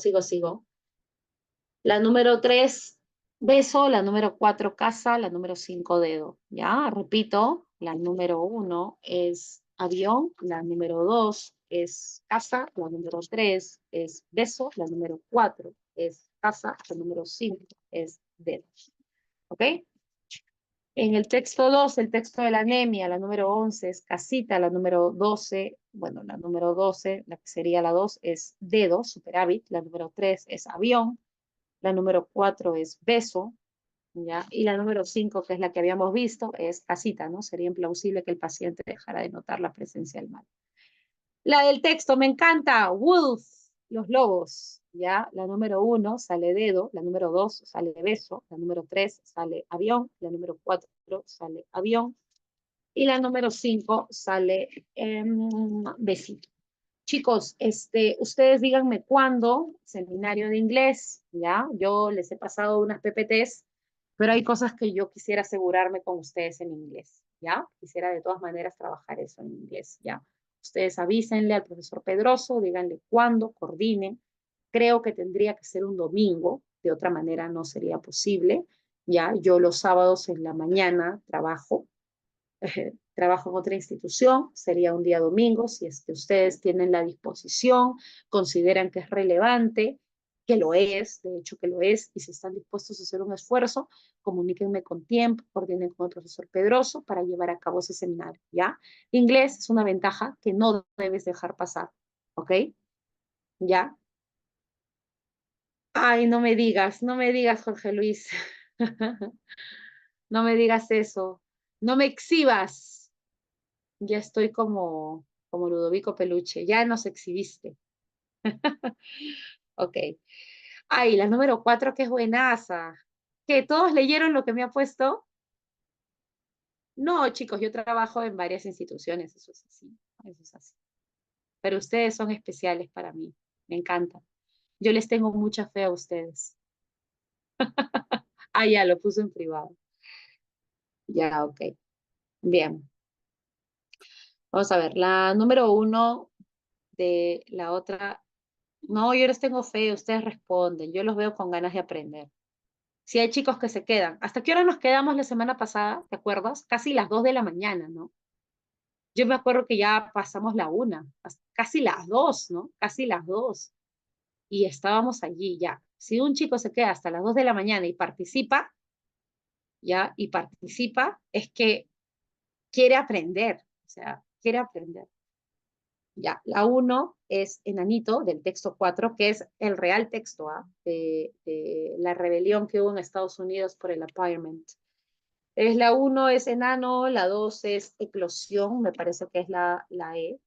La número 3 beso, la número 4 casa, la número 5 dedo. Ya, repito, la número 1 es avión, la número 2 es casa, la número 3 es beso, la número 4 es casa, la número 5 es dedo. ¿Ok? En el texto 2, el texto de la anemia, la número 11 es casita, la número 12, bueno, la número 12, la que sería la 2 es dedo, superávit, la número 3 es avión, la número 4 es beso, ¿ya? Y la número 5, que es la que habíamos visto, es casita, ¿no? Sería implausible que el paciente dejara de notar la presencia del mal. La del texto, me encanta, wolf, los lobos, ¿ya? La número 1 sale dedo, la número 2 sale beso, la número 3 sale avión, la número 4 sale avión, y la número 5 sale besito. Chicos, ustedes díganme cuándo, seminario de inglés, ¿ya? Yo les he pasado unas PPTs, pero hay cosas que yo quisiera asegurarme con ustedes en inglés, ¿ya? Quisiera de todas maneras trabajar eso en inglés, ¿ya? Ustedes avísenle al profesor Pedroso, díganle cuándo, coordinen. Creo que tendría que ser un domingo, de otra manera no sería posible, ¿ya? Yo los sábados en la mañana trabajo, trabajo en otra institución, sería un día domingo, si es que ustedes tienen la disposición, consideran que es relevante, que lo es, de hecho que lo es, y si están dispuestos a hacer un esfuerzo, comuníquenme con tiempo, coordinen con el profesor Pedroso para llevar a cabo ese seminario, ¿ya? Inglés es una ventaja que no debes dejar pasar, ¿ok? ¿Ya? Ay, no me digas, Jorge Luis. No me digas eso. No me exhibas. Ya estoy como Ludovico Peluche, ya nos exhibiste. Ok. Ay, la número 4 que es buenaza. ¿Que todos leyeron lo que me ha puesto? No, chicos, yo trabajo en varias instituciones, eso es así, eso es así. Pero ustedes son especiales para mí, me encantan. Yo les tengo mucha fe a ustedes. Ah, ya, lo puso en privado. Ya, ok. Bien. Vamos a ver, la número 1 de la otra. No, yo les tengo fe, ustedes responden, yo los veo con ganas de aprender. Si hay chicos que se quedan. ¿Hasta qué hora nos quedamos la semana pasada? ¿Te acuerdas? Casi las 2 de la mañana, ¿no? Yo me acuerdo que ya pasamos la 1, casi las 2, ¿no? Casi las 2. Y estábamos allí ya. Si un chico se queda hasta las 2 de la mañana y participa, ya, y participa, es que quiere aprender, o sea, quiere aprender. Ya, la 1 es enanito del texto 4, que es el real texto de la rebelión que hubo en Estados Unidos por el apartheid. Es la 1 es enano, la 2 es eclosión, me parece que es la E.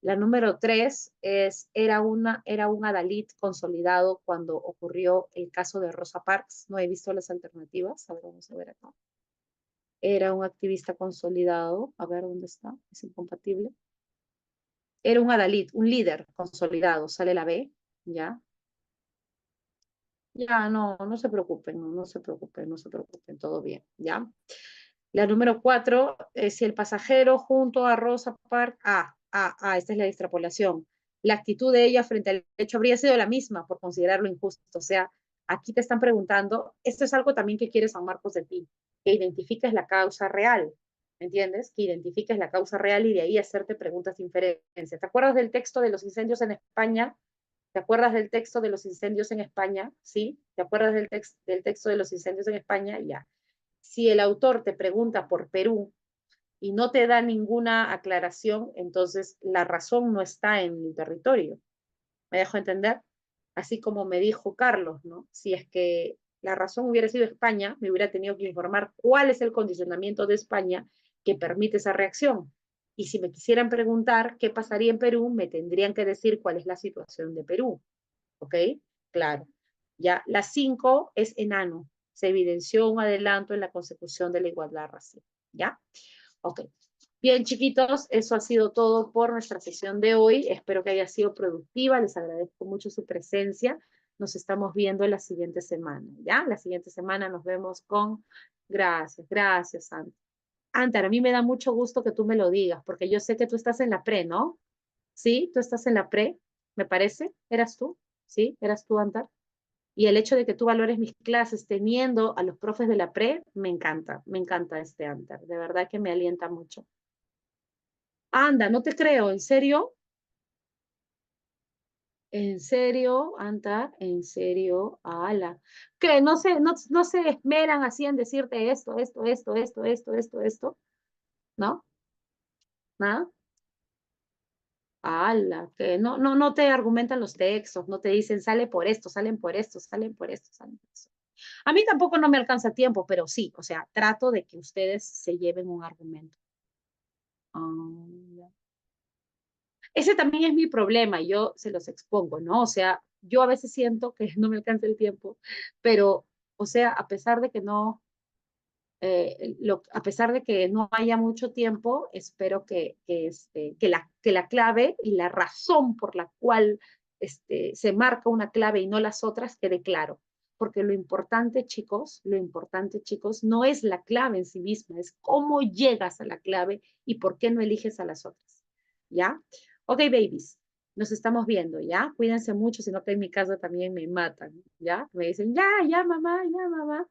La número 3 era un adalid consolidado cuando ocurrió el caso de Rosa Parks. No he visto las alternativas, a ver, vamos a ver acá. Era un activista consolidado, a ver dónde está, es incompatible. Era un adalid, un líder consolidado, sale la B, ¿ya? Ya, no, no se preocupen, no se preocupen, no se preocupen, todo bien, ¿ya? La número 4, si el pasajero junto a Rosa Parks, esta es la extrapolación. La actitud de ella frente al hecho habría sido la misma por considerarlo injusto. O sea, aquí te están preguntando, esto es algo también que quiere San Marcos de ti, que identifiques la causa real, ¿me entiendes? Que identifiques la causa real y de ahí hacerte preguntas de inferencia. ¿Te acuerdas del texto de los incendios en España? ¿Te acuerdas del texto de los incendios en España? ¿Sí? ¿Te acuerdas del texto de los incendios en España? Ya. Si el autor te pregunta por Perú y no te da ninguna aclaración, entonces la razón no está en el territorio. ¿Me dejo entender? Así como me dijo Carlos, ¿no? Si es que la razón hubiera sido España, me hubiera tenido que informar cuál es el condicionamiento de España que permite esa reacción. Y si me quisieran preguntar qué pasaría en Perú, me tendrían que decir cuál es la situación de Perú. ¿Ok? Claro. Ya, la 5 es enano. Se evidenció un adelanto en la consecución de la igualdad racial. ¿Ya? Ok. Bien, chiquitos, eso ha sido todo por nuestra sesión de hoy. Espero que haya sido productiva. Les agradezco mucho su presencia. Nos estamos viendo la siguiente semana, ¿ya? La siguiente semana nos vemos con... Gracias, gracias, Antar. Antar, a mí me da mucho gusto que tú me lo digas, porque yo sé que tú estás en la pre, ¿no? ¿Sí? ¿Tú estás en la pre? ¿Me parece? ¿Eras tú? ¿Sí? ¿Eras tú, Antar? Y el hecho de que tú valores mis clases teniendo a los profes de la pre, me encanta este Antar. De verdad que me alienta mucho. Anda, no te creo, ¿en serio? ¿En serio, Anta? ¿En serio? Ala. ¿Qué? No se esmeran así en decirte esto, ¿no? ¿Nada? Ala, que no te argumentan los textos, no te dicen sale por esto, salen por esto, salen por esto, salen por eso. A mí tampoco no me alcanza tiempo, pero sí, o sea, trato de que ustedes se lleven un argumento. Ah, ese también es mi problema, y yo se los expongo, ¿no? O sea, yo a veces siento que no me alcanza el tiempo, pero, o sea, a pesar de que a pesar de que no haya mucho tiempo, espero que la clave y la razón por la cual se marca una clave y no las otras quede claro. Porque lo importante, chicos, no es la clave en sí misma, es cómo llegas a la clave y por qué no eliges a las otras. ¿Ya? Ok, babies, nos estamos viendo, ¿ya? Cuídense mucho, si no que en mi casa también me matan, ¿ya? Me dicen, ya, mamá, ya, mamá.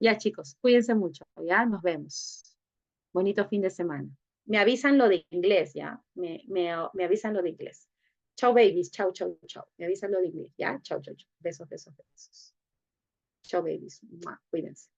Ya, chicos, cuídense mucho, ¿ya? Nos vemos. Bonito fin de semana. Me avisan lo de inglés, ¿ya? Me avisan lo de inglés. Chao, babies. Chao, chao, chao. Me avisan lo de inglés, ¿ya? Chao, chao, chao. Besos, besos, besos. Chao, babies. Cuídense.